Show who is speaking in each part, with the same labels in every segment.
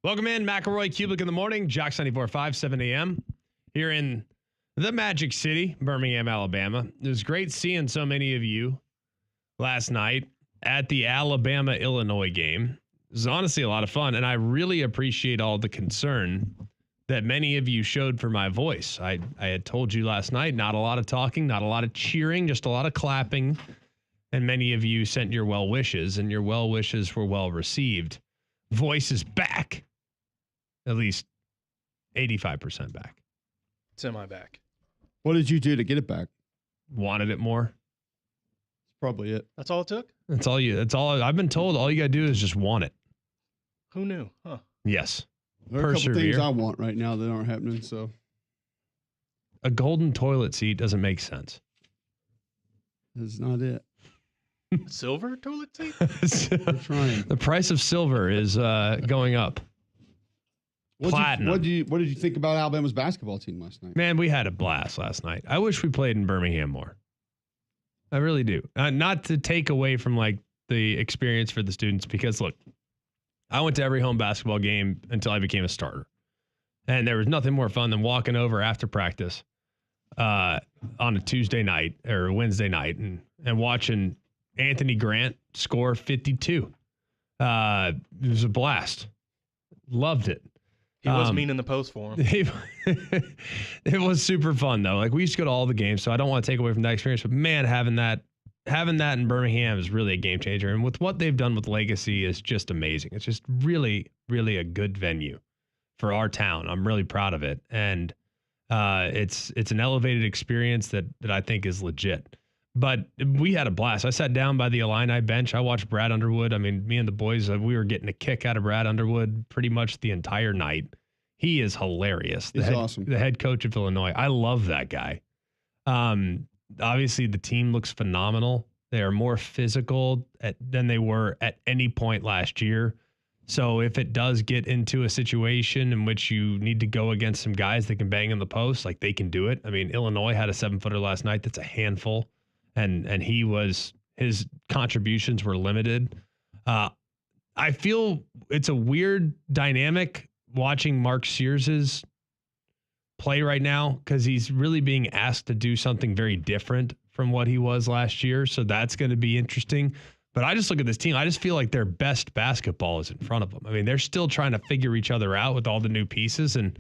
Speaker 1: Welcome in, McElroy, Kubelik in the morning, Jocks 94.5, 7 a.m. here in the Magic City, Birmingham, Alabama. It was great seeing so many of you last night at the Alabama-Illinois game. It was honestly a lot of fun, and I really appreciate all the concern that many of you showed for my voice. I had told you last night, not a lot of talking, not a lot of cheering, just a lot of clapping, and many of you sent your well wishes, and your well wishes were well received. Voice is back. At least 85% back.
Speaker 2: Semi-back.
Speaker 3: What did you do to get it back?
Speaker 1: Wanted it more.
Speaker 3: That's probably it.
Speaker 2: That's all it took?
Speaker 1: That's all I've been told. All you got to do is just want it.
Speaker 2: Who knew? Huh.
Speaker 1: Yes.
Speaker 3: There are a couple things I want right now that aren't happening, so.
Speaker 1: A golden toilet seat doesn't make sense.
Speaker 3: That's not it.
Speaker 2: Silver toilet seat?
Speaker 3: We're trying.
Speaker 1: The price of silver is going up. Platinum.
Speaker 3: What did you think about Alabama's basketball team last night?
Speaker 1: Man, we had a blast last night. I wish we played in Birmingham more. I really do. Not to take away from like the experience for the students, because look, I went to every home basketball game until I became a starter. And there was nothing more fun than walking over after practice on a Tuesday night or Wednesday night and watching Anthony Grant score 52. It was a blast. Loved it.
Speaker 2: He was mean in the post for him.
Speaker 1: It was super fun though. Like we used to go to all the games, so I don't want to take away from that experience. But man, having that in Birmingham is really a game changer. And with what they've done with Legacy is just amazing. It's just really, really a good venue for our town. I'm really proud of it, and it's an elevated experience that I think is legit. But we had a blast. I sat down by the Illini bench. I watched Brad Underwood. I mean, me and the boys, we were getting a kick out of Brad Underwood pretty much the entire night. He is hilarious.
Speaker 3: He's awesome.
Speaker 1: The head coach of Illinois. I love that guy. Obviously, the team looks phenomenal. They are more physical than they were at any point last year. So if it does get into a situation in which you need to go against some guys that can bang in the post, like they can do it. I mean, Illinois had a 7-footer last night. That's a handful. And his contributions were limited. I feel it's a weird dynamic watching Mark Sears's play right now, because he's really being asked to do something very different from what he was last year. So that's going to be interesting. But I just look at this team. I just feel like their best basketball is in front of them. I mean, they're still trying to figure each other out with all the new pieces. And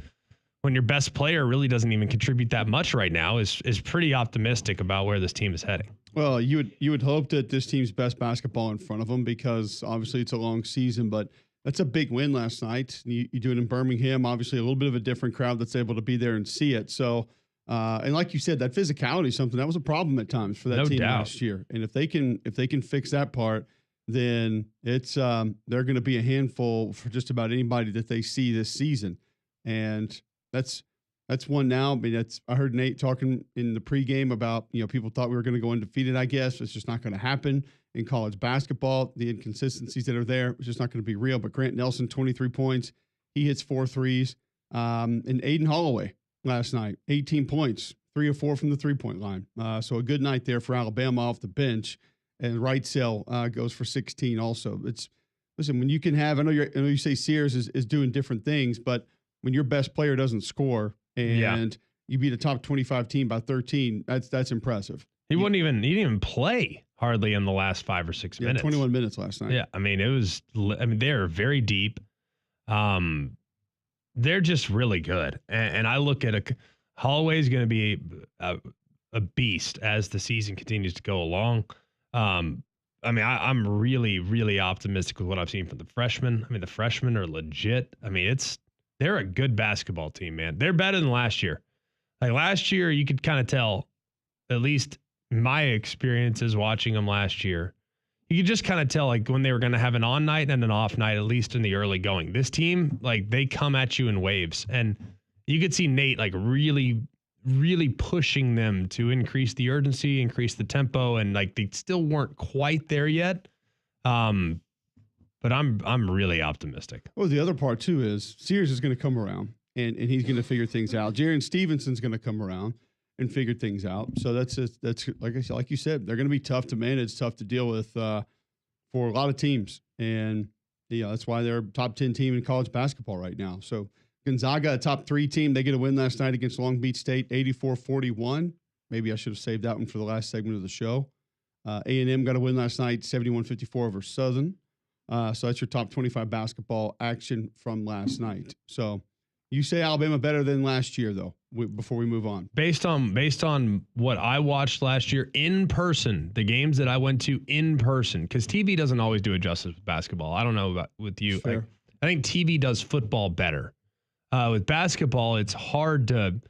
Speaker 1: when your best player really doesn't even contribute that much right now, is pretty optimistic about where this team is heading.
Speaker 3: Well, you would hope that this team's best basketball in front of them, because obviously it's a long season, but that's a big win last night. You do it in Birmingham, obviously a little bit of a different crowd that's able to be there and see it. So, and like you said, that physicality is something that was a problem at times for that team last year. And if they can fix that part, then it's they're going to be a handful for just about anybody that they see this season. And that's one now. I mean, I heard Nate talking in the pregame about, people thought we were going to go undefeated. I guess it's just not going to happen in college basketball. The inconsistencies that are there, it's just not going to be real. But Grant Nelson, 23 points. He hits 4 threes. And Aiden Holloway last night, 18 points, 3 of 4 from the 3-point line. So a good night there for Alabama off the bench. And Wrightsell goes for 16 also. Listen, when you can have, I know you say Sears is doing different things, but when your best player doesn't score and you beat a top 25 team by 13, that's impressive.
Speaker 1: He didn't even play hardly in the last 5 or 6 minutes.
Speaker 3: 21 minutes last night.
Speaker 1: Yeah, I mean, they're very deep. They're just really good. And I look at Holloway's going to be a beast as the season continues to go along. I mean, I'm really, really optimistic with what I've seen from the freshmen. I mean, the freshmen are legit. I mean, they're a good basketball team, man. They're better than last year. Like last year, you could kind of tell, at least my experiences watching them last year, you could just kind of tell like when they were going to have an on night and an off night, at least in the early going. This team, like they come at you in waves, and you could see Nate like really, really pushing them to increase the urgency, increase the tempo, and like they still weren't quite there yet. But I'm really optimistic.
Speaker 3: Well, the other part too is Sears is going to come around and he's going to figure things out. Jaron Stevenson's going to come around and figure things out. So that's like you said, they're going to be tough to manage, tough to deal with for a lot of teams. And That's why they're a top 10 team in college basketball right now. So Gonzaga, a top 3 team, they get a win last night against Long Beach State, 84-41. Maybe I should have saved that one for the last segment of the show. A&M got a win last night, 71-54 over Southern. So that's your top 25 basketball action from last night. So you say Alabama better than last year, though, before we move on.
Speaker 1: Based on what I watched last year in person, the games that I went to in person, because TV doesn't always do it justice with basketball. I don't know about with you. I think TV does football better. With basketball, it's hard to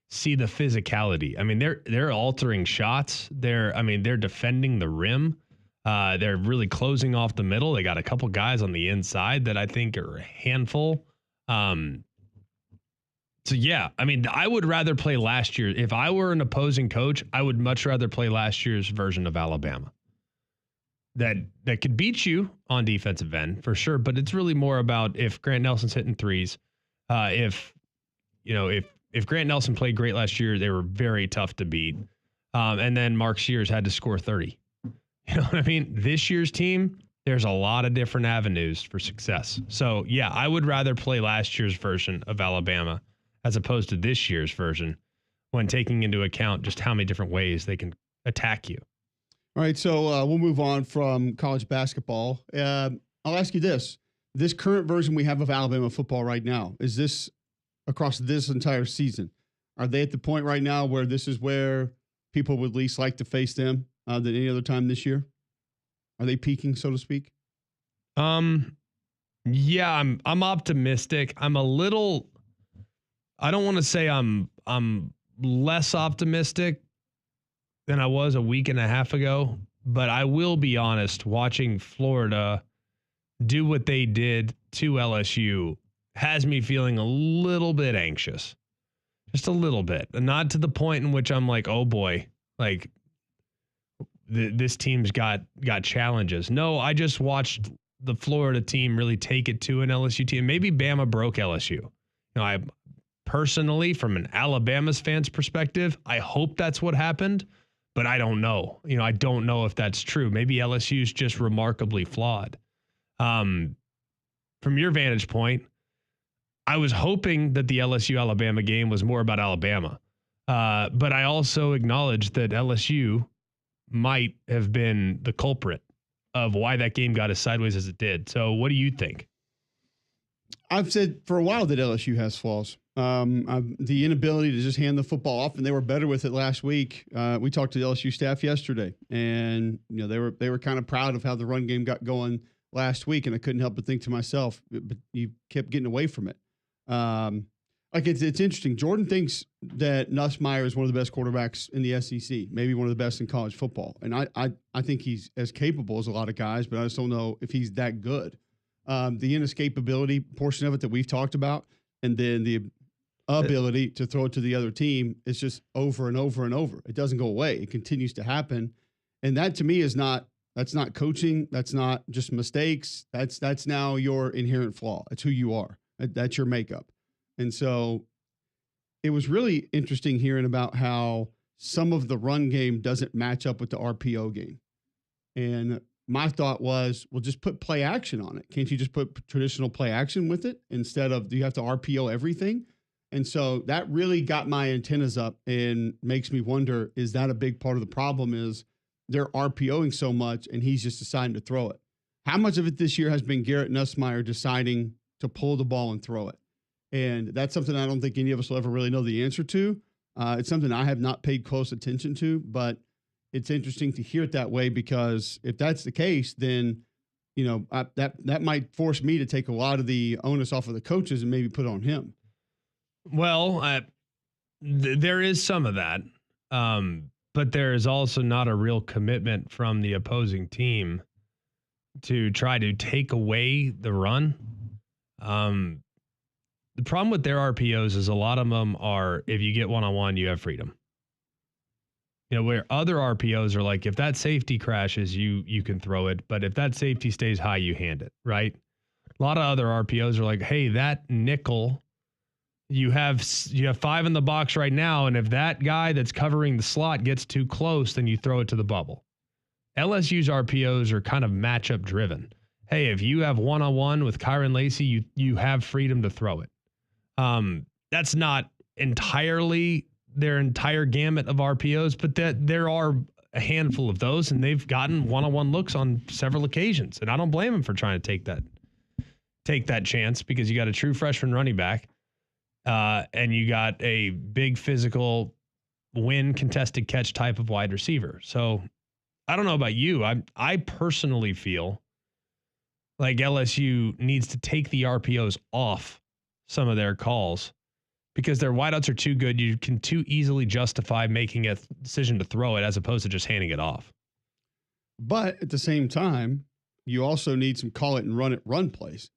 Speaker 1: see the physicality. I mean, they're altering shots. They're defending the rim. They're really closing off the middle. They got a couple guys on the inside that I think are a handful. So yeah, I mean, I would rather play last year. If I were an opposing coach, I would much rather play last year's version of Alabama. That could beat you on defensive end for sure, but it's really more about if Grant Nelson's hitting threes. If Grant Nelson played great last year, they were very tough to beat. And then Mark Sears had to score 30. You know what I mean? This year's team, there's a lot of different avenues for success. So yeah, I would rather play last year's version of Alabama as opposed to this year's version when taking into account just how many different ways they can attack you.
Speaker 3: All right, so we'll move on from college basketball. I'll ask you this. This current version we have of Alabama football right now, is this across this entire season? Are they at the point right now where this is where people would least like to face them than any other time this year? Are they peaking, so to speak?
Speaker 1: Yeah, I'm optimistic. I'm a little, I don't want to say I'm less optimistic than I was a week and a half ago, but I will be honest, watching Florida do what they did to LSU has me feeling a little bit anxious. Just a little bit. Not to the point in which I'm like, oh boy, like this team's got challenges. No, I just watched the Florida team really take it to an LSU team. Maybe Bama broke LSU. You know, I personally, from an Alabama's fans perspective, I hope that's what happened, but I don't know. You know, I don't know if that's true. Maybe LSU's just remarkably flawed. From your vantage point, I was hoping that the LSU-Alabama game was more about Alabama. But I also acknowledge that LSU might have been the culprit of why that game got as sideways as it did. So what do you think?
Speaker 3: I've said for a while that LSU has flaws. The inability to just hand the football off, and they were better with it last week. We talked to the LSU staff yesterday, and you know they were kind of proud of how the run game got going last week, and I couldn't help but think to myself, but you kept getting away from it. Like it's interesting. Jordan thinks that Nussmeier is one of the best quarterbacks in the SEC, maybe one of the best in college football, and I think he's as capable as a lot of guys, but I just don't know if he's that good. The inescapability portion of it that we've talked about, and then the ability to throw it to the other team is just over and over and over. It doesn't go away. It continues to happen. And that to me that's not coaching. That's not just mistakes. That's now your inherent flaw. It's who you are. That's your makeup. And so it was really interesting hearing about how some of the run game doesn't match up with the RPO game. And my thought was, well, just put play action on it. Can't you just put traditional play action with it instead of do you have to RPO everything? And so that really got my antennas up and makes me wonder, is that a big part of the problem is they're RPOing so much and he's just deciding to throw it? How much of it this year has been Garrett Nussmeier deciding to pull the ball and throw it? And that's something I don't think any of us will ever really know the answer to. It's something I have not paid close attention to, but it's interesting to hear it that way, because if that's the case, then, you know, that might force me to take a lot of the onus off of the coaches and maybe put it on him.
Speaker 1: Well, there is some of that, but there is also not a real commitment from the opposing team to try to take away the run. The problem with their RPOs is a lot of them are, if you get one-on-one, you have freedom. You know, where other RPOs are like, if that safety crashes, you can throw it, but if that safety stays high, you hand it, right? A lot of other RPOs are like, hey, that nickel, you have 5 in the box right now, and if that guy that's covering the slot gets too close, then you throw it to the bubble. LSU's RPOs are kind of matchup driven. hey, if you have one-on-one with Kyron Lacy, you have freedom to throw it. That's not entirely their entire gamut of RPOs, but that there are a handful of those, and they've gotten one-on-one looks on several occasions. And I don't blame them for trying to take that chance, because you got a true freshman running back, and you got a big physical win contested catch type of wide receiver. So I don't know about you. I personally feel like LSU needs to take the RPOs off some of their calls, because their wideouts are too good. You can too easily justify making a decision to throw it as opposed to just handing it off.
Speaker 3: But at the same time, you also need some call it and run plays.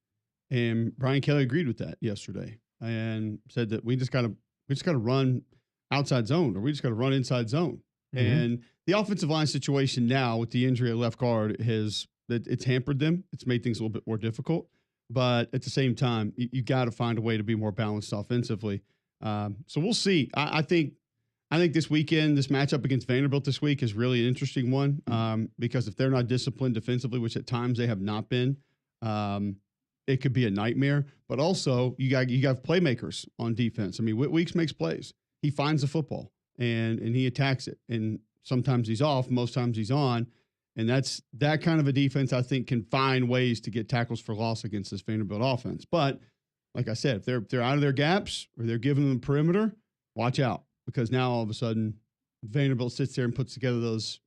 Speaker 3: And Brian Kelly agreed with that yesterday and said that we just got to run outside zone, or we just got to run inside zone. Mm-hmm. And the offensive line situation now with the injury at left guard it's hampered them. It's made things a little bit more difficult. But at the same time, you got to find a way to be more balanced offensively. So we'll see. I think this weekend, this matchup against Vanderbilt this week is really an interesting one, because if they're not disciplined defensively, which at times they have not been, it could be a nightmare. But also, you got playmakers on defense. I mean, Weeks makes plays. He finds the football and he attacks it. And sometimes he's off, most times he's on. And that kind of a defense, I think, can find ways to get tackles for loss against this Vanderbilt offense. But like I said, if they're out of their gaps or they're giving them perimeter, watch out, because now all of a sudden Vanderbilt sits there and puts together those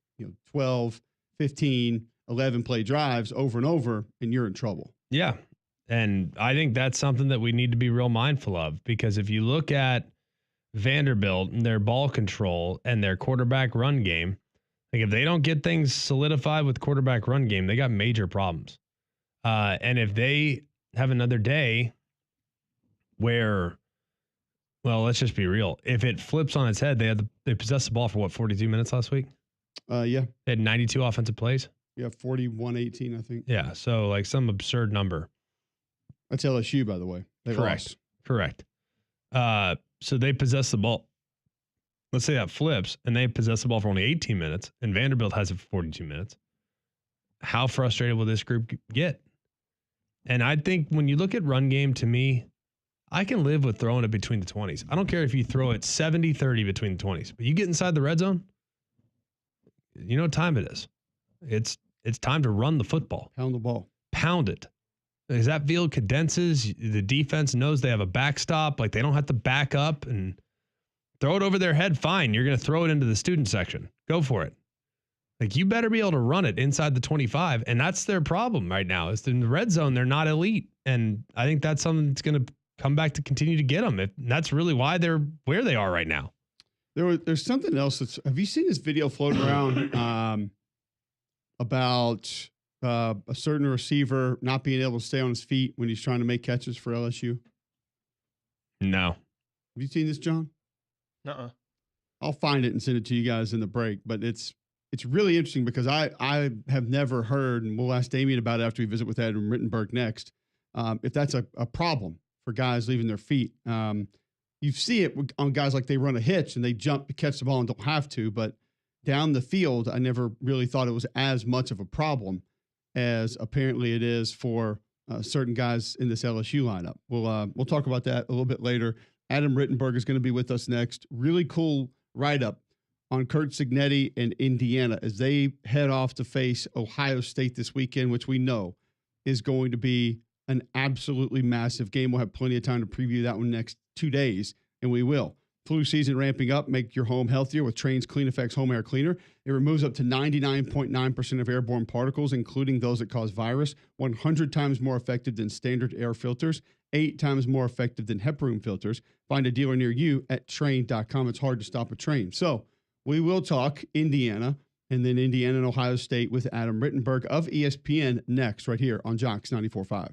Speaker 3: 12, 15, 11 play drives over and over, and you're in trouble.
Speaker 1: Yeah. And I think that's something that we need to be real mindful of, because if you look at Vanderbilt and their ball control and their quarterback run game, like if they don't get things solidified with quarterback run game, they got major problems. And if they have another day where, well, let's just be real. If it flips on its head, they possessed the ball for 42 minutes last week?
Speaker 3: Yeah.
Speaker 1: They had 92 offensive plays.
Speaker 3: Yeah, 41-18, I think.
Speaker 1: Yeah, so like some absurd number.
Speaker 3: That's LSU, by the way.
Speaker 1: Correct. So they possess the ball. Let's say that flips, and they possess the ball for only 18 minutes, and Vanderbilt has it for 42 minutes. How frustrated will this group get? And I think when you look at run game, to me, I can live with throwing it between the 20s. I don't care if you throw it 70-30 between the 20s, but you get inside the red zone, you know what time it is. It's time to run the football.
Speaker 3: Pound the ball.
Speaker 1: Pound it. As that field condenses, the defense knows they have a backstop, like they don't have to back up and throw it over their head. Fine. You're going to throw it into the student section. Go for it. Like, you better be able to run it inside the 25. And that's their problem right now, is in the red zone, they're not elite. And I think that's something that's going to come back to continue to get them. That's really why they're where they are right now.
Speaker 3: There's something else have you seen this video floating around about a certain receiver not being able to stay on his feet when he's trying to make catches for LSU?
Speaker 1: No.
Speaker 3: Have you seen this, John?
Speaker 2: Uh-uh.
Speaker 3: I'll find it and send it to you guys in the break. But it's really interesting, because I have never heard, and we'll ask Damien about it after we visit with Adam Rittenberg next, if that's a problem for guys leaving their feet. You see it on guys like they run a hitch and they jump to catch the ball and don't have to. But down the field, I never really thought it was as much of a problem as apparently it is for certain guys in this LSU lineup. We'll talk about that a little bit later. Adam Rittenberg is going to be with us next. Really cool write-up on Kurt Cignetti and Indiana as they head off to face Ohio State this weekend, which we know is going to be an absolutely massive game. We'll have plenty of time to preview that one next 2 days, and we will. Flu season ramping up. Make your home healthier with Trane's Clean Effects Home Air Cleaner. It removes up to 99.9% of airborne particles, including those that cause virus, 100 times more effective than standard air filters, 8 times more effective than HEPA room filters. Find a dealer near you at Trane.com. It's hard to stop a train. So we will talk Indiana and then Indiana and Ohio State with Adam Rittenberg of ESPN next, right here on Jocks 94.5.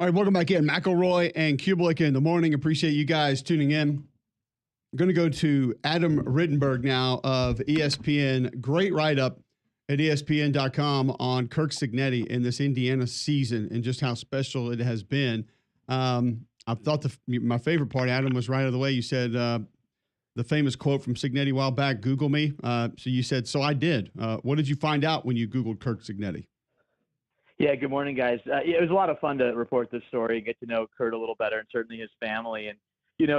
Speaker 3: All right, welcome back in. McElroy and Kubelik in the morning. Appreciate you guys tuning in. I'm going to go to Adam Rittenberg now of ESPN. Great write-up at ESPN.com on Kirk Cignetti in this Indiana season and just how special it has been. I thought my favorite part, Adam, was right out of the way. You said the famous quote from Cignetti a while back, Google me. So you said, so I did. What did you find out when you Googled Kirk Cignetti?
Speaker 4: Yeah, good morning, guys. It was a lot of fun to report this story, get to know Kurt a little better, and certainly his family. And,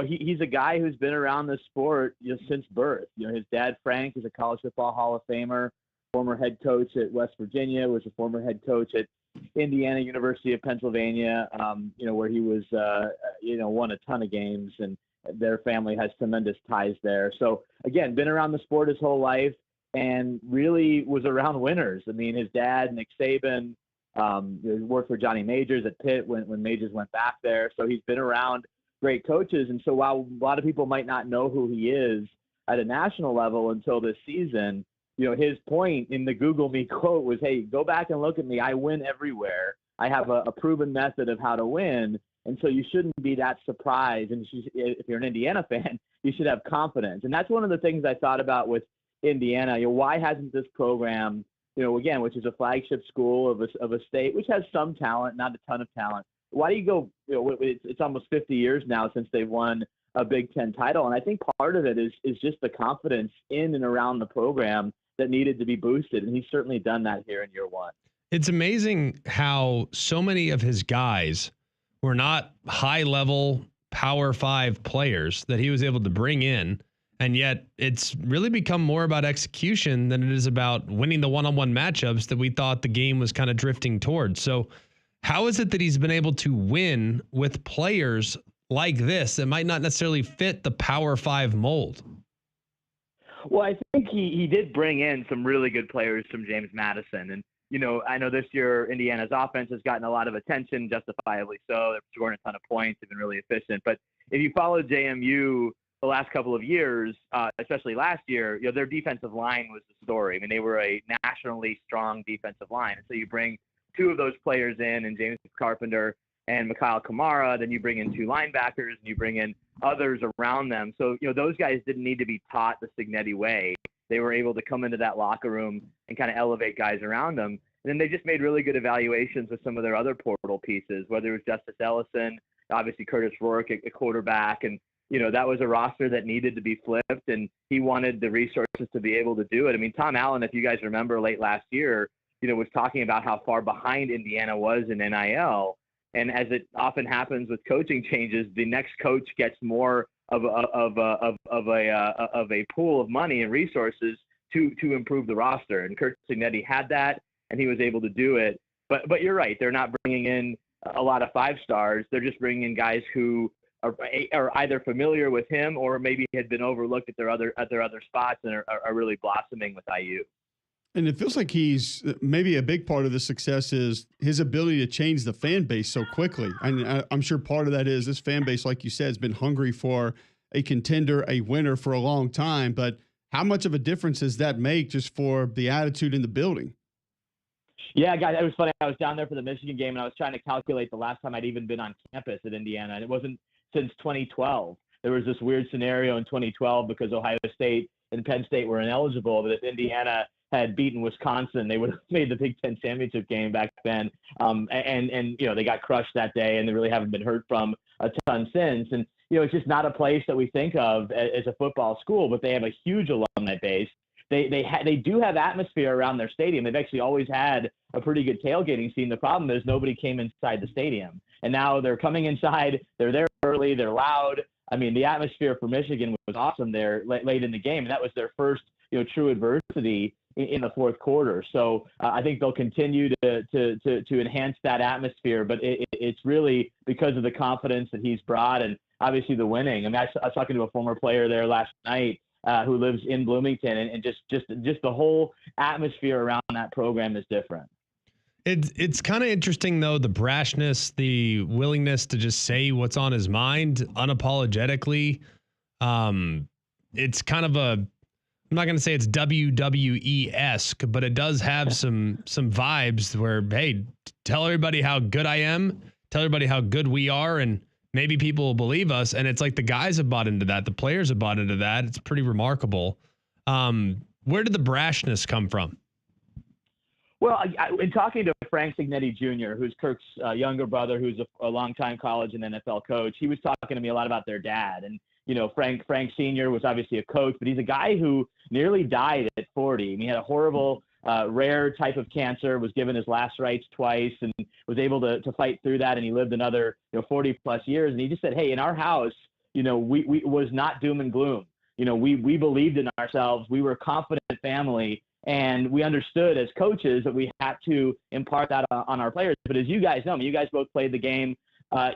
Speaker 4: he's a guy who's been around the sport since birth. His dad, Frank, is a college football Hall of Famer, former head coach at West Virginia, was a former head coach at Indiana University of Pennsylvania, where he was, won a ton of games, and their family has tremendous ties there. So, again, been around the sport his whole life and really was around winners. I mean, his dad, Nick Saban, worked for Johnny Majors at Pitt when Majors went back there. So he's been around great coaches. And so while a lot of people might not know who he is at a national level until this season, his point in the Google me quote was, hey, go back and look at me. I win everywhere. I have a proven method of how to win. And so you shouldn't be that surprised. And if you're an Indiana fan, you should have confidence. And that's one of the things I thought about with Indiana. Why hasn't this program, again, which is a flagship school of a state, which has some talent, not a ton of talent. Why do you go, it's almost 50 years now since they've won a Big Ten title. And I think part of it is just the confidence in and around the program that needed to be boosted. And he's certainly done that here in year one.
Speaker 1: It's amazing how so many of his guys were not high level Power 5 players that he was able to bring in. And yet it's really become more about execution than it is about winning the one-on-one matchups that we thought the game was kind of drifting towards. So how is it that he's been able to win with players like this that might not necessarily fit the Power 5 mold?
Speaker 4: Well, I think he did bring in some really good players from James Madison. And, I know this year Indiana's offense has gotten a lot of attention, justifiably so. They're scoring a ton of points. They've been really efficient. But if you follow JMU the last couple of years, especially last year, their defensive line was the story. I mean, they were a nationally strong defensive line. And so you bring two of those players in, and James Carpenter and Mikhail Kamara, then you bring in two linebackers, and you bring in others around them. So, those guys didn't need to be taught the Cignetti way. They were able to come into that locker room and kind of elevate guys around them. And then they just made really good evaluations with some of their other portal pieces, whether it was Justice Ellison, obviously Curtis Rourke at quarterback, and that was a roster that needed to be flipped, and he wanted the resources to be able to do it. I mean, Tom Allen, if you guys remember late last year, was talking about how far behind Indiana was in NIL. And as it often happens with coaching changes, the next coach gets more of a pool of money and resources to improve the roster. And Kirk Cignetti had that, and he was able to do it. But you're right; they're not bringing in a lot of 5 stars. They're just bringing in guys who are either familiar with him or maybe had been overlooked at their other spots and are really blossoming with IU.
Speaker 3: And it feels like he's maybe a big part of the success is his ability to change the fan base so quickly. And I'm sure part of that is this fan base, like you said, has been hungry for a contender, a winner for a long time. But how much of a difference does that make just for the attitude in the building?
Speaker 4: Yeah, guys, it was funny. I was down there for the Michigan game, and I was trying to calculate the last time I'd even been on campus at Indiana, and it wasn't since 2012. There was this weird scenario in 2012 because Ohio State and Penn State were ineligible, but if Indiana had beaten Wisconsin, they would have made the Big Ten championship game back then. And they got crushed that day, and they really haven't been heard from a ton since. And, it's just not a place that we think of as a football school, but they have a huge alumni base. They do have atmosphere around their stadium. They've actually always had a pretty good tailgating scene. The problem is nobody came inside the stadium, and now they're coming inside. They're there early. They're loud. I mean, the atmosphere for Michigan was awesome there late in the game, and that was their first, true adversity in the fourth quarter. So I think they'll continue to enhance that atmosphere, but it's really because of the confidence that he's brought and obviously the winning. I mean, I was talking to a former player there last night who lives in Bloomington, and just the whole atmosphere around that program is different.
Speaker 1: It's kind of interesting, though, the brashness, the willingness to just say what's on his mind unapologetically. It's kind of I'm not going to say it's WWE-esque, but it does have some vibes where, hey, tell everybody how good I am. tell everybody how good we are, and maybe people will believe us. And it's like the guys have bought into that. The players have bought into that. It's pretty remarkable. Where did the brashness come from?
Speaker 4: Well, in talking to Frank Signetti Jr., who's Kirk's younger brother, who's a longtime college and NFL coach, he was talking to me a lot about their dad. And, you know, Frank Sr. was obviously a coach, but he's a guy who nearly died at 40. I mean, he had a horrible, rare type of cancer, was given his last rites twice, and was able to fight through that. And he lived another, 40 plus years. And he just said, hey, in our house, we was not doom and gloom. We believed in ourselves. We were a confident family. And we understood as coaches that we had to impart that on our players. But as you guys know, you guys both played the game.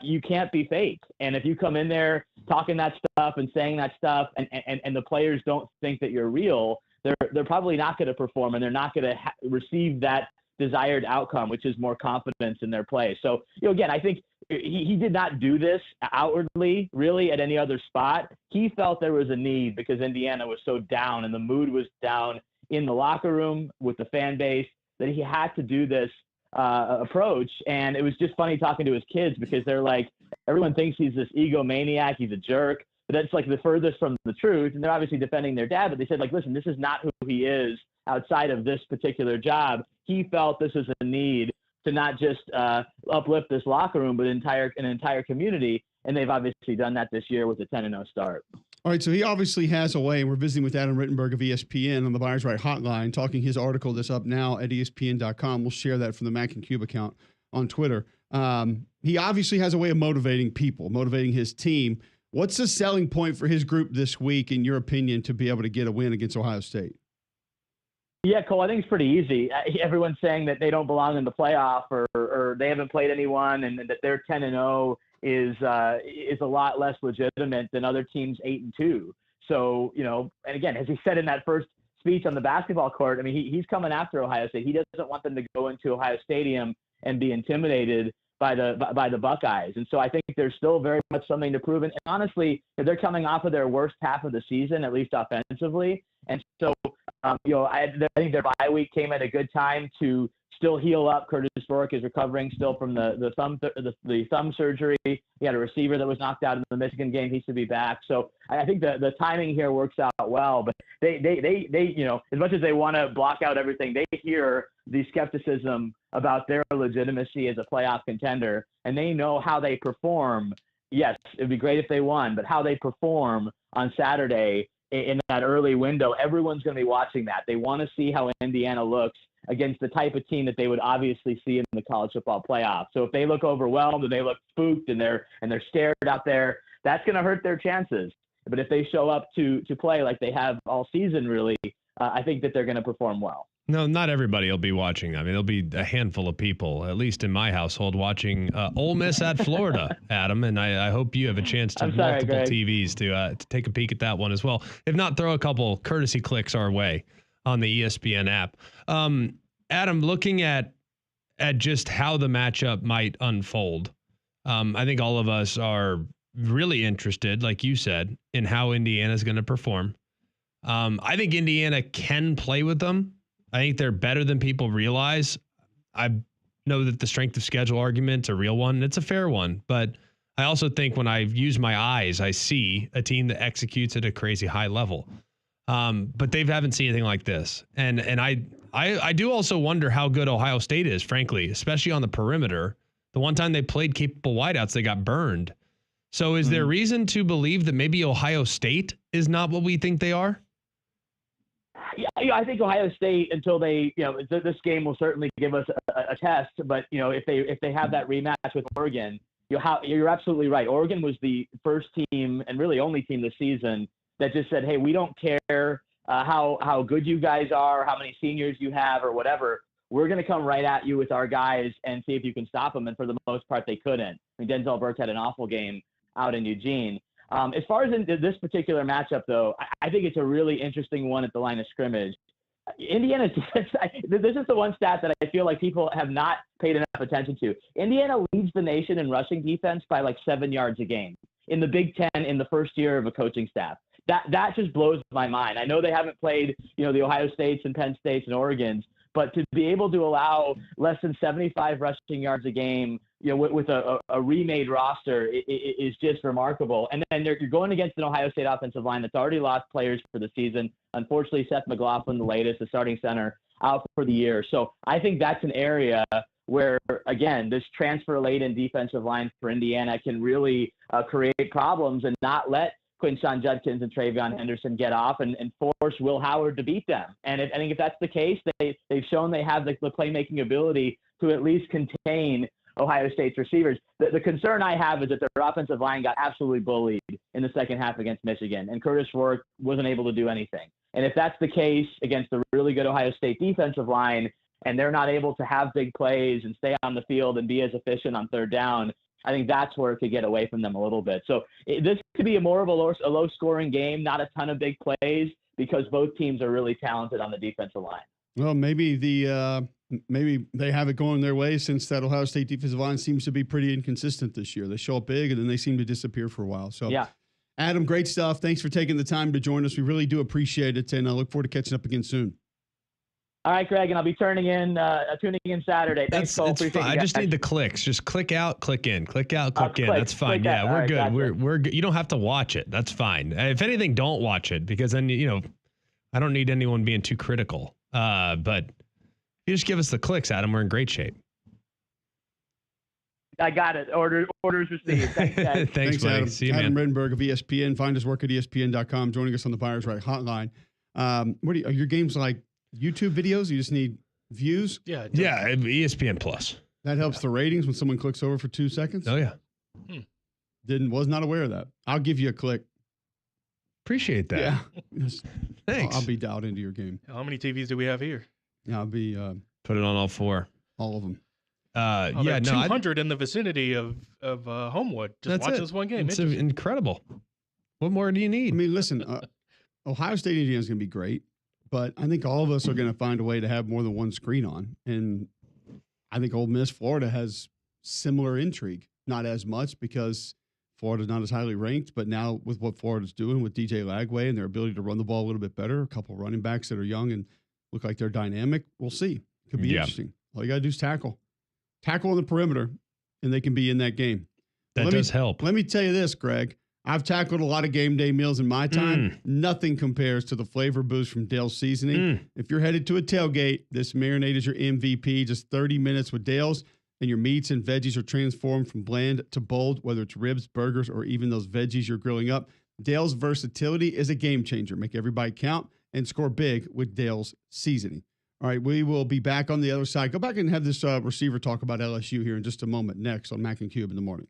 Speaker 4: You can't be fake. And if you come in there talking that stuff and saying that stuff, and the players don't think that you're real, they're probably not going to perform, and they're not going to receive that desired outcome, which is more confidence in their play. So, again, I think he did not do this outwardly, really, at any other spot. He felt there was a need because Indiana was so down and the mood was down in the locker room with the fan base, that he had to do this approach. And it was just funny talking to his kids, because they're like, everyone thinks he's this egomaniac, he's a jerk, but that's like the furthest from the truth. And they're obviously defending their dad, but they said, like, listen, this is not who he is outside of this particular job. He felt this was a need to not just uplift this locker room, but an entire community. And they've obviously done that this year with a 10-0 start.
Speaker 3: All right, so he obviously has a way, and we're visiting with Adam Rittenberg of ESPN on the Buyers Right Hotline, talking his article that's up now at ESPN.com. We'll share that from the Mac and Cube account on Twitter. He obviously has a way of motivating people, motivating his team. What's the selling point for his group this week, in your opinion, to be able to get a win against Ohio State?
Speaker 4: Yeah, Cole, I think it's pretty easy. Everyone's saying that they don't belong in the playoff, or they haven't played anyone, and that they're 10-0 is a lot less legitimate than other teams 8-2. So, and again, as he said in that first speech on the basketball court, I mean, he's coming after Ohio State. He doesn't want them to go into Ohio Stadium and be intimidated by the Buckeyes. And so I think there's still very much something to prove. And honestly, they're coming off of their worst half of the season, at least offensively. And so, I think their bye week came at a good time to still heal up. Curtis Rourke is recovering still from the thumb surgery. He had a receiver that was knocked out in the Michigan game. He should be back. So I think the timing here works out well. But they as much as they want to block out everything, they hear the skepticism about their legitimacy as a playoff contender, and they know how they perform. Yes, it'd be great if they won, but how they perform on Saturday in that early window, everyone's going to be watching that. They want to see how Indiana looks against the type of team that they would obviously see in the college football playoff. So if they look overwhelmed and they look spooked and they're scared out there, that's going to hurt their chances. But if they show up to play like they have all season, really, I think that they're going to perform well.
Speaker 1: No, not everybody will be watching. I mean, there'll be a handful of people, at least in my household, watching Ole Miss at Florida, Adam. And I hope you have a chance to multiple Greg. TVs to take a peek at that one as well. If not, throw a couple courtesy clicks our way on the ESPN app. Adam, looking at just how the matchup might unfold, I think all of us are really interested, like you said, in how Indiana's going to perform. I think Indiana can play with them. I think they're better than people realize. I know that the strength of schedule argument's a real one. It's a fair one. But I also think when I use my eyes, I see a team that executes at a crazy high level. But they haven't seen anything like this. And I do also wonder how good Ohio State is, frankly, especially on the perimeter. The one time they played capable wideouts, they got burned. So is there reason to believe that maybe Ohio State is not what we think they are?
Speaker 4: Yeah, I think Ohio State, until they, this game will certainly give us a test. But if they have that rematch with Oregon, you're absolutely right. Oregon was the first team and really only team this season that just said, "Hey, we don't care how good you guys are, how many seniors you have, or whatever. We're going to come right at you with our guys and see if you can stop them." And for the most part, they couldn't. I mean, Denzel Burke had an awful game out in Eugene. As far as in this particular matchup, though, I think it's a really interesting one at the line of scrimmage. Indiana, this is the one stat that I feel like people have not paid enough attention to. Indiana leads the nation in rushing defense by like 7 yards a game in the Big Ten in the first year of a coaching staff. That just blows my mind. I know they haven't played, the Ohio States and Penn States and Oregons, but to be able to allow less than 75 rushing yards a game with a remade roster is just remarkable. And then you're going against an Ohio State offensive line that's already lost players for the season. Unfortunately, Seth McLaughlin, the latest, the starting center, out for the year. So I think that's an area where, again, this transfer-laden defensive line for Indiana can really create problems and not let Quinshon Judkins and Travion Henderson get off and force Will Howard to beat them. And I think if that's the case, they've shown they have the playmaking ability to at least contain Ohio State's receivers. The concern I have is that their offensive line got absolutely bullied in the second half against Michigan, and Curtis Rourke wasn't able to do anything. And if that's the case against the really good Ohio State defensive line, and they're not able to have big plays and stay on the field and be as efficient on third down, I think that's where it could get away from them a little bit. So this could be more of a low-scoring game, not a ton of big plays, because both teams are really talented on the defensive line.
Speaker 3: Well, maybe maybe they have it going their way, since that Ohio State defensive line seems to be pretty inconsistent this year. They show up big and then they seem to disappear for a while. So, yeah. Adam, great stuff. Thanks for taking the time to join us. We really do appreciate it, and I look forward to catching up again soon. All
Speaker 4: right, Greg, and I'll be tuning in Saturday. Thanks, Cole.
Speaker 1: It's fine. I just need the clicks. Just click out, click in, click out, click in. That's fine. Yeah, we're good. Gotcha. We're good. You don't have to watch it. That's fine. If anything, don't watch it, because then I don't need anyone being too critical. But you just give us the clicks, Adam. We're in great shape.
Speaker 4: I got it. Orders received. Thanks, guys.
Speaker 1: Thanks, buddy.
Speaker 3: Adam.
Speaker 1: See you,
Speaker 3: Adam
Speaker 1: man.
Speaker 3: Rittenberg of ESPN. Find his work at ESPN.com. Joining us on the Buyers Right hotline. Are your games like YouTube videos? You just need views?
Speaker 2: Yeah.
Speaker 1: ESPN Plus.
Speaker 3: That helps the ratings when someone clicks over for 2 seconds?
Speaker 1: Oh, yeah.
Speaker 3: Was not aware of that. I'll give you a click.
Speaker 1: Appreciate that.
Speaker 3: Yeah.
Speaker 1: Thanks.
Speaker 3: I'll be dialed into your game.
Speaker 2: How many TVs do we have here?
Speaker 3: Yeah, I'll be
Speaker 1: put it on all four.
Speaker 3: All of them.
Speaker 2: 200 in the vicinity of Homewood. Just watch this one game.
Speaker 1: It's incredible. What more do you need?
Speaker 3: I mean, listen, Ohio State Indiana is going to be great, but I think all of us are going to find a way to have more than one screen on. And I think Ole Miss, Florida has similar intrigue. Not as much, because Florida's not as highly ranked, but now with what Florida's doing with DJ Lagway and their ability to run the ball a little bit better, a couple of running backs that are young and look like they're dynamic, we'll see. Could be interesting. All you got to do is tackle on the perimeter, and they can be in that game.
Speaker 1: That does help.
Speaker 3: Let me tell you this, Greg. I've tackled a lot of game day meals in my time. Nothing compares to the flavor boost from Dale's Seasoning. If you're headed to a tailgate, this marinade is your MVP. Just 30 minutes with Dale's, and your meats and veggies are transformed from bland to bold, whether it's ribs, burgers, or even those veggies you're grilling up. Dale's versatility is a game changer. Make every bite count and score big with Dale's Seasoning. All right, we will be back on the other side. Go back and have this receiver talk about LSU here in just a moment, next on Mac and Cube in the morning.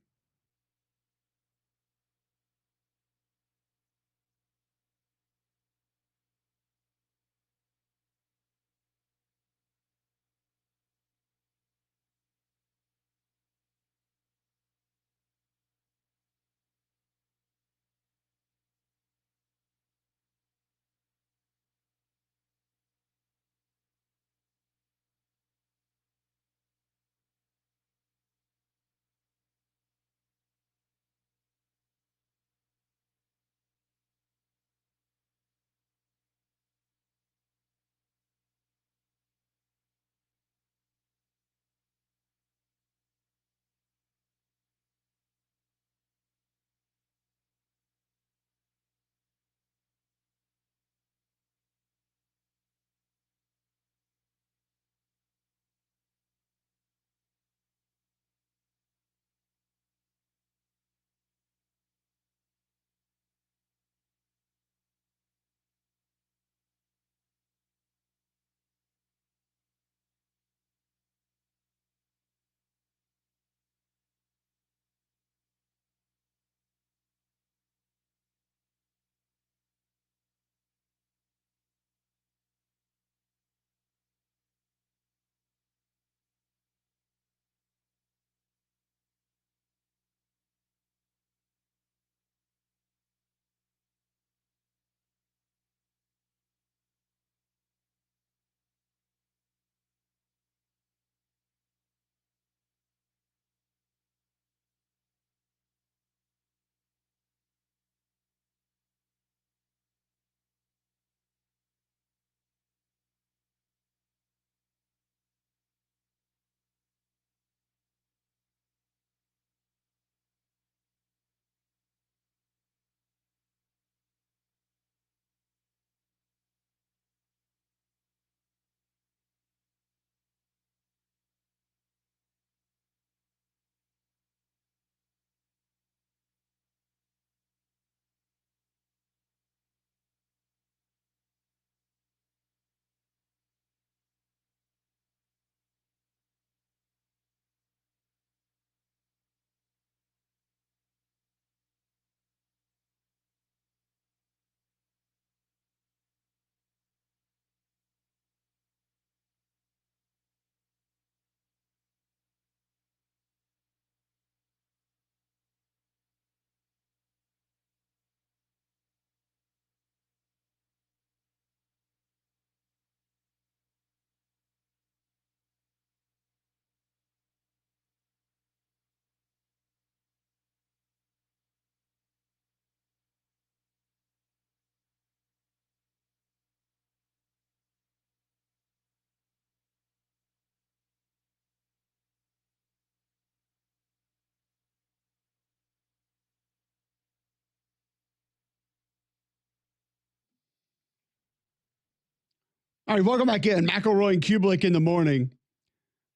Speaker 3: All right, welcome back in. McElroy and Kubelik in the morning.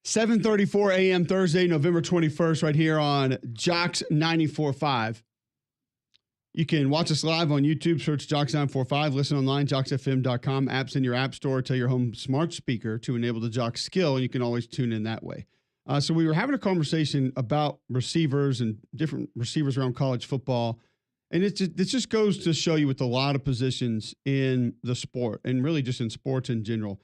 Speaker 3: 7:34 a.m. Thursday, November 21st, right here on Jocks 94.5. You can watch us live on YouTube, search Jocks 945, listen online, jocksfm.com, apps in your app store, tell your home smart speaker to enable the Jock skill, and you can always tune in that way. So we were having a conversation about receivers and different receivers around college football, and it just goes to show you with a lot of positions in the sport, and really just in sports in general,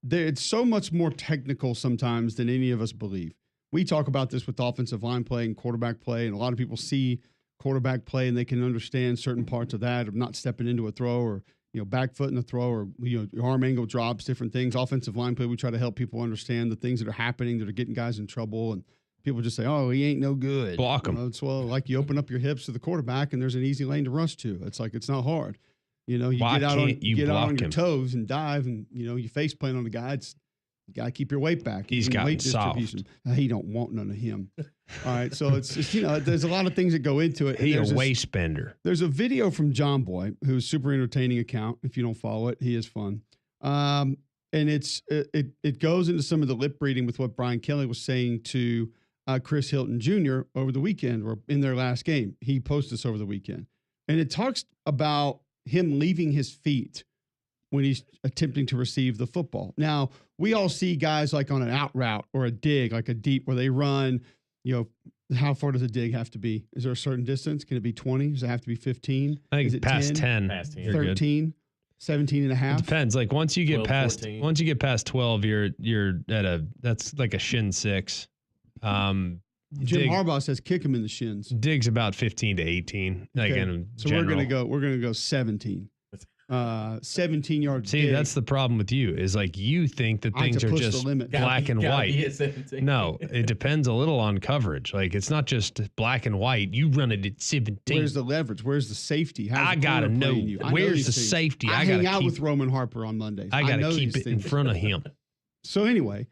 Speaker 3: it's so much more technical sometimes than any of us believe. We talk about this with offensive line play and quarterback play, and a lot of people see quarterback play and they can understand certain parts of that, of not stepping into a throw or, back foot in the throw, or, your arm angle drops, different things. Offensive line play, we try to help people understand the things that are happening that are getting guys in trouble. And people just say, oh, he ain't no good.
Speaker 1: Block him.
Speaker 3: It's like you open up your hips to the quarterback and there's an easy lane to rush to. It's like, it's not hard. You
Speaker 1: Why
Speaker 3: get out on
Speaker 1: him?
Speaker 3: your toes and dive and, you face plant on the guy. You got to keep your weight back.
Speaker 1: He's got soft.
Speaker 3: He don't want none of him. All right. So it's just, there's a lot of things that go into it.
Speaker 1: He's a waist bender.
Speaker 3: There's a video from John Boy, who's a super entertaining account. If you don't follow it, he is fun. And it goes into some of the lip reading with what Brian Kelly was saying to Chris Hilton Jr. over the weekend, or in their last game. He posted this over the weekend. And it talks about him leaving his feet when he's attempting to receive the football. Now, we all see guys like on an out route or a dig, like a deep where they run, how far does a dig have to be? Is there a certain distance? Can it be 20? Does it have to be 15?
Speaker 1: I think
Speaker 3: is it
Speaker 1: past 10. Past 10.
Speaker 3: 13, 17 and a half?
Speaker 1: It depends. Like once you get
Speaker 2: 12,
Speaker 1: past
Speaker 2: 14.
Speaker 1: once you get past 12, you're at that's like a shin 6.
Speaker 3: Jim Harbaugh says kick him in the shins.
Speaker 1: Dig's about 15 to 18. Like in
Speaker 3: so
Speaker 1: general.
Speaker 3: we're gonna go 17. 17 yards.
Speaker 1: See, that's the problem with you, is like you think that things are just black and white. No, it depends a little on coverage. Like it's not just black and white. You run it at 17.
Speaker 3: Where's the leverage? Where's the safety?
Speaker 1: I gotta know. Where's the safety?
Speaker 3: I hang out with Roman Harper on Mondays.
Speaker 1: I gotta keep it in front of him.
Speaker 3: So anyway,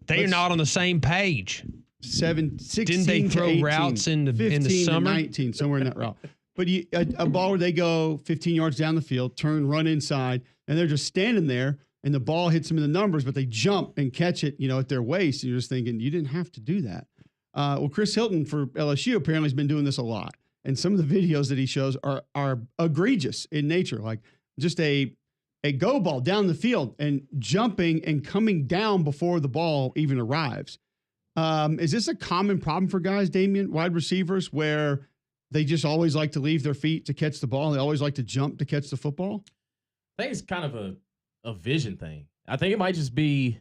Speaker 1: they're not on the same page.
Speaker 3: 16
Speaker 1: Didn't they throw
Speaker 3: 18,
Speaker 1: routes in the summer?
Speaker 3: 19, somewhere in that route. But a ball where they go 15 yards down the field, turn, run inside, and they're just standing there, and the ball hits them in the numbers, but they jump and catch it, at their waist. And you're just thinking, you didn't have to do that. Well, Chris Hilton for LSU apparently has been doing this a lot. And some of the videos that he shows are egregious in nature, like just a go ball down the field and jumping and coming down before the ball even arrives. Is this a common problem for guys, Damian, wide receivers, where they just always like to leave their feet to catch the ball? They always like to jump to catch the football?
Speaker 5: I think it's kind of a vision thing. I think it might just be,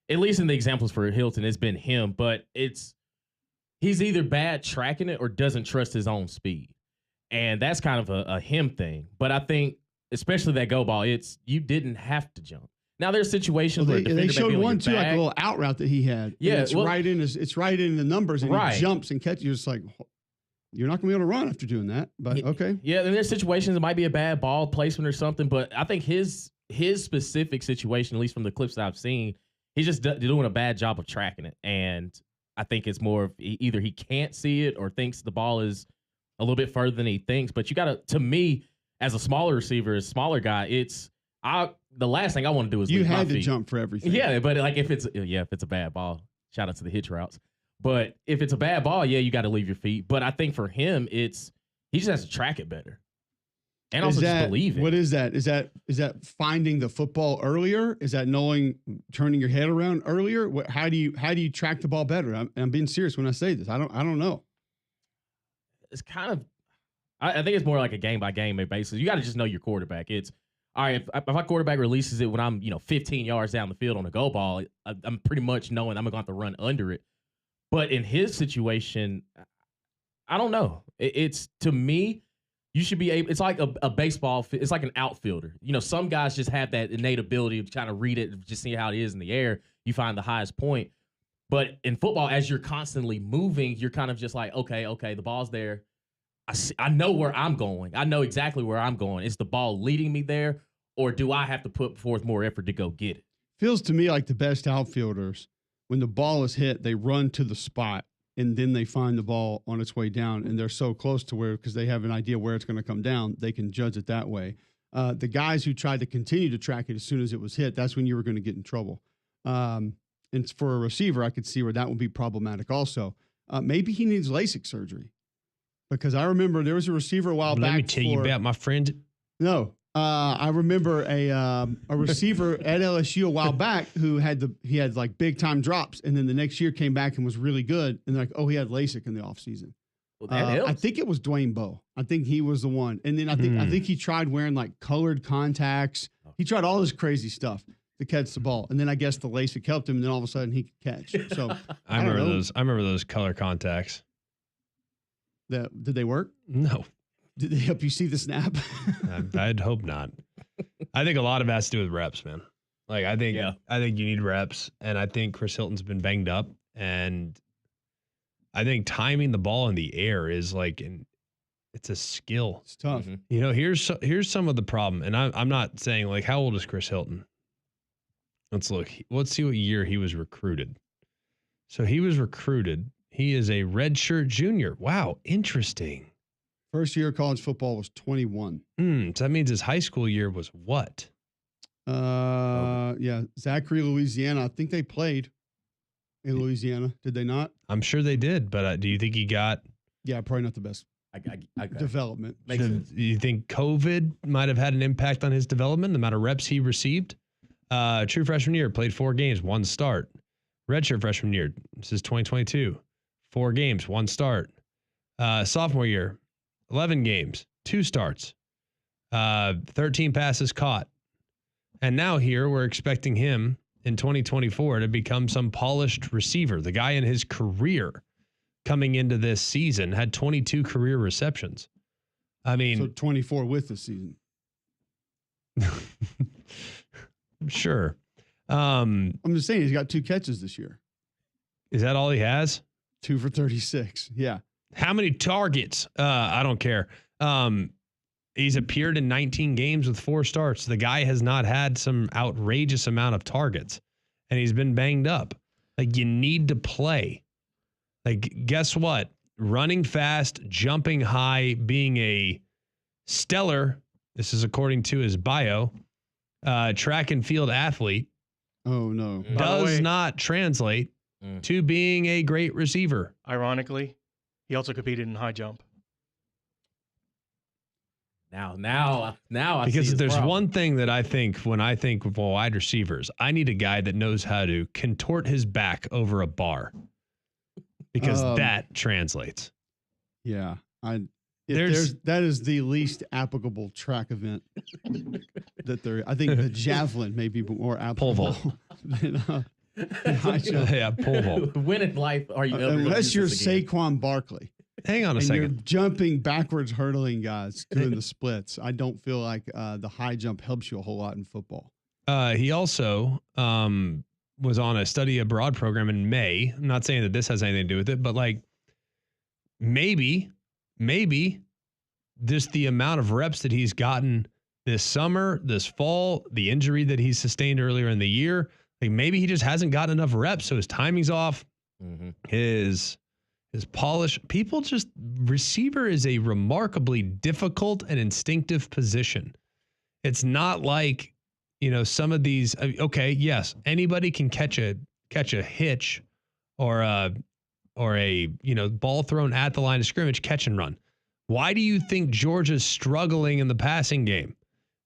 Speaker 5: at least in the examples for Hilton, it's been him, but he's either bad tracking it or doesn't trust his own speed. And that's kind of a him thing. But I think, especially that go ball, you didn't have to jump. Now there's situations where
Speaker 3: they showed one too, like a little out route that he had.
Speaker 5: Yeah,
Speaker 3: it's right in the numbers, and
Speaker 5: right.
Speaker 3: He jumps and catches. You're just like, you're not going to be able to run after doing that. But okay,
Speaker 5: yeah. And there's situations it might be a bad ball placement or something, but I think his specific situation, at least from the clips that I've seen, he's just doing a bad job of tracking it. And I think it's more of either he can't see it or thinks the ball is a little bit further than he thinks. But you got to me, as a smaller receiver, a smaller guy, the last thing I want to do is
Speaker 3: you
Speaker 5: leave
Speaker 3: had
Speaker 5: my
Speaker 3: to
Speaker 5: feet.
Speaker 3: Jump for everything.
Speaker 5: Yeah, but like if it's a bad ball, shout out to the hitch routes. But if it's a bad ball, yeah, you got to leave your feet. But I think for him, he just has to track it better, and also just believe it.
Speaker 3: What is that? Is that finding the football earlier? Is that turning your head around earlier? How do you track the ball better? I'm being serious when I say this. I don't know.
Speaker 5: It's kind of, I think it's more like a game by game basis. You got to just know your quarterback. It's all right. If my quarterback releases it when I'm 15 yards down the field on a go ball, I'm pretty much knowing I'm going to have to run under it. But in his situation, I don't know. It's to me, you should be able. It's like a baseball. It's like an outfielder. Some guys just have that innate ability to kind of read it, just see how it is in the air. You find the highest point. But in football, as you're constantly moving, you're kind of just like, okay, the ball's there. I know where I'm going. I know exactly where I'm going. Is the ball leading me there, or do I have to put forth more effort to go get it?
Speaker 3: Feels to me like the best outfielders, when the ball is hit, they run to the spot, and then they find the ball on its way down, and they're so close to where, because they have an idea where it's going to come down, they can judge it that way. The guys who tried to continue to track it as soon as it was hit, that's when you were going to get in trouble. And for a receiver, I could see where that would be problematic also. Maybe he needs LASIK surgery, because I remember there was a receiver a while back.
Speaker 1: Let me tell you about my friend.
Speaker 3: No, I remember a receiver at LSU a while back who had like big time drops, and then the next year came back and was really good. And they're like, oh, he had LASIK in the offseason.
Speaker 5: Well,
Speaker 3: I think it was Dwayne Bowe. I think he was the one. And then I think he tried wearing like colored contacts. He tried all this crazy stuff to catch the ball. And then I guess the LASIK helped him, and then all of a sudden he could catch. So
Speaker 1: I remember those. I remember those color contacts.
Speaker 3: Did they work?
Speaker 1: No.
Speaker 3: Did they help you see the snap?
Speaker 1: I'd hope not. I think a lot of it has to do with reps, man. Like I think you need reps, and I think Chris Hilton's been banged up, and I think timing the ball in the air is like it's a skill.
Speaker 3: It's tough.
Speaker 5: Mm-hmm.
Speaker 1: You know, here's some of the problem, and I'm not saying like how old is Chris Hilton? Let's look. Let's see what year he was recruited. So he was recruited. He is a redshirt junior. Wow, interesting.
Speaker 3: First year of college football was 21.
Speaker 1: So that means his high school year was what?
Speaker 3: Yeah, Zachary, Louisiana. I think they played in Louisiana. Did they not?
Speaker 1: I'm sure they did, but do you think he got?
Speaker 3: Yeah, probably not the best development.
Speaker 5: Makes sense.
Speaker 1: Do you think COVID might have had an impact on his development, the amount of reps he received? True freshman year, played 4 games, 1 start. Redshirt freshman year, this is 2022. 4 games, 1 start. Sophomore year, 11 games, 2 starts. 13 passes caught. And now here we're expecting him in 2024 to become some polished receiver. The guy in his career coming into this season had 22 career receptions. I mean,
Speaker 3: so 24 with the season.
Speaker 1: Sure.
Speaker 3: I'm just saying he's got 2 catches this year.
Speaker 1: Is that all he has?
Speaker 3: 2 for 36. Yeah.
Speaker 1: How many targets? I don't care. He's appeared in 19 games with 4 starts. The guy has not had some outrageous amount of targets, and he's been banged up. Like, you need to play. Like, guess what? Running fast, jumping high, being a stellar, this is according to his bio, track and field athlete.
Speaker 3: Oh, no.
Speaker 1: Does not translate to being a great receiver.
Speaker 2: Ironically, he also competed in high jump.
Speaker 5: Now I
Speaker 1: because
Speaker 5: see
Speaker 1: there's
Speaker 5: problem.
Speaker 1: one thing that I think when I think of wide receivers, I need a guy that knows how to contort his back over a bar, because that translates.
Speaker 3: Yeah, that is the least applicable track event that there. I think the javelin may be more applicable than high jump.
Speaker 1: Yeah, pole vault.
Speaker 5: When in life are you ever
Speaker 3: unless you're
Speaker 5: again?
Speaker 3: Saquon Barkley?
Speaker 1: Hang on a
Speaker 3: and
Speaker 1: second.
Speaker 3: You're jumping backwards, hurdling guys, doing the splits. I don't feel like the high jump helps you a whole lot in football.
Speaker 1: He also was on a study abroad program in May. I'm not saying that this has anything to do with it, but like maybe just the amount of reps that he's gotten this summer, this fall, the injury that he sustained earlier in the year, like maybe he just hasn't gotten enough reps, so his timing's off. His polish. People just, receiver is a remarkably difficult and instinctive position. It's not like, some of these. Okay, yes, anybody can catch a hitch or a ball thrown at the line of scrimmage, catch and run. Why do you think Georgia's struggling in the passing game?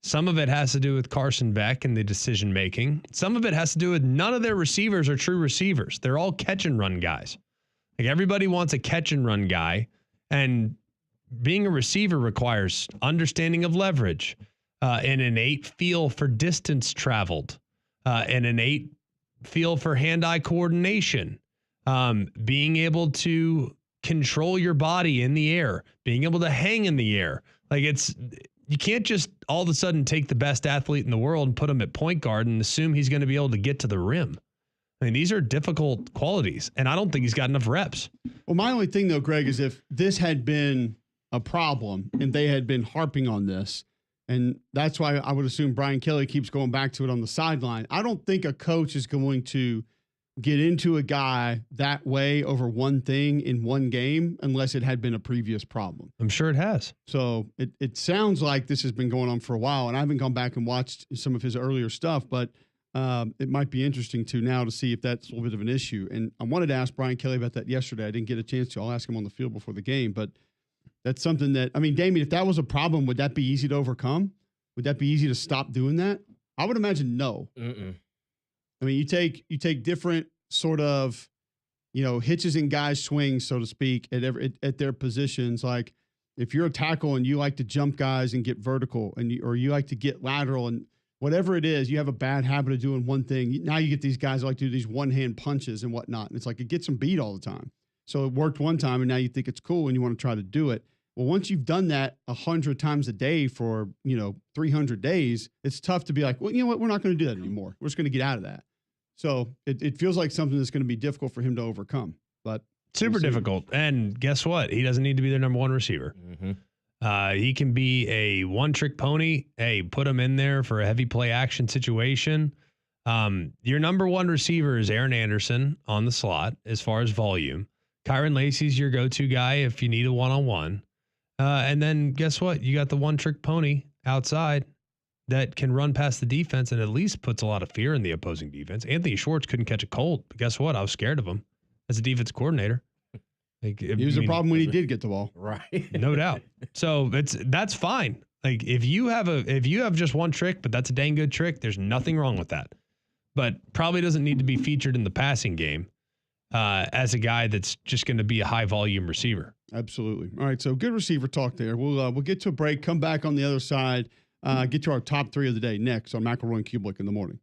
Speaker 1: Some of it has to do with Carson Beck and the decision making. Some of it has to do with none of their receivers are true receivers. They're all catch and run guys. Like, everybody wants a catch and run guy, and being a receiver requires understanding of leverage, an innate feel for distance traveled, an innate feel for hand-eye coordination, being able to control your body in the air, being able to hang in the air. Like, you can't just all of a sudden take the best athlete in the world and put him at point guard and assume he's going to be able to get to the rim. I mean, these are difficult qualities, and I don't think he's got enough reps.
Speaker 3: Well, my only thing, though, Greg, is if this had been a problem and they had been harping on this, and that's why I would assume Brian Kelly keeps going back to it on the sideline, I don't think a coach is going to get into a guy that way over one thing in one game unless it had been a previous problem.
Speaker 1: I'm sure it has.
Speaker 3: So it sounds like this has been going on for a while, and I haven't gone back and watched some of his earlier stuff, but it might be interesting to see if that's a little bit of an issue. And I wanted to ask Brian Kelly about that yesterday. I didn't get a chance to. I'll ask him on the field before the game, but that's something that, I mean, Damien, if that was a problem, would that be easy to overcome? Would that be easy to stop doing that? I would imagine no. I mean, you take different sort of, hitches in guys' swings, so to speak, at their positions. Like if you're a tackle and you like to jump guys and get vertical, or you like to get lateral, and whatever it is, you have a bad habit of doing one thing. Now you get these guys that like to do these one-hand punches and whatnot, and it's like it gets them beat all the time. So it worked one time, and now you think it's cool and you want to try to do it. Well, once you've done that 100 times a day for 300 days, it's tough to be like, well, you know what, we're not going to do that anymore. We're just going to get out of that. So it feels like something that's going to be difficult for him to overcome, but
Speaker 1: super difficult. And guess what? He doesn't need to be their number one receiver. He can be a one-trick pony. Hey, put him in there for a heavy play action situation. Your number one receiver is Aaron Anderson on the slot as far as volume. Kyron Lacey's your go-to guy if you need a one-on-one. And then guess what? You got the one-trick pony outside that can run past the defense and at least puts a lot of fear in the opposing defense. Anthony Schwartz couldn't catch a cold, but guess what? I was scared of him as a defense coordinator.
Speaker 3: He was a problem when he did get the ball.
Speaker 5: Right.
Speaker 1: No doubt. So that's fine. Like if you have just one trick, but that's a dang good trick, there's nothing wrong with that. But probably doesn't need to be featured in the passing game as a guy that's just going to be a high volume receiver.
Speaker 3: Absolutely. All right. So good receiver talk there. We'll get to a break, come back on the other side, get to our top three of the day next on McElroy and Kubelik in the morning.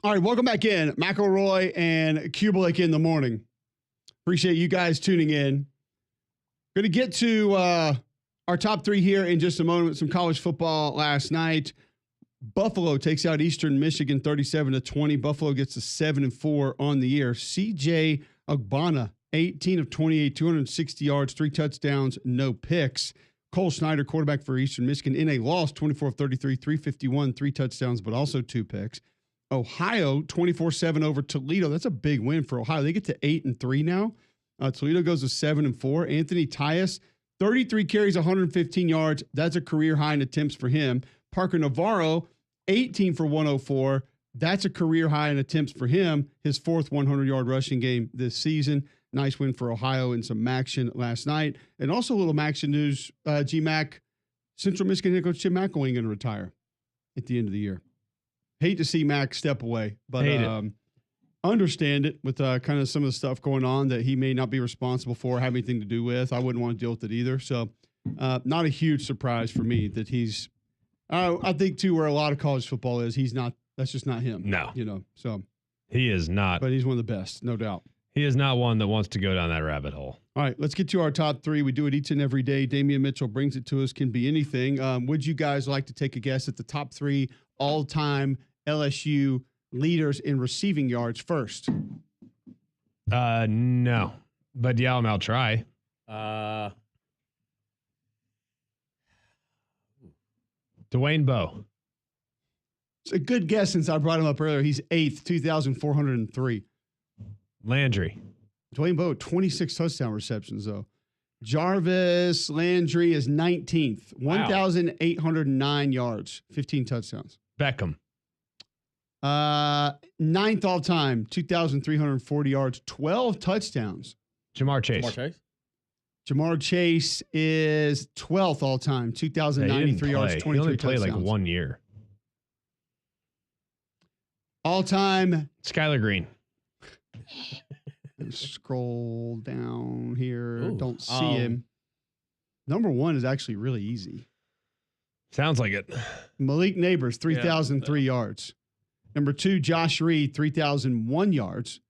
Speaker 3: All right, welcome back in. McElroy and Kubelik in the morning. Appreciate you guys tuning in. Going to get to our top three here in just a moment. Some college football last night. Buffalo takes out Eastern Michigan 37-20. Buffalo gets a 7-4 on the year. CJ Ogbonna, 18 of 28, 260 yards, 3 touchdowns, no picks. Cole Snyder, quarterback for Eastern Michigan, in a loss, 24 of 33, 351, 3 touchdowns, but also 2 picks. Ohio, 24-7 over Toledo. That's a big win for Ohio. They get to 8-3 now. Toledo goes to 7-4. Anthony Tyus, 33 carries, 115 yards. That's a career high in attempts for him. Parker Navarro, 18 for 104. That's a career high in attempts for him. His 4th 100-yard rushing game this season. Nice win for Ohio in some action last night. And also a little action news, GMAC, Central Michigan head coach Jim McElwain going to retire at the end of the year. Hate to see Mac step away, but understand it with kind of some of the stuff going on that he may not be responsible for, have anything to do with. I wouldn't want to deal with it either. So not a huge surprise for me that he's I think, too, where a lot of college football is, he's not – that's just not him.
Speaker 1: No.
Speaker 3: So
Speaker 1: he is not.
Speaker 3: But he's one of the best, no doubt.
Speaker 1: He is not one that wants to go down that rabbit hole.
Speaker 3: All right, let's get to our top three. We do it each and every day. Damian Mitchell brings it to us. Can be anything. Would you guys like to take a guess at the top 3 all-time LSU leaders in receiving yards first?
Speaker 1: No. But, yeah, I'll try. Dwayne Bowe.
Speaker 3: It's a good guess since I brought him up earlier. He's 8th, 2,403.
Speaker 1: Landry.
Speaker 3: Dwayne Bowe, 26 touchdown receptions, though. Jarvis Landry is 19th, 1,809 yards, 15 touchdowns.
Speaker 1: Beckham.
Speaker 3: 9th all time, 2,340 yards, 12 touchdowns.
Speaker 1: Jamar Chase.
Speaker 3: Jamar Chase is 12th all time, 2,093 yards, 23
Speaker 1: he only played
Speaker 3: touchdowns.
Speaker 1: like 1 year.
Speaker 3: All time.
Speaker 1: Skylar Green.
Speaker 3: Scroll down here.
Speaker 5: Ooh,
Speaker 3: don't see him. Number 1 is actually really easy.
Speaker 1: Sounds like it.
Speaker 3: Malik Neighbors, 3,003 yards. Number 2, Josh Reed, 3,001 yards.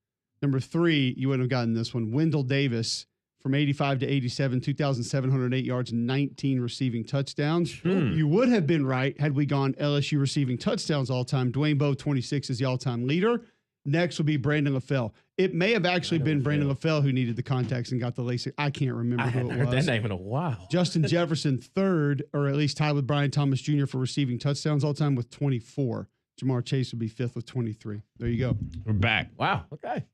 Speaker 3: Number 3, you wouldn't have gotten this one, Wendell Davis, from 85 to 87, 2,708 yards, 19 receiving touchdowns. You would have been right had we gone LSU receiving touchdowns all time. Dwayne Bowe, 26, is the all-time leader. Next would be Brandon LaFell. It may have actually been Brandon LaFell who needed the contacts and got the LASIK. I can't remember who it was.
Speaker 5: I haven't heard that name in a while.
Speaker 3: Justin Jefferson, 3rd, or at least tied with Brian Thomas Jr. for receiving touchdowns all time with 24. Jamar Chase would be 5th with 23. There you go.
Speaker 1: We're back.
Speaker 5: Wow. Okay.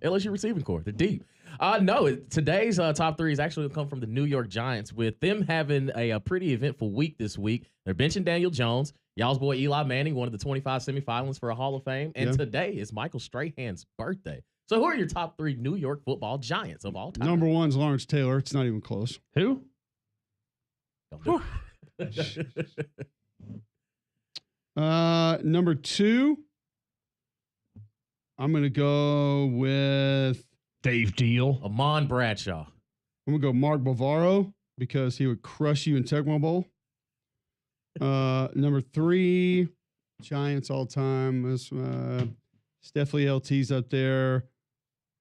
Speaker 5: LSU receiving corps. They're deep. No, today's top 3 is actually going to come from the New York Giants, with them having a pretty eventful week this week. They're benching Daniel Jones. Y'all's boy Eli Manning, one of the 25 semifinalists for a Hall of Fame. And today is Michael Strahan's birthday. So who are your top 3 New York football Giants of all time?
Speaker 3: Number 1's Lawrence Taylor. It's not even close.
Speaker 1: Who?
Speaker 3: Number 2, I'm going to go with
Speaker 1: Dave Deal.
Speaker 5: Amon Bradshaw.
Speaker 3: I'm going to go Mark Bavaro because he would crush you in Tecmo Bowl. Number 3, Giants all time. Definitely LT's up there.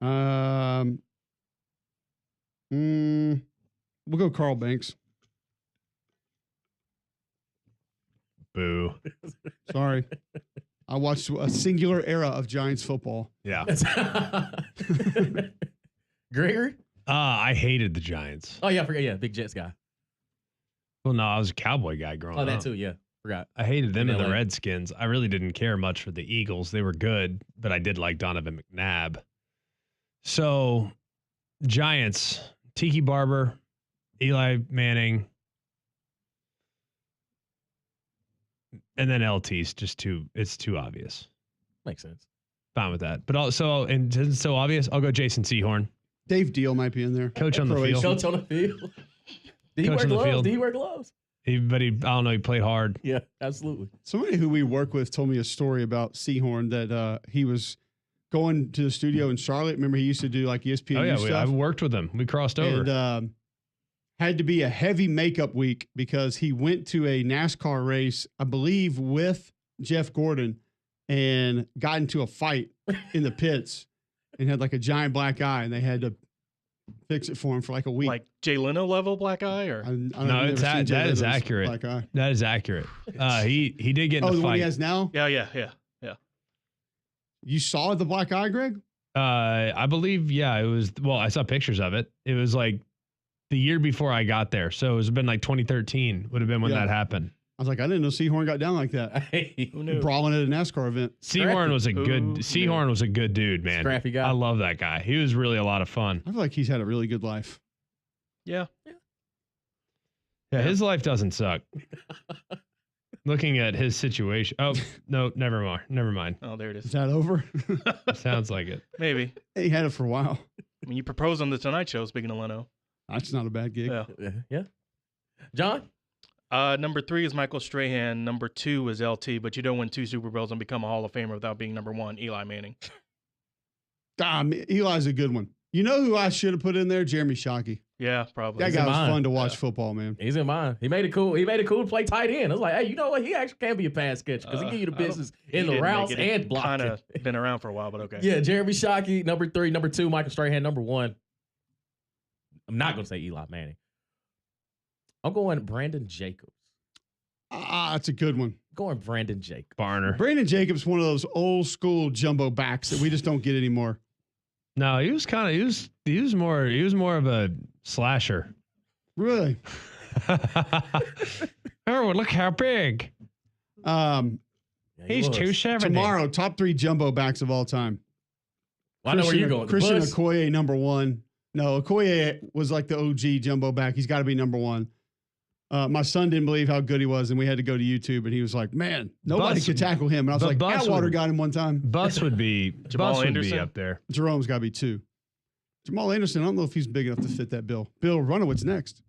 Speaker 3: We'll go Carl Banks.
Speaker 1: Boo.
Speaker 3: Sorry. I watched a singular era of Giants football.
Speaker 1: Yeah.
Speaker 5: Gregory?
Speaker 1: I hated the Giants.
Speaker 5: Oh, yeah, I forgot. Yeah, big Jets guy.
Speaker 1: Well, no, I was a Cowboy guy growing up.
Speaker 5: Oh, that too, yeah. Forgot.
Speaker 1: I hated them and the
Speaker 5: LA.
Speaker 1: Redskins. I really didn't care much for the Eagles. They were good, but I did like Donovan McNabb. So, Giants, Tiki Barber, Eli Manning, and then LT's just it's too obvious.
Speaker 5: Makes sense.
Speaker 1: Fine with that. But also, and since it's so obvious, I'll go Jason Sehorn.
Speaker 3: Dave Deal might be in there.
Speaker 1: Coach on the field.
Speaker 5: Coach on the field. Did he
Speaker 1: Coach
Speaker 5: wear
Speaker 1: on the
Speaker 5: gloves?
Speaker 1: field.
Speaker 5: Did he wear gloves?
Speaker 1: I don't know. He played hard.
Speaker 5: Yeah, absolutely.
Speaker 3: Somebody who we work with told me a story about Sehorn that he was going to the studio in Charlotte. Remember, he used to do like ESPN
Speaker 1: Oh, yeah.
Speaker 3: stuff.
Speaker 1: I've worked with him. We crossed over.
Speaker 3: And had to be a heavy makeup week because he went to a NASCAR race, I believe, with Jeff Gordon. and got into a fight in the pits and had like a giant black eye, and they had to fix it for him for like a week.
Speaker 2: Like Jay Leno level black eye, or
Speaker 1: No, that is accurate.
Speaker 3: Black eye.
Speaker 1: That is accurate. He did get in
Speaker 3: the
Speaker 1: a
Speaker 3: one he
Speaker 1: fight.
Speaker 3: has now?
Speaker 2: yeah.
Speaker 3: You saw the black eye, Greg?
Speaker 1: I believe, yeah, it was. Well, I saw pictures of it. It was like the year before I got there, so it's been like 2013 would have been when that happened.
Speaker 3: I was like, I didn't know Seahorn got down like that.
Speaker 5: Who knew?
Speaker 3: Brawling at a NASCAR event.
Speaker 1: Seahorn was a good dude, man.
Speaker 5: Scrappy guy.
Speaker 1: I love that guy. He was really a lot of fun.
Speaker 3: I feel like he's had a really good life.
Speaker 2: Yeah.
Speaker 1: Yeah, his life doesn't suck. Looking at his situation. Oh, no, never mind.
Speaker 2: Oh, there it
Speaker 3: Is
Speaker 2: is.
Speaker 3: that over?
Speaker 1: Sounds like it.
Speaker 2: Maybe.
Speaker 3: He had it for a while.
Speaker 2: I mean, you proposed on the Tonight Show, speaking of Leno.
Speaker 3: That's not a bad gig.
Speaker 2: Yeah.
Speaker 5: John?
Speaker 2: Number 3 is Michael Strahan. Number 2 is LT, but you don't win 2 Super Bowls and become a Hall of Famer without being number 1, Eli Manning.
Speaker 3: Eli's a good one. You know who I should have put in there? Jeremy Shockey.
Speaker 2: Yeah, probably.
Speaker 3: That guy was fun to watch football, man.
Speaker 5: He's in mine. He made it cool to play tight end. I was like, hey, you know what? He actually can be a pass catcher because he give you the business in the routes and blocking.
Speaker 2: Kind of been around for a while, but okay.
Speaker 5: Yeah, Jeremy Shockey, number 3. Number 2, Michael Strahan. Number 1, I'm not going to say Eli Manning. I'm going Brandon Jacobs.
Speaker 3: That's a good one.
Speaker 5: I'm going Brandon Jacobs.
Speaker 1: Barner.
Speaker 3: Brandon Jacobs, one of those old school jumbo backs that we just don't get anymore.
Speaker 1: No, he was more of a slasher.
Speaker 3: Really?
Speaker 1: Oh, look how big. He's 270.
Speaker 3: Tomorrow, top 3 jumbo backs of all time.
Speaker 5: Well, I know where you're going.
Speaker 3: Christian Okoye, number 1. No, Okoye was like the OG jumbo back. He's got to be number 1. My son didn't believe how good he was, and we had to go to YouTube, and he was like, man, nobody could tackle him. And I was like, Atwater got him one time.
Speaker 1: Bus would be up there.
Speaker 3: Jerome's got to be 2. Jamal Anderson, I don't know if he's big enough to fit that bill. Bill Runowitz next.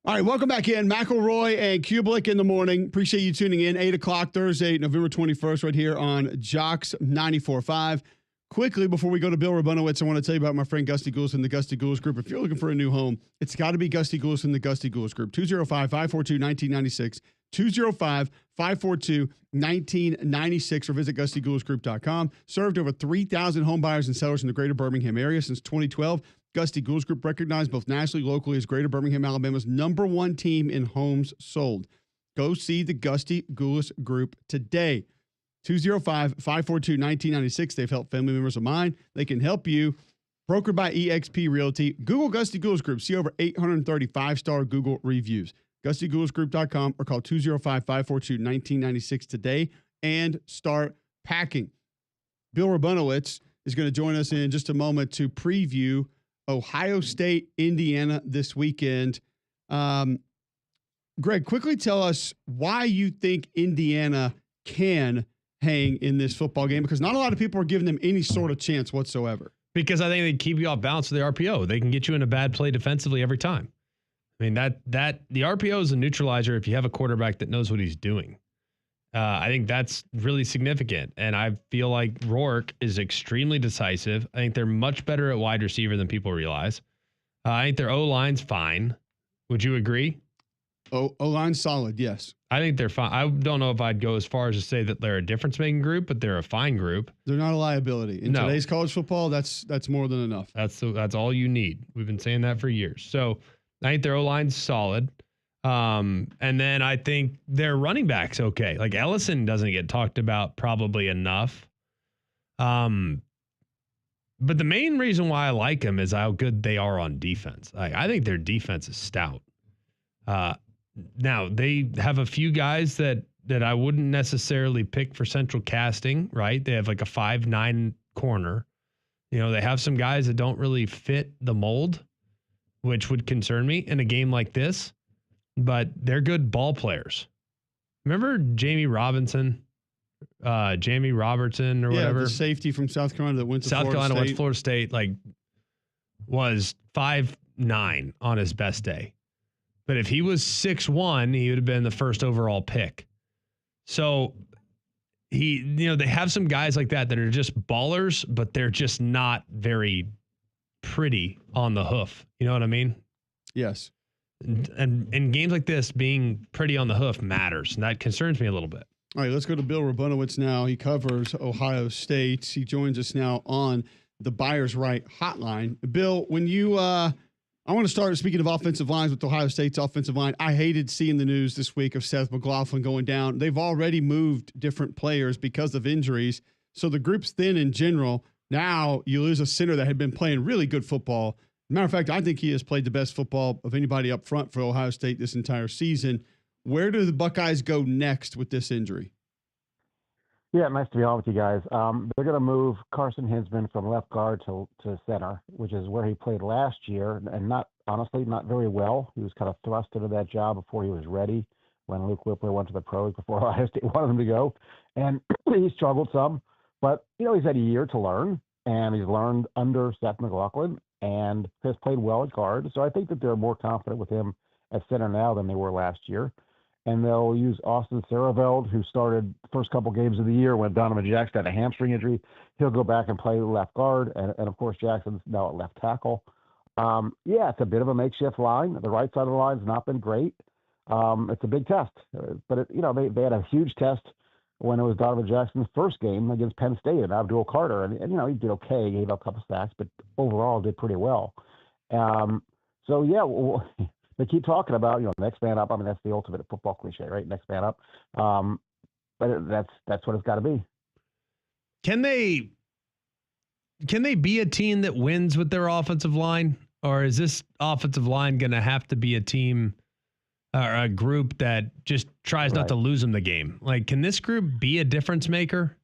Speaker 3: All right, welcome back in. McElroy and Kublik in the morning. Appreciate you tuning in. 8 o'clock Thursday, November 21st, right here on Jocks 94.5. Quickly, before we go to Bill Rabunowitz, I want to tell you about my friend Gusty Goulis and the Gusty Goulis Group. If you're looking for a new home, it's got to be Gusty Goulis and the Gusty Goulis Group. 205-542-1996. 205-542-1996 or visit GustyGoulisGroup.com. Served over 3,000 home buyers and sellers in the greater Birmingham area since 2012. Gusty Goulis Group recognized both nationally and locally as Greater Birmingham, Alabama's #1 team in homes sold. Go see the Gusty Goulis Group today. 205-542-1996. They've helped family members of mine. They can help you. Brokered by eXp Realty. Google Gusty Goulis Group. See over 830 5-star Google reviews. GustyGoulisGroup.com or call 205-542-1996 today and start packing. Bill Rabunowitz is going to join us in just a moment to preview Ohio State, Indiana this weekend. Greg, quickly tell us why you think Indiana can hang in this football game, because not a lot of people are giving them any sort of chance whatsoever.
Speaker 1: Because I think they keep you off balance with the RPO. They can get you in a bad play defensively every time. I mean, that the RPO is a neutralizer if you have a quarterback that knows what he's doing. I think that's really significant. And I feel like Rourke is extremely decisive. I think they're much better at wide receiver than people realize. I think their O-line's fine. Would you agree?
Speaker 3: O-line's solid, yes.
Speaker 1: I think they're fine. I don't know if I'd go as far as to say that they're a difference-making group, but they're a fine group.
Speaker 3: They're not a liability. In today's college football, that's more than enough.
Speaker 1: That's all you need. We've been saying that for years. So I think their O-line's solid. And then I think their running back's okay. Like Ellison doesn't get talked about probably enough. But the main reason why I like them is how good they are on defense. I think their defense is stout. Now they have a few guys that I wouldn't necessarily pick for central casting, right? They have like a 5'9" corner. You know, they have some guys that don't really fit the mold, which would concern me in a game like this, but they're good ball players. Remember Jamie Robertson or whatever?
Speaker 3: The safety from South Carolina that went to
Speaker 1: South Carolina went to
Speaker 3: Florida
Speaker 1: State, like was 5'9" on his best day. But if he was 6'1", he would have been the first overall pick. So they have some guys like that are just ballers, but they're just not very pretty on the hoof. You know what I mean?
Speaker 3: Yes.
Speaker 1: And in games like this, being pretty on the hoof matters. And that concerns me a little bit.
Speaker 3: All right, let's go to Bill Rabunowitz now. He covers Ohio State. He joins us now on the Buyers Right hotline. Bill, when you I want to start speaking of offensive lines with Ohio State's offensive line. I hated seeing the news this week of Seth McLaughlin going down. They've already moved different players because of injuries. So the group's thin in general. Now you lose a center that had been playing really good football. Matter of fact, I think he has played the best football of anybody up front for Ohio State this entire season. Where do the Buckeyes go next with this injury?
Speaker 6: Yeah, nice to be on with you guys. They're going to move Carson Hinsman from left guard to center, which is where he played last year, and not very well. He was kind of thrust into that job before he was ready when Luke Whippler went to the pros before Ohio State wanted him to go. And he struggled some, but, he's had a year to learn, and he's learned under Seth McLaughlin and has played well at guard. So I think that they're more confident with him at center now than they were last year. And they'll use Austin Sareveld, who started the first couple games of the year when Donovan Jackson had a hamstring injury. He'll go back and play left guard. And of course, Jackson's now at left tackle. It's a bit of a makeshift line. The right side of the line has not been great. It's a big test. But, they had a huge test when it was Donovan Jackson's first game against Penn State and Abdul Carter. And he did okay, gave up a couple sacks, but overall did pretty well. They keep talking about, next man up. I mean, that's the ultimate football cliche, right? Next man up. But that's what it's got to be.
Speaker 1: Can they be a team that wins with their offensive line? Or is this offensive line going to have to be a team or a group that just tries not to lose them the game? Like, can this group be a difference maker?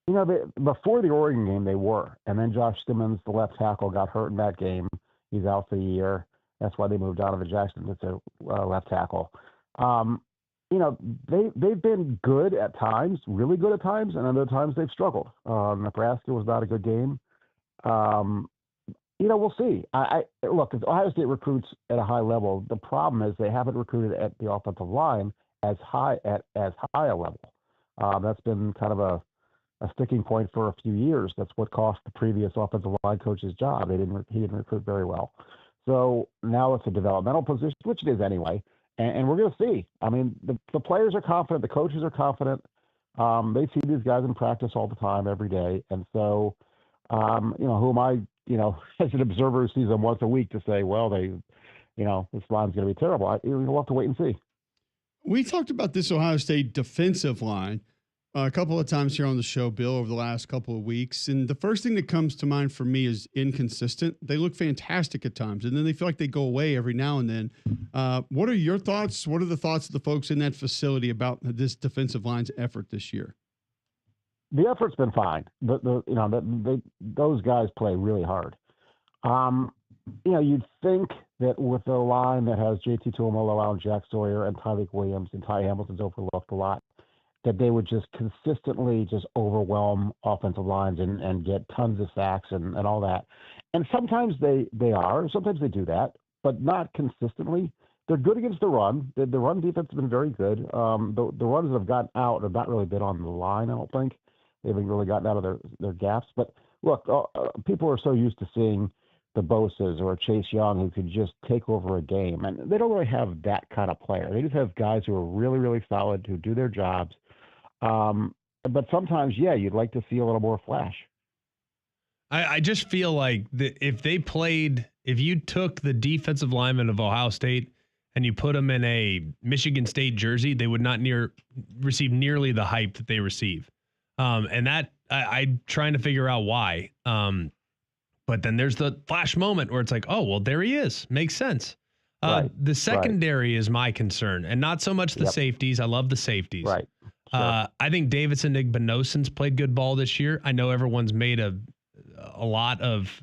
Speaker 6: Before the Oregon game, they were. And then Josh Simmons, the left tackle, got hurt in that game. He's out for the year. That's why they moved Donovan Jackson to left tackle. They've been good at times, really good at times, and other times they've struggled. Nebraska was not a good game. We'll see. Look, if Ohio State recruits at a high level, the problem is they haven't recruited at the offensive line at as high a level. That's been kind of a sticking point for a few years. That's what cost the previous offensive line coach's job. He didn't recruit very well. So now it's a developmental position, which it is anyway, and we're going to see. I mean, the players are confident, the coaches are confident. They see these guys in practice all the time, every day, and so who am I, as an observer who sees them once a week to say, well, this line's going to be terrible. We'll have to wait and see.
Speaker 3: We talked about this Ohio State defensive line a couple of times here on the show, Bill, over the last couple of weeks. And the first thing that comes to mind for me is inconsistent. They look fantastic at times, and then they feel like they go away every now and then. What are your thoughts? What are the thoughts of the folks in that facility about this defensive line's effort this year?
Speaker 6: The effort's been fine. Those guys play really hard. You'd think that with a line that has JT Tuimoloau, Jack Sawyer, and Tyreek Williams, and Ty Hamilton's overlooked a lot, that they would just consistently just overwhelm offensive lines and get tons of sacks and all that. And sometimes sometimes they do that, but not consistently. They're good against the run. The run defense has been very good. The runs that have gotten out have not really been on the line, I don't think. They haven't really gotten out of their gaps. But look, people are so used to seeing the Bosa's or Chase Young who could just take over a game. And they don't really have that kind of player. They just have guys who are really, really solid, who do their jobs. But sometimes, you'd like to see a little more flash.
Speaker 1: I just feel like if you took the defensive lineman of Ohio State and you put them in a Michigan State jersey, they would not receive nearly the hype that they receive. And that I'm trying to figure out why. But then there's the flash moment where it's like, oh, well, there he is. Makes sense.
Speaker 6: Right.
Speaker 1: The secondary is my concern, and not so much the safeties. I love the safeties.
Speaker 6: Right. Sure.
Speaker 1: I think Davidson Igbenoson's played good ball this year. I know everyone's made a lot of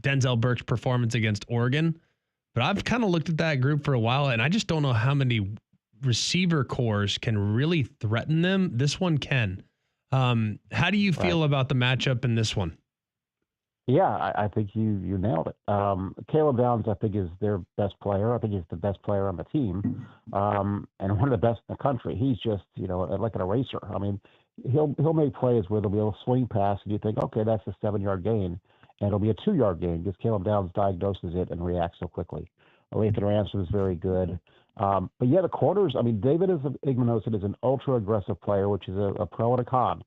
Speaker 1: Denzel Burke's performance against Oregon, but I've kind of looked at that group for a while, and I just don't know how many receiver cores can really threaten them. This one can. How do you feel about the matchup in this one?
Speaker 6: Yeah, I think you nailed it. Caleb Downs, I think, is their best player. I think he's the best player on the team, and one of the best in the country. He's just, like an eraser. I mean, he'll make plays where there'll be a swing pass, and you think, okay, that's a 7-yard gain, and it'll be a 2-yard gain because Caleb Downs diagnoses it and reacts so quickly. Lathan Ransom is very good. But the corners. I mean, David Igmanosin is an ultra aggressive player, which is a pro and a con.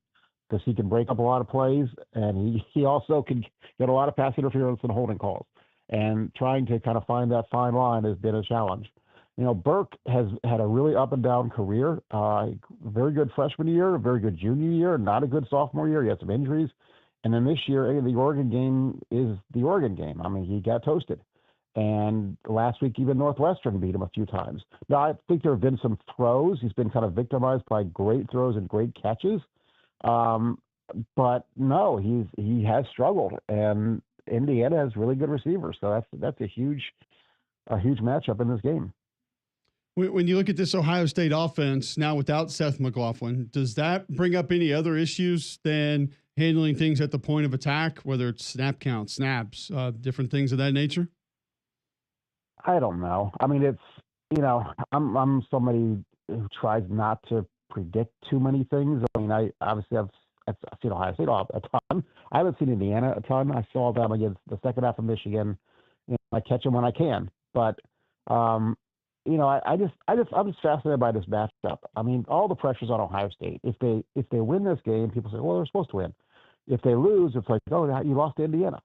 Speaker 6: Because he can break up a lot of plays, and he also can get a lot of pass interference and holding calls. And trying to kind of find that fine line has been a challenge. Burke has had a really up and down career. Very good freshman year, a very good junior year, not a good sophomore year. He had some injuries. And then this year, the Oregon game is the Oregon game. I mean, he got toasted. And last week, even Northwestern beat him a few times. Now, I think there have been some throws. He's been kind of victimized by great throws and great catches. But no, he has struggled, and Indiana has really good receivers. So that's a huge matchup in this game.
Speaker 3: When you look at this Ohio State offense now without Seth McLaughlin, does that bring up any other issues than handling things at the point of attack, whether it's snap count, snaps, different things of that nature?
Speaker 6: I don't know. I mean, it's, I'm somebody who tries not to predict too many things. I mean, I've seen Ohio State a ton. I haven't seen Indiana a ton. I saw them against the second half of Michigan. I catch them when I can, but I'm just fascinated by this matchup. I mean, all the pressure's on Ohio State. If they win this game, people say, well, they're supposed to win. If they lose, it's like, oh, you lost to Indiana.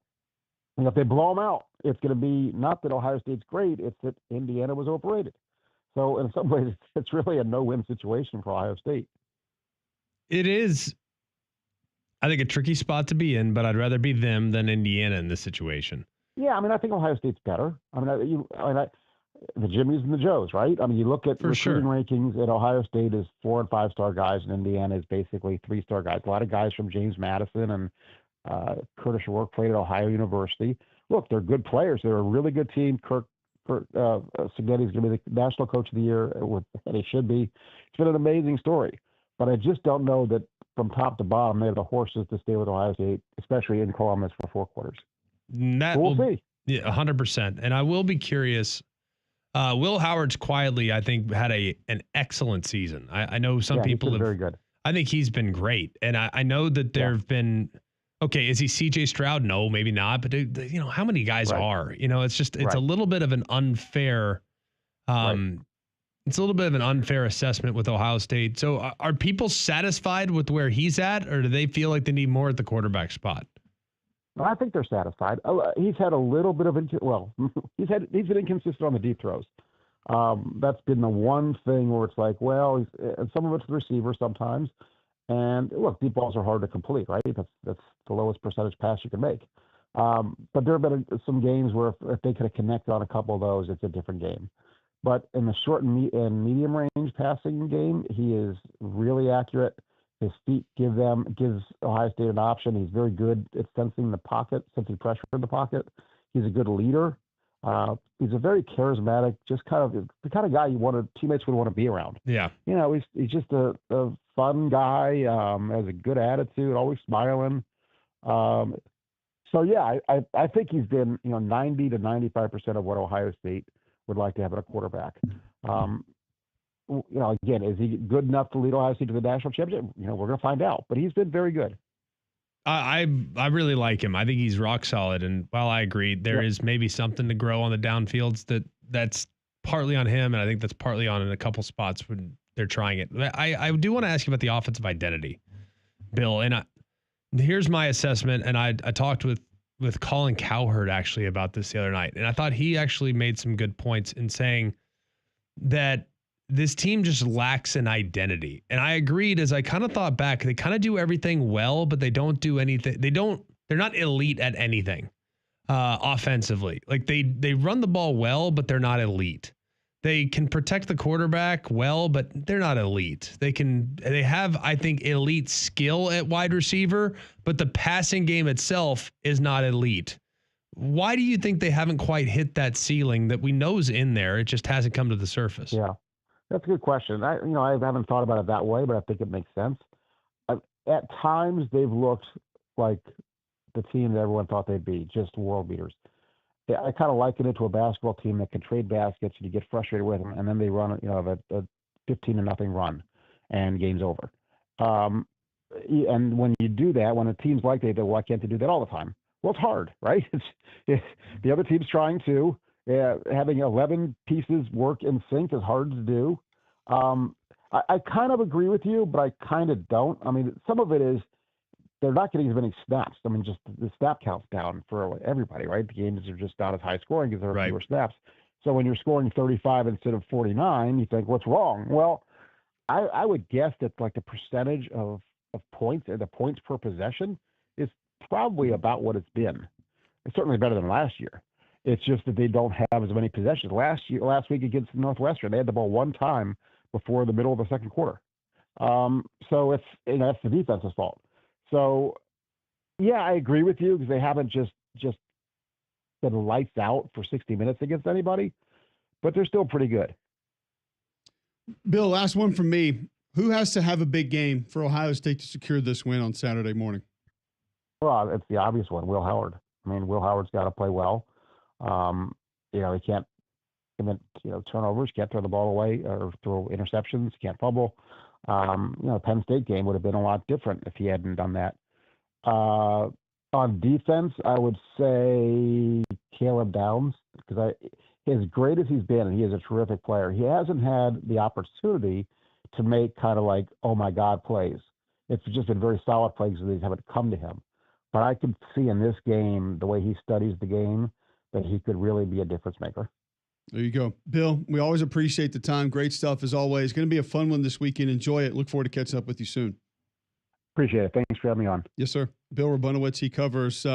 Speaker 6: And if they blow them out, it's going to be not that Ohio State's great, it's that Indiana was overrated. So in some ways, it's really a no-win situation for Ohio State.
Speaker 1: It is, I think, a tricky spot to be in, but I'd rather be them than Indiana in this situation.
Speaker 6: Yeah, I mean, I think Ohio State's better. I mean, the Jimmies and the Joes, right? I mean, you look at recruiting rankings, and Ohio State is 4- and 5-star guys, and Indiana is basically 3-star guys. A lot of guys from James Madison and Curtis O'Rourke played at Ohio University. Look, they're good players. They're a really good team. Seghetti's going to be the national coach of the year, and he should be. It's been an amazing story. But I just don't know that from top to bottom they have the horses to stay with Ohio State, especially in Columbus for 4 quarters.
Speaker 1: That
Speaker 6: We'll
Speaker 1: will,
Speaker 6: see.
Speaker 1: yeah, 100%. And I will be curious. Will Howard's quietly, I think, had an excellent season. I know some
Speaker 6: Yeah, he's
Speaker 1: people
Speaker 6: been
Speaker 1: have.
Speaker 6: very good.
Speaker 1: I think he's been great, and I know that there have been. Okay, is he C.J. Stroud? No, maybe not. But how many guys
Speaker 6: Right.
Speaker 1: are? It's a
Speaker 6: Right.
Speaker 1: little bit of an unfair. It's a little bit of an unfair assessment with Ohio State. So are people satisfied with where he's at, or do they feel like they need more at the quarterback spot?
Speaker 6: I think they're satisfied. He's had a little bit of he's been inconsistent on the deep throws. That's been the one thing where it's like, well, some of it's the receiver sometimes. And look, deep balls are hard to complete, right? That's the lowest percentage pass you can make. But there have been some games where if they could have connected on a couple of those, it's a different game. But in the short and medium range passing game, he is really accurate. His feet gives Ohio State an option. He's very good at sensing the pocket, sensing pressure in the pocket. He's a good leader. He's a very charismatic, just kind of the kind of guy teammates would want to be around.
Speaker 1: Yeah.
Speaker 6: He's just a fun guy, has a good attitude, always smiling. So yeah, I think he's been 90 to 95% of what Ohio State would like to have in a quarterback. Again, is he good enough to lead Ohio State to the national championship? We're going to find out. But he's been very good.
Speaker 1: I really like him. I think he's rock solid. And while I agree, there is maybe something to grow on the downfields that's partly on him, and I think that's partly on in a couple spots when they're trying it. I do want to ask you about the offensive identity, Bill. And here's my assessment. And I talked with Colin Cowherd actually about this the other night, and I thought he actually made some good points in saying that this team just lacks an identity. And I agreed as I kind of thought back, they kind of do everything well, but they don't do anything. They're not elite at anything offensively. Like they run the ball well, but they're not elite. They can protect the quarterback well, but they're not elite. They have, I think, elite skill at wide receiver, but the passing game itself is not elite. Why do you think they haven't quite hit that ceiling that we know is in there? It just hasn't come to the surface.
Speaker 6: Yeah. That's a good question. I haven't thought about it that way, but I think it makes sense. At times, they've looked like the team that everyone thought they'd be, just world beaters. I kind of liken it to a basketball team that can trade baskets, and you get frustrated with them, and then they run a 15-0 run, and game's over. And when you do that, when a team's like that, why can't they do that all the time? Well, it's hard, right? It's the other team's trying to. Having 11 pieces work in sync is hard to do. I kind of agree with you, but I kind of don't. I mean, some of it is they're not getting as many snaps. I mean, just the snap count's down for everybody, right? The games are just not as high scoring because there are fewer snaps. So when you're scoring 35 instead of 49, you think, what's wrong? Well, I would guess that like the percentage of points, the points per possession is probably about what it's been. It's certainly better than last year. It's just that they don't have as many possessions. Last week against Northwestern, they had the ball one time before the middle of the second quarter. So it's that's the defense's fault. So yeah, I agree with you because they haven't just been lights out for 60 minutes against anybody, but they're still pretty good.
Speaker 3: Bill, last one from me. Who has to have a big game for Ohio State to secure this win on Saturday morning?
Speaker 6: Well, it's the obvious one, Will Howard. I mean, Will Howard's got to play well. He can't commit, turnovers, can't throw the ball away or throw interceptions, can't fumble. Penn State game would have been a lot different if he hadn't done that. On defense, I would say Caleb Downs, because as great as he's been, and he is a terrific player, he hasn't had the opportunity to make kind of like, oh my God, plays. It's just been very solid plays that haven't come to him. But I could see in this game, the way he studies the game, that he could really be a difference maker.
Speaker 3: There you go. Bill, we always appreciate the time. Great stuff as always. Going to be a fun one this weekend. Enjoy it. Look forward to catching up with you soon.
Speaker 6: Appreciate it. Thanks for having me on.
Speaker 3: Yes, sir. Bill Rabunowitz, he covers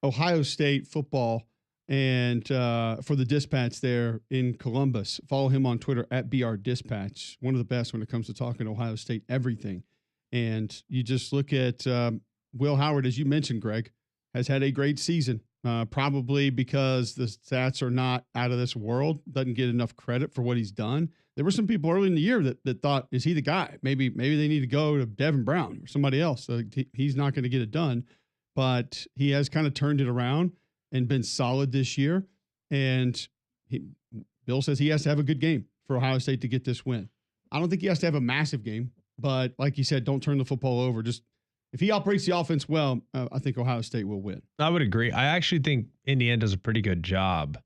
Speaker 3: Ohio State football and for the Dispatch there in Columbus. Follow him on Twitter at BRDispatch. One of the best when it comes to talking Ohio State everything. And you just look at Will Howard, as you mentioned, Greg, has had a great season. Probably because the stats are not out of this world, doesn't get enough credit for what he's done. There were some people early in the year that thought, is he the guy? Maybe they need to go to Devin Brown or somebody else. He's not going to get it done, but he has kind of turned it around. and been solid this year. And Bill says he has to have a good game for Ohio State to get this win. I don't think he has to have a massive game, but like you said, don't turn the football over. Just if he operates the offense well, I think Ohio State will win.
Speaker 1: I would agree. I actually think Indiana does a pretty good job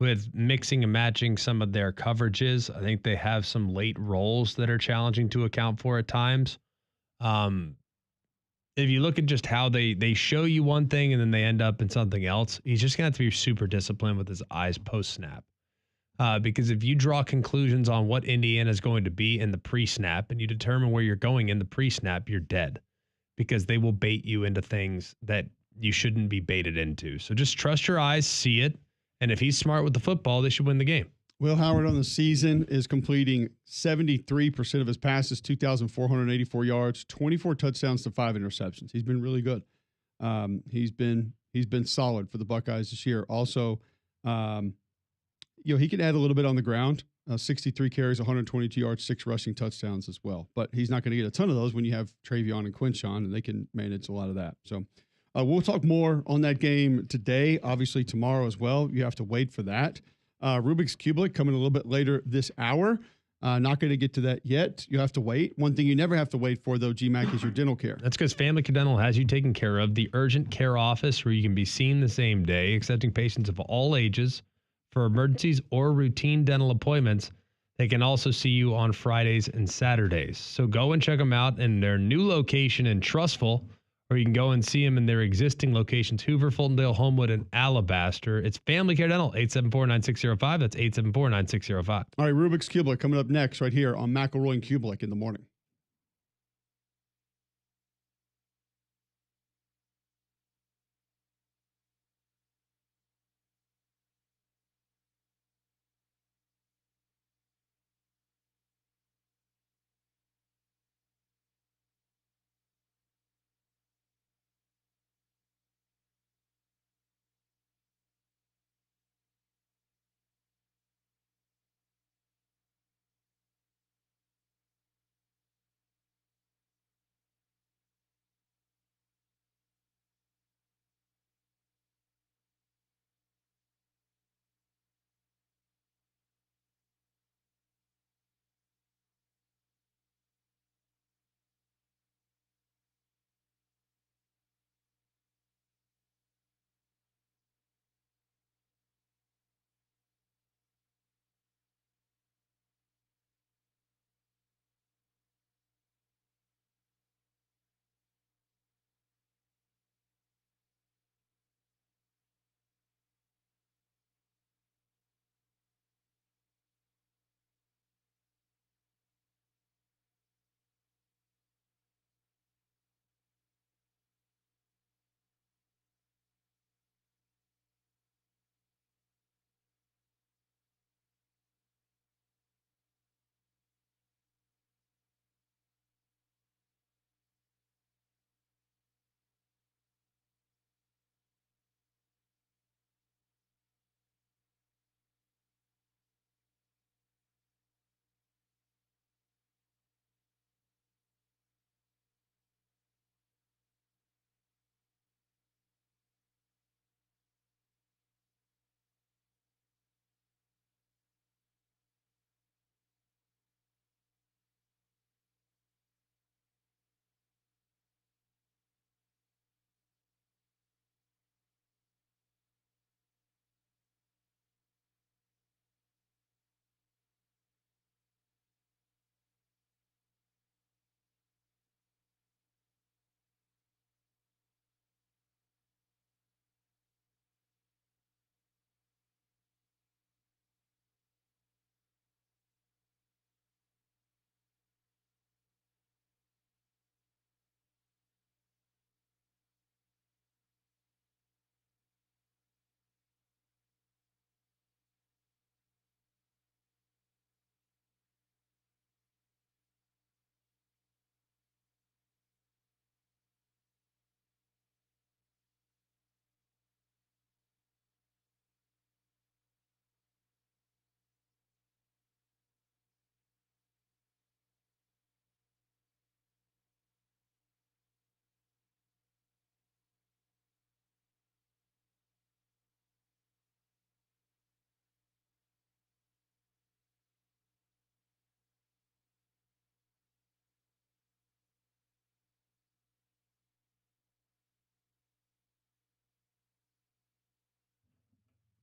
Speaker 1: with mixing and matching some of their coverages. I think they have some late rolls that are challenging to account for at times. If you look at just how they show you one thing and then they end up in something else, he's just going to have to be super disciplined with his eyes post-snap. Because if you draw conclusions on what Indiana is going to be in the pre-snap and you determine where you're going in the pre-snap, you're dead. Because they will bait you into things that you shouldn't be baited into. So just trust your eyes, see it, and if he's smart with the football, they should win the game.
Speaker 3: Will Howard on the season is completing 73% of his passes, 2,484 yards, 24 touchdowns to 5 interceptions. He's been really good. He's been solid for the Buckeyes this year. Also, he can add a little bit on the ground. 63 carries, 122 yards, 6 rushing touchdowns as well. But he's not going to get a ton of those when you have Travion and Quinshon, and they can manage a lot of that. So we'll talk more on that game today, obviously tomorrow as well. You have to wait for that. Rubik's Cubelet coming a little bit later this hour. Not going to get to that yet. You have to wait. One thing you never have to wait for, though, GMAC, is your dental care.
Speaker 1: That's because Family Care Dental has you taken care of. The urgent care office where you can be seen the same day, accepting patients of all ages for emergencies or routine dental appointments. They can also see you on Fridays and Saturdays. So go and check them out in their new location in Trussville, or you can go and see them in their existing locations, Hoover, Fultondale, Homewood, and Alabaster. It's Family Care Dental, 874-9605. That's 874-9605.
Speaker 3: All right, Rubik's Cubelet coming up next right here on McElroy and Kubelik in the morning.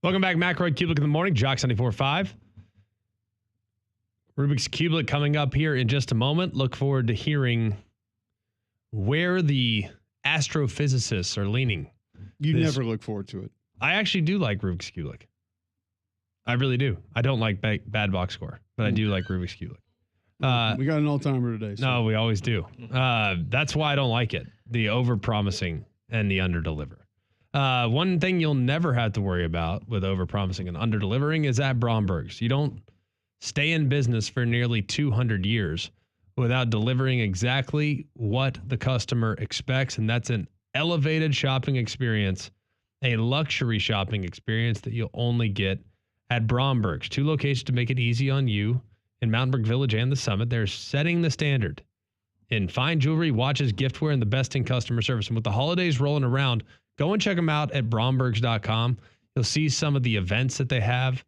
Speaker 1: Welcome back, Macroid Cubic in the morning. Jock 94.5. Rubik's Cubic coming up here in just a moment. Look forward to hearing where the astrophysicists are leaning.
Speaker 3: You never look forward to it.
Speaker 1: I actually do like Rubik's Cubic. I really do. I don't like bad box score, but I do like Rubik's Cubic.
Speaker 3: We got an all-timer today. So.
Speaker 1: No, we always do. That's why I don't like it. The over-promising and the under-deliver. One thing you'll never have to worry about with over-promising and under-delivering is at Bromberg's. You don't stay in business for nearly 200 years without delivering exactly what the customer expects, and that's an elevated shopping experience, a luxury shopping experience that you'll only get at Bromberg's. 2 locations to make it easy on you in Mountainbrook Village and the Summit. They're setting the standard in fine jewelry, watches, giftware, and the best in customer service. And with the holidays rolling around, go and check them out at brombergs.com. You'll see some of the events that they have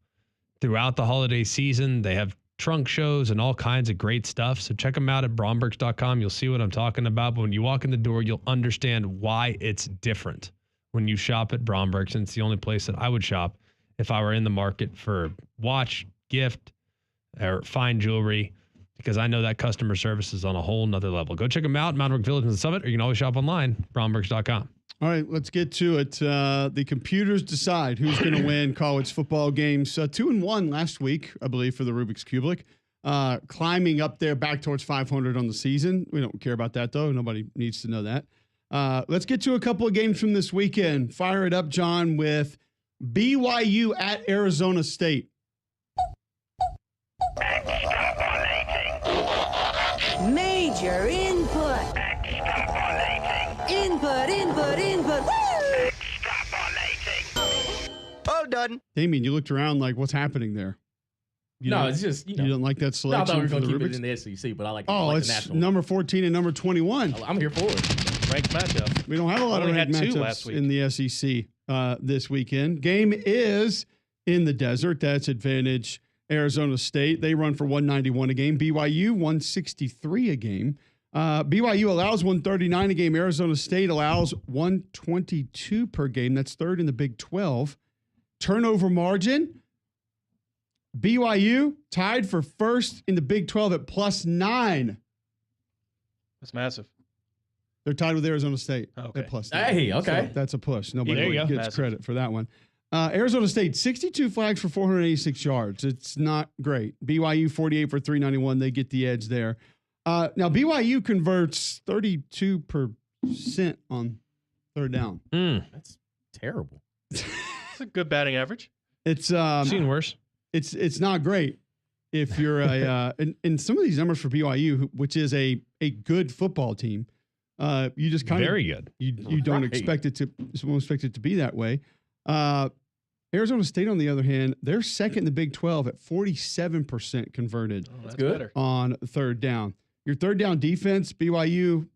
Speaker 1: throughout the holiday season. They have trunk shows and all kinds of great stuff. So check them out at brombergs.com. You'll see what I'm talking about. But when you walk in the door, you'll understand why it's different when you shop at Brombergs. And it's the only place that I would shop if I were in the market for watch, gift, or fine jewelry, because I know that customer service is on a whole nother level. Go check them out, Mountain Brook Village and the Summit, or you can always shop online, brombergs.com.
Speaker 3: All right, let's get to it. The computers decide who's going to win college football games. 2-1 last week, I believe, for the Rubik's Cubic. Climbing up there back towards 500 on the season. We don't care about that, though. Nobody needs to know that. Let's get to a couple of games from this weekend. Fire it up, John, with BYU at Arizona State.
Speaker 7: Major input. Input. Woo!
Speaker 8: All done.
Speaker 3: Damien, you looked around like, what's happening there?
Speaker 5: It's just,
Speaker 3: you don't like that
Speaker 5: No, I
Speaker 3: selection.
Speaker 5: thought we were
Speaker 3: for
Speaker 5: going to
Speaker 3: the
Speaker 5: keep it
Speaker 3: Rubiks?
Speaker 5: in the SEC, but I like
Speaker 3: It's
Speaker 5: the national.
Speaker 3: number 14 and number 21.
Speaker 5: I'm here for it.
Speaker 2: Ranked matchup.
Speaker 3: We don't have a lot of
Speaker 2: Only
Speaker 3: ranked
Speaker 2: had 2
Speaker 3: matchups
Speaker 2: last week.
Speaker 3: in the SEC this weekend. Game is in the desert. That's advantage Arizona State. They run for 191 a game. BYU 163 a game. BYU allows 139 a game. Arizona State allows 122 per game. That's third in the Big 12. Turnover margin. BYU tied for first in the Big 12 at +9.
Speaker 2: That's massive.
Speaker 3: They're tied with Arizona State
Speaker 2: Okay.
Speaker 3: at +9.
Speaker 5: Hey, okay.
Speaker 3: So that's a push.
Speaker 1: There
Speaker 3: Nobody
Speaker 1: you go.
Speaker 3: gets
Speaker 2: Massive.
Speaker 3: credit for that one. Arizona State, 62 flags for 486 yards. It's not great. BYU, 48 for 391. They get the edge there. Now, BYU converts 32% on third down.
Speaker 5: That's terrible.
Speaker 2: It's a good batting average.
Speaker 3: It's
Speaker 1: Seen worse.
Speaker 3: it's not great if you're a and some of these numbers for BYU, which is a good football team. You just kind of
Speaker 1: Very good.
Speaker 3: You don't
Speaker 5: Right.
Speaker 3: expect it to. Someone expect it to be that way. Arizona State, on the other hand, they're second in the Big 12 at 47% converted
Speaker 2: Oh, that's
Speaker 5: good.
Speaker 2: better.
Speaker 3: on third down. Your third down defense, BYU,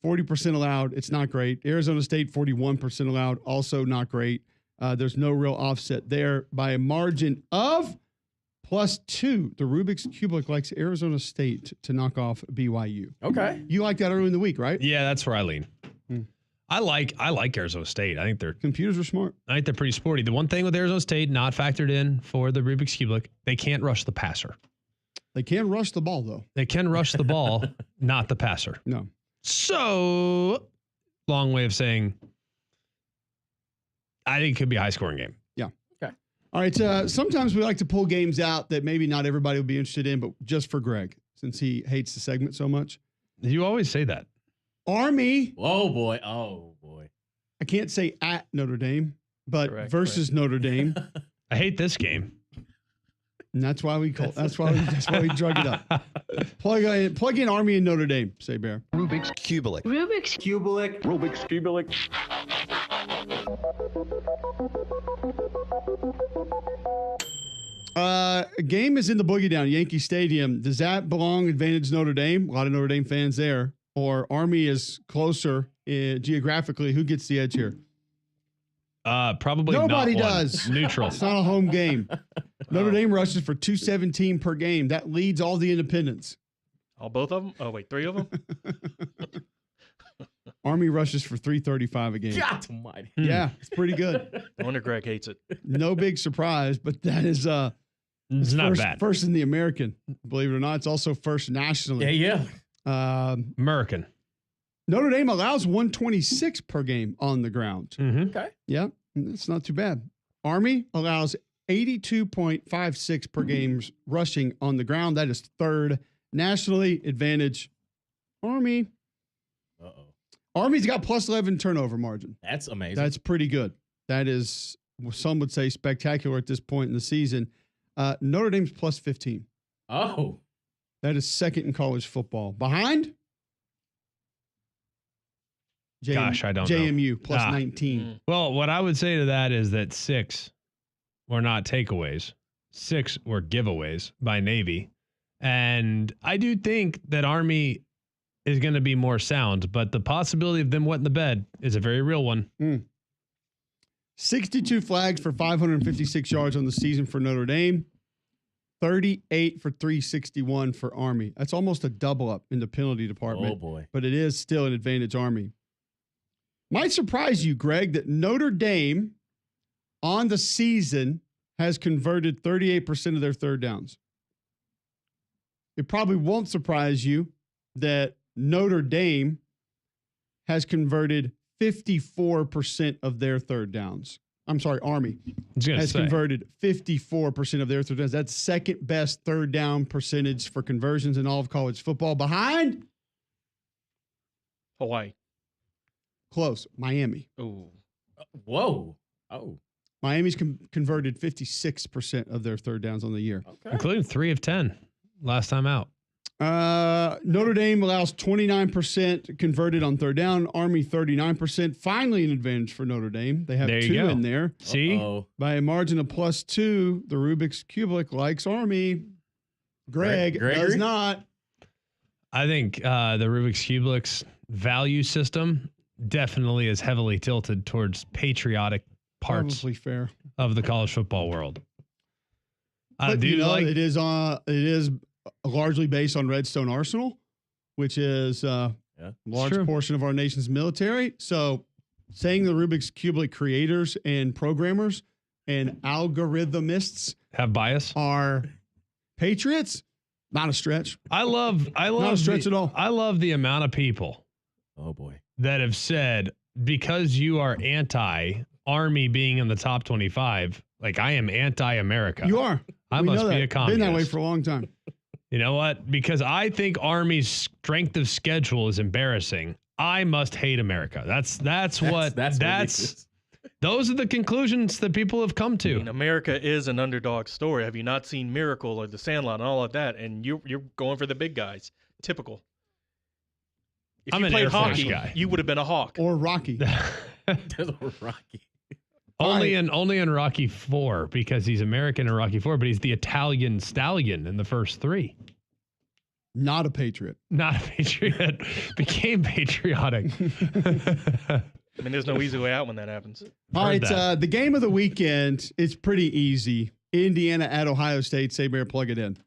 Speaker 3: 40% allowed. It's not great. Arizona State, 41% allowed. Also not great. There's no real offset there by a margin of +2. The Rubik's Cubic likes Arizona State to knock off BYU.
Speaker 5: Okay.
Speaker 3: You like that early in the week, right?
Speaker 1: Yeah, that's where I lean.
Speaker 3: Hmm.
Speaker 1: I like Arizona State. I think they're
Speaker 3: Computers are smart.
Speaker 1: pretty sporty. The one thing with Arizona State not factored in for the Rubik's Cubic, they can't rush the passer.
Speaker 3: They can rush the ball, though.
Speaker 1: They can rush the ball, not the passer.
Speaker 3: No.
Speaker 1: So, long way of saying, I think it could be a high scoring game.
Speaker 3: All right. Sometimes we like to pull games out that maybe not everybody will be interested in, but just for Greg, since he hates the segment so much.
Speaker 1: You always say that.
Speaker 3: Army,
Speaker 5: Oh, boy.
Speaker 3: I can't say at Notre Dame, but
Speaker 2: Correct,
Speaker 3: versus Notre Dame.
Speaker 1: I hate this game.
Speaker 3: And that's why we call. That's why we drug it up. Plug in Army and Notre Dame. Say Bear.
Speaker 8: Rubik's Cubic.
Speaker 7: Rubik's
Speaker 8: Cubic. Rubik's Cubic.
Speaker 3: Game is in the Boogie Down, Yankee Stadium. Does that belong advantage Notre Dame? A lot of Notre Dame fans there. Or Army is closer geographically. Who gets the edge here?
Speaker 1: Probably
Speaker 3: Nobody
Speaker 1: not one.
Speaker 3: does.
Speaker 1: Neutral.
Speaker 3: It's not a home game. Notre Dame rushes for 217 per game. That leads all the independents.
Speaker 2: All both of them? Oh, wait, 3 of them?
Speaker 3: Army rushes for 335 a game.
Speaker 5: God almighty.
Speaker 3: Yeah, it's pretty good.
Speaker 2: No wonder Greg hates it.
Speaker 3: No big surprise, but that is
Speaker 1: It's not
Speaker 3: first,
Speaker 1: bad.
Speaker 3: First in the American, believe it or not. It's also first nationally.
Speaker 5: Yeah.
Speaker 1: American.
Speaker 3: Notre Dame allows 126 per game on the ground.
Speaker 1: Mm-hmm.
Speaker 5: Okay.
Speaker 3: Yeah, it's not too bad. Army allows 82.56 per game rushing on the ground. That is third nationally. Advantage Army.
Speaker 5: Uh-oh.
Speaker 3: Army's got plus 11 turnover margin.
Speaker 5: That's amazing.
Speaker 3: That's pretty good. That is, some would say, spectacular at this point in the season. Notre Dame's plus 15.
Speaker 5: Oh.
Speaker 3: That is second in college football. Behind?
Speaker 1: Gosh, I don't know.
Speaker 3: JMU plus 19.
Speaker 1: Well, what I would say to that is that 6 were not takeaways. 6 were giveaways by Navy. And I do think that Army is going to be more sound, but the possibility of them wetting the bed is a very real one.
Speaker 3: 62 flags for 556 yards on the season for Notre Dame. 38 for 361 for Army. That's almost a double up in the penalty department.
Speaker 5: Oh, boy.
Speaker 3: But it is still an advantage Army. Might surprise you, Greg, that Notre Dame on the season has converted 38% of their third downs. It probably won't surprise you that Notre Dame has converted 54% of their third downs. I'm sorry, Army has converted 54% of their third downs. That's second best third down percentage for conversions in all of college football. Behind?
Speaker 2: Hawaii.
Speaker 3: Close. Miami.
Speaker 2: Oh.
Speaker 5: Whoa. Oh.
Speaker 3: Miami's converted 56% of their third downs on the year.
Speaker 5: Okay.
Speaker 1: Including 3 of 10 last time out.
Speaker 3: Notre Dame allows 29% converted on third down. Army 39%. Finally, an advantage for Notre Dame. They have
Speaker 1: There you
Speaker 3: 2
Speaker 1: go.
Speaker 3: in there.
Speaker 1: See?
Speaker 5: Uh-oh.
Speaker 3: By a margin of plus 2, the Rubik's Cubic likes Army. Greg
Speaker 5: Gregory?
Speaker 3: does not.
Speaker 1: I think the Rubik's Cubelic's value system definitely is heavily tilted towards patriotic parts
Speaker 3: Probably fair.
Speaker 1: of the college football world. I
Speaker 3: But
Speaker 1: do
Speaker 3: you know,
Speaker 1: like
Speaker 3: it is largely based on Redstone Arsenal, which is a large
Speaker 1: true.
Speaker 3: portion of our nation's military. So saying the Rubik's Cubic creators and programmers and algorithmists
Speaker 1: have bias.
Speaker 3: are patriots, not a stretch.
Speaker 1: I love
Speaker 3: Not a stretch at all.
Speaker 1: I love the amount of people
Speaker 5: Oh, boy.
Speaker 1: that have said, because you are anti Army being in the top 25, like I am anti-America.
Speaker 3: You are.
Speaker 1: I
Speaker 3: We
Speaker 1: must
Speaker 3: know
Speaker 1: be
Speaker 3: that.
Speaker 1: a communist.
Speaker 3: Been that way for a long time.
Speaker 1: You know what? Because I think Army's strength of schedule is embarrassing. I must hate America. That's what
Speaker 5: what it is.
Speaker 1: those are the conclusions that people have come
Speaker 2: I
Speaker 1: to.
Speaker 2: mean, America is an underdog story. Have you not seen Miracle or The Sandlot and all of that? And you're going for the big guys. Typical. If
Speaker 1: I'm
Speaker 2: you
Speaker 1: an
Speaker 2: played
Speaker 1: Air Force
Speaker 2: hockey,
Speaker 1: guy.
Speaker 2: you would have been a hawk.
Speaker 3: Or Rocky.
Speaker 5: There's a Rocky.
Speaker 1: only in Rocky 4 because he's American in Rocky 4, but he's the Italian stallion in the first 3.
Speaker 3: Not a patriot.
Speaker 1: Not a patriot, became patriotic.
Speaker 2: I mean, there's no easy way out when that happens.
Speaker 3: All right,
Speaker 1: that.
Speaker 3: the game of the weekend is pretty easy. Indiana at Ohio State. Say, Bear, plug it in.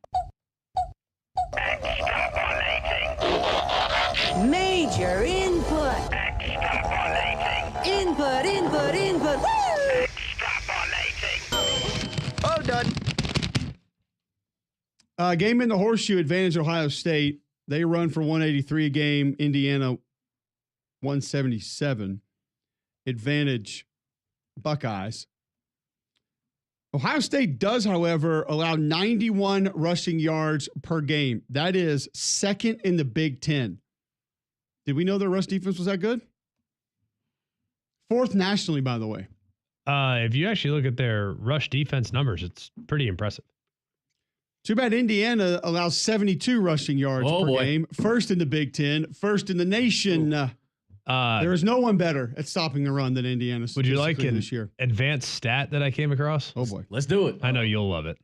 Speaker 7: Major input. Input. Woo!
Speaker 8: Oh, done.
Speaker 3: Game in the horseshoe, advantage Ohio State. They run for 183 a game. Indiana 177. Advantage Buckeyes. Ohio State does, however, allow 91 rushing yards per game. That is second in the Big Ten. Did we know their rush defense was that good? Fourth nationally, by the way.
Speaker 1: If you actually look at their rush defense numbers, it's pretty impressive.
Speaker 3: Too bad Indiana allows 72 rushing yards per game. First in the Big Ten, first in the nation. There is no one better at stopping the run than Indiana.
Speaker 1: Would you like an
Speaker 3: this year?
Speaker 1: advanced stat that I came across?
Speaker 3: Oh, boy.
Speaker 5: Let's do it.
Speaker 1: I know you'll love it.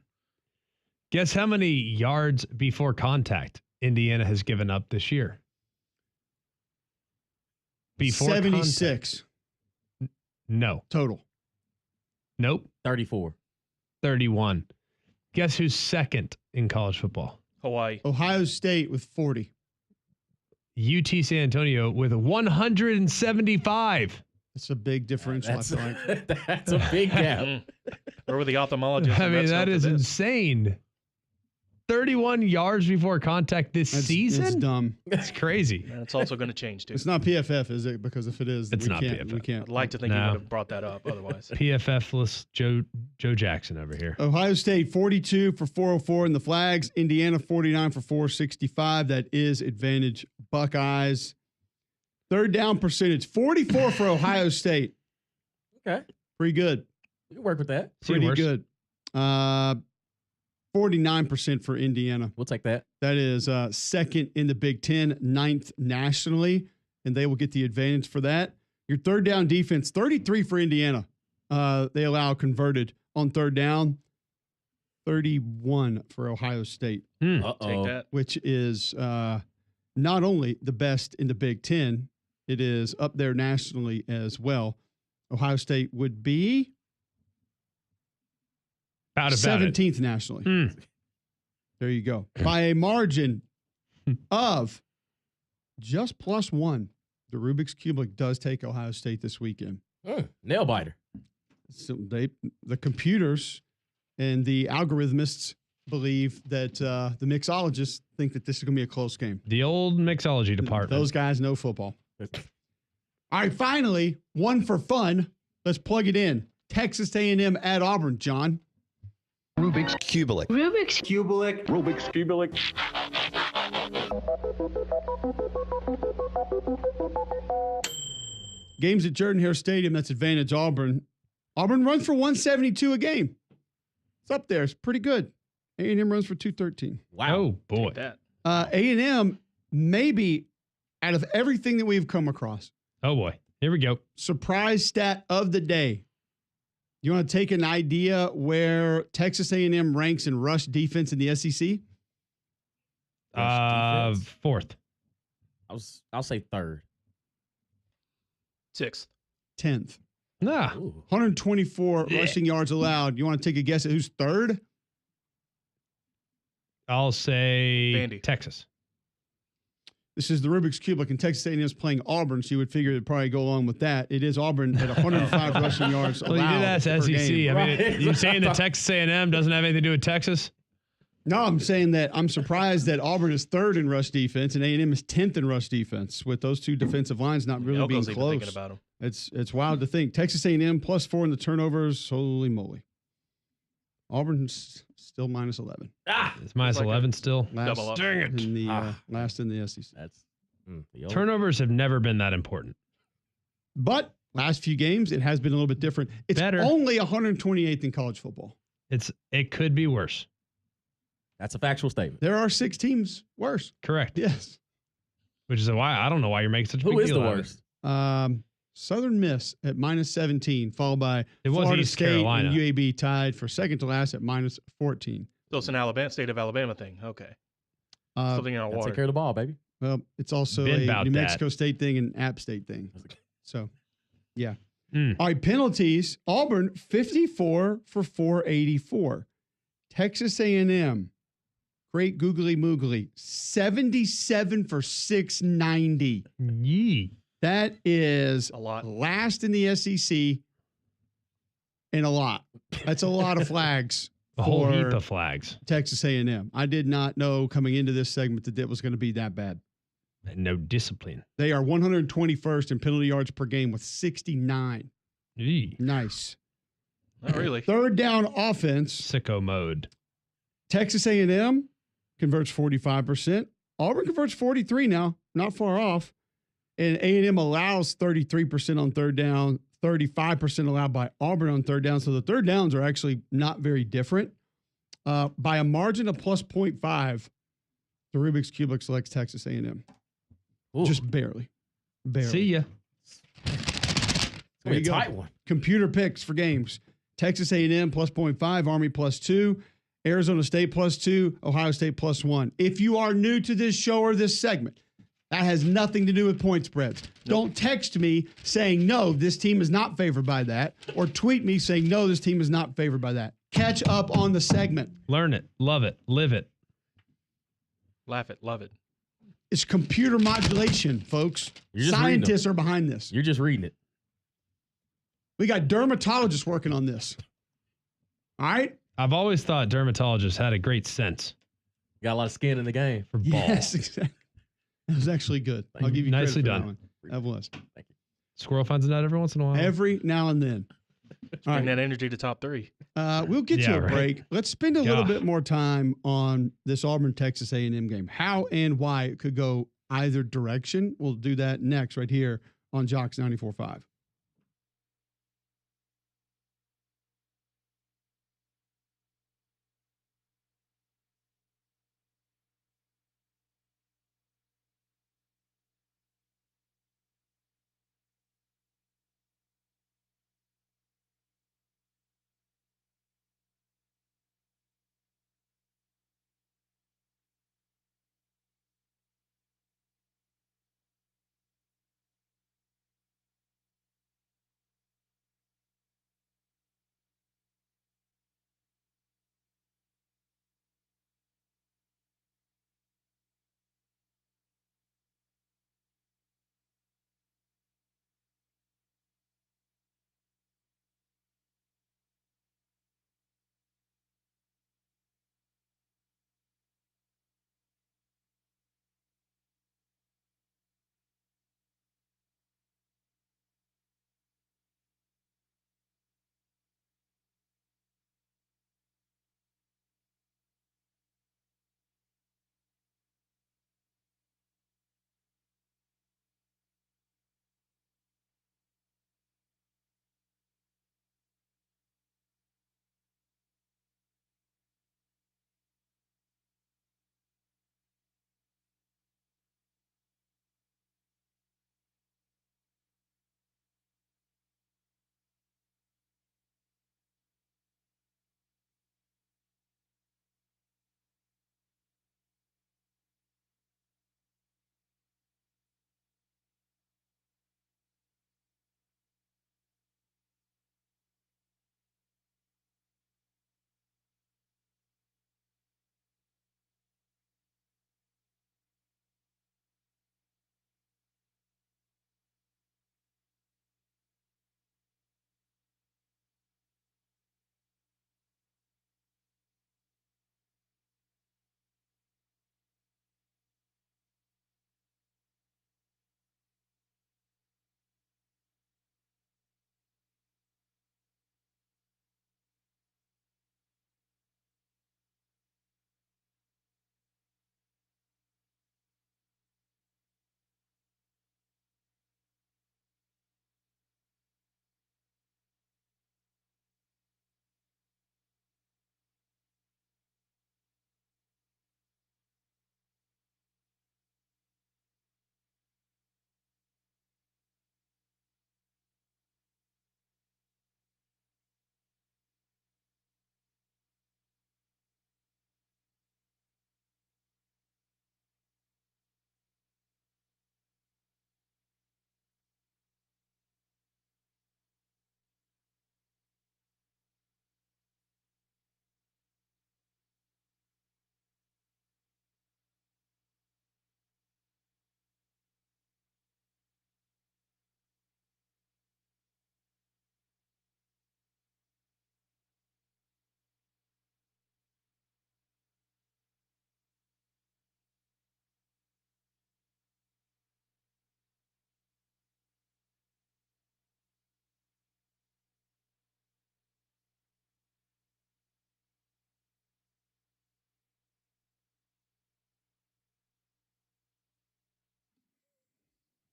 Speaker 1: Guess how many yards before contact Indiana has given up this year? Before
Speaker 3: 76
Speaker 1: contact. No.
Speaker 3: total.
Speaker 1: Nope.
Speaker 5: 34.
Speaker 1: 31. Guess who's second in college football?
Speaker 2: Hawaii.
Speaker 3: Ohio State with 40.
Speaker 1: UT San Antonio with 175.
Speaker 3: It's a big differential.
Speaker 5: That's,
Speaker 3: I feel like.
Speaker 5: that's a big gap.
Speaker 2: Where were the ophthalmologists?
Speaker 1: I mean, that is
Speaker 2: insane.
Speaker 1: insane. 31 yards before contact this season?
Speaker 3: It's dumb.
Speaker 1: That's crazy.
Speaker 2: And it's also going to change too.
Speaker 3: It's not PFF, is it? Because if it is,
Speaker 1: It's
Speaker 3: we
Speaker 1: not
Speaker 3: can't,
Speaker 1: PFF.
Speaker 3: We can't.
Speaker 2: I'd like to think he
Speaker 1: No.
Speaker 2: would have brought that up otherwise.
Speaker 1: PFF-less Joe Jackson over here.
Speaker 3: Ohio State 42 for 404 in the flags. Indiana 49 for 465. That is advantage Buckeyes. Third down percentage 44 for Ohio State.
Speaker 5: Okay.
Speaker 3: Pretty good.
Speaker 5: We can work with that.
Speaker 1: Seen
Speaker 3: Pretty
Speaker 1: worse.
Speaker 3: good. 49% for Indiana.
Speaker 5: We'll take that.
Speaker 3: That is second in the Big Ten, ninth nationally, and they will get the advantage for that. Your third down defense, 33 for Indiana. They allow converted on third down, 31 for Ohio State,
Speaker 2: Take
Speaker 5: Uh-oh.
Speaker 2: that.
Speaker 3: which is not only the best in the Big Ten, it is up there nationally as well. Ohio State would be
Speaker 1: About it.
Speaker 3: 17th nationally.
Speaker 1: Hmm.
Speaker 3: There you go. By a margin of just +1, the Rubik's Cubic does take Ohio State this weekend.
Speaker 5: Nail biter.
Speaker 3: So the computers and the algorithmists believe that the mixologists think that this is going to be a close game.
Speaker 1: The old mixology department.
Speaker 3: Those guys know football. All right, finally, one for fun. Let's plug it in. Texas A&M at Auburn, John.
Speaker 8: Rubik's Cubic.
Speaker 7: Rubik's
Speaker 8: Cubic. Rubik's Cubic.
Speaker 3: Games at Jordan-Hare Stadium, that's advantage Auburn. Auburn runs for 172 a game. It's up there. It's pretty good. A&M runs for 213.
Speaker 5: Wow.
Speaker 1: Oh, boy.
Speaker 2: Take that.
Speaker 3: A&M, maybe out of everything that we've come across,
Speaker 1: Oh, boy. Here we go.
Speaker 3: surprise stat of the day. You want to take an idea where Texas A&M ranks in rush defense in the SEC?
Speaker 5: Defense.
Speaker 1: Fourth.
Speaker 5: I'll say third.
Speaker 2: 6th.
Speaker 3: 10th.
Speaker 1: Nah.
Speaker 5: Ooh.
Speaker 3: 124
Speaker 1: Yeah.
Speaker 3: rushing yards allowed. You want to take a guess at who's third?
Speaker 1: I'll say
Speaker 2: Vandy.
Speaker 1: Texas.
Speaker 3: This is the Rubik's Cubic, and Texas A&M is playing Auburn, so you would figure it'd probably go along with that. It is Auburn at 105 rushing yards
Speaker 1: Well,
Speaker 3: allowed
Speaker 1: you did ask
Speaker 3: per
Speaker 1: SEC.
Speaker 3: game.
Speaker 1: I mean,
Speaker 5: Right.
Speaker 1: you saying that Texas A&M doesn't have anything to do with Texas?
Speaker 3: No, I'm saying that I'm surprised that Auburn is third in rush defense and A&M is 10th in rush defense, with those two defensive lines not really being
Speaker 2: Elko's even thinking
Speaker 3: close.
Speaker 2: about him.
Speaker 3: It's wild to think. Texas A&M +4 in the turnovers. Holy moly. Auburn's still -11.
Speaker 1: It's minus
Speaker 2: like a
Speaker 1: 11 still.
Speaker 2: Double up.
Speaker 1: Dang it.
Speaker 3: In the last in the SEC.
Speaker 5: That's the old-
Speaker 1: Turnovers have never been that important.
Speaker 3: But last few games, it has been a little bit different. It's
Speaker 1: Better.
Speaker 3: only 128th in college football.
Speaker 1: It could be worse.
Speaker 5: That's a factual statement.
Speaker 3: There are 6 teams worse.
Speaker 1: Correct.
Speaker 3: Yes.
Speaker 1: Which is why I don't know why you're making such a big
Speaker 5: Who is
Speaker 1: deal
Speaker 5: the
Speaker 1: out of it.
Speaker 5: worst?
Speaker 3: Southern Miss at -17, followed by
Speaker 1: It was
Speaker 3: Florida
Speaker 1: East
Speaker 3: State
Speaker 1: Carolina.
Speaker 3: and UAB tied for second to last at -14.
Speaker 2: So it's an Alabama, state of Alabama thing. Okay. Something in our
Speaker 5: Gotta take
Speaker 2: water.
Speaker 5: care of the ball, baby.
Speaker 3: Well, it's also
Speaker 1: Been
Speaker 3: a
Speaker 1: about
Speaker 3: New
Speaker 1: that.
Speaker 3: Mexico State thing and App State thing. So, yeah.
Speaker 1: Mm.
Speaker 3: All right, penalties. Auburn, 54 for 484. Texas A&M, great googly moogly, 77 for 690.
Speaker 1: Yee.
Speaker 3: That is
Speaker 2: A lot.
Speaker 3: last in the SEC and a lot. That's a lot of flags
Speaker 1: A whole
Speaker 3: for
Speaker 1: heap of flags.
Speaker 3: Texas A&M. I did not know coming into this segment that it was going to be that bad.
Speaker 1: And no discipline.
Speaker 3: They are 121st in penalty yards per game with 69.
Speaker 1: Yee.
Speaker 3: Nice.
Speaker 2: Not really.
Speaker 3: Third down offense.
Speaker 1: Sicko mode.
Speaker 3: Texas A&M converts 45%. Auburn converts 43 now, not far off. And A&M allows 33% on third down, 35% allowed by Auburn on third down. So the third downs are actually not very different. By a margin of +0.5, the Rubik's Cubic selects Texas A&M.
Speaker 5: Ooh.
Speaker 3: Just barely. Barely.
Speaker 1: See ya.
Speaker 5: It's
Speaker 3: There you
Speaker 5: a
Speaker 3: go.
Speaker 5: tight one.
Speaker 3: Computer picks for games. Texas A&M +0.5, Army +2, Arizona State +2, Ohio State +1. If you are new to this show or this segment, that has nothing to do with point spreads. Don't text me saying, no, this team is not favored by that, or tweet me saying, no, this team is not favored by that. Catch up on the segment.
Speaker 1: Learn it. Love it. Live it.
Speaker 2: Laugh it. Love it.
Speaker 3: It's computer modulation, folks.
Speaker 5: You're just reading them.
Speaker 3: Scientists are behind this.
Speaker 5: You're just reading it.
Speaker 3: We got dermatologists working on this. All right?
Speaker 1: I've always thought dermatologists had a great sense
Speaker 5: Got a lot of skin in the game.
Speaker 1: for ball.
Speaker 3: Yes, exactly. That was actually good. I'll give you
Speaker 1: Nicely
Speaker 3: credit for
Speaker 1: done.
Speaker 3: That one. That was.
Speaker 1: Squirrel finds a nut every once in a while.
Speaker 3: Every now and then. All
Speaker 2: Bring
Speaker 3: right.
Speaker 2: that energy to top 3.
Speaker 3: We'll get to
Speaker 1: Yeah,
Speaker 3: a
Speaker 1: right.
Speaker 3: break. Let's spend a little
Speaker 1: Yeah.
Speaker 3: bit more time on this Auburn Texas A&M game. How and why it could go either direction. We'll do that next right here on Jocks 94.5.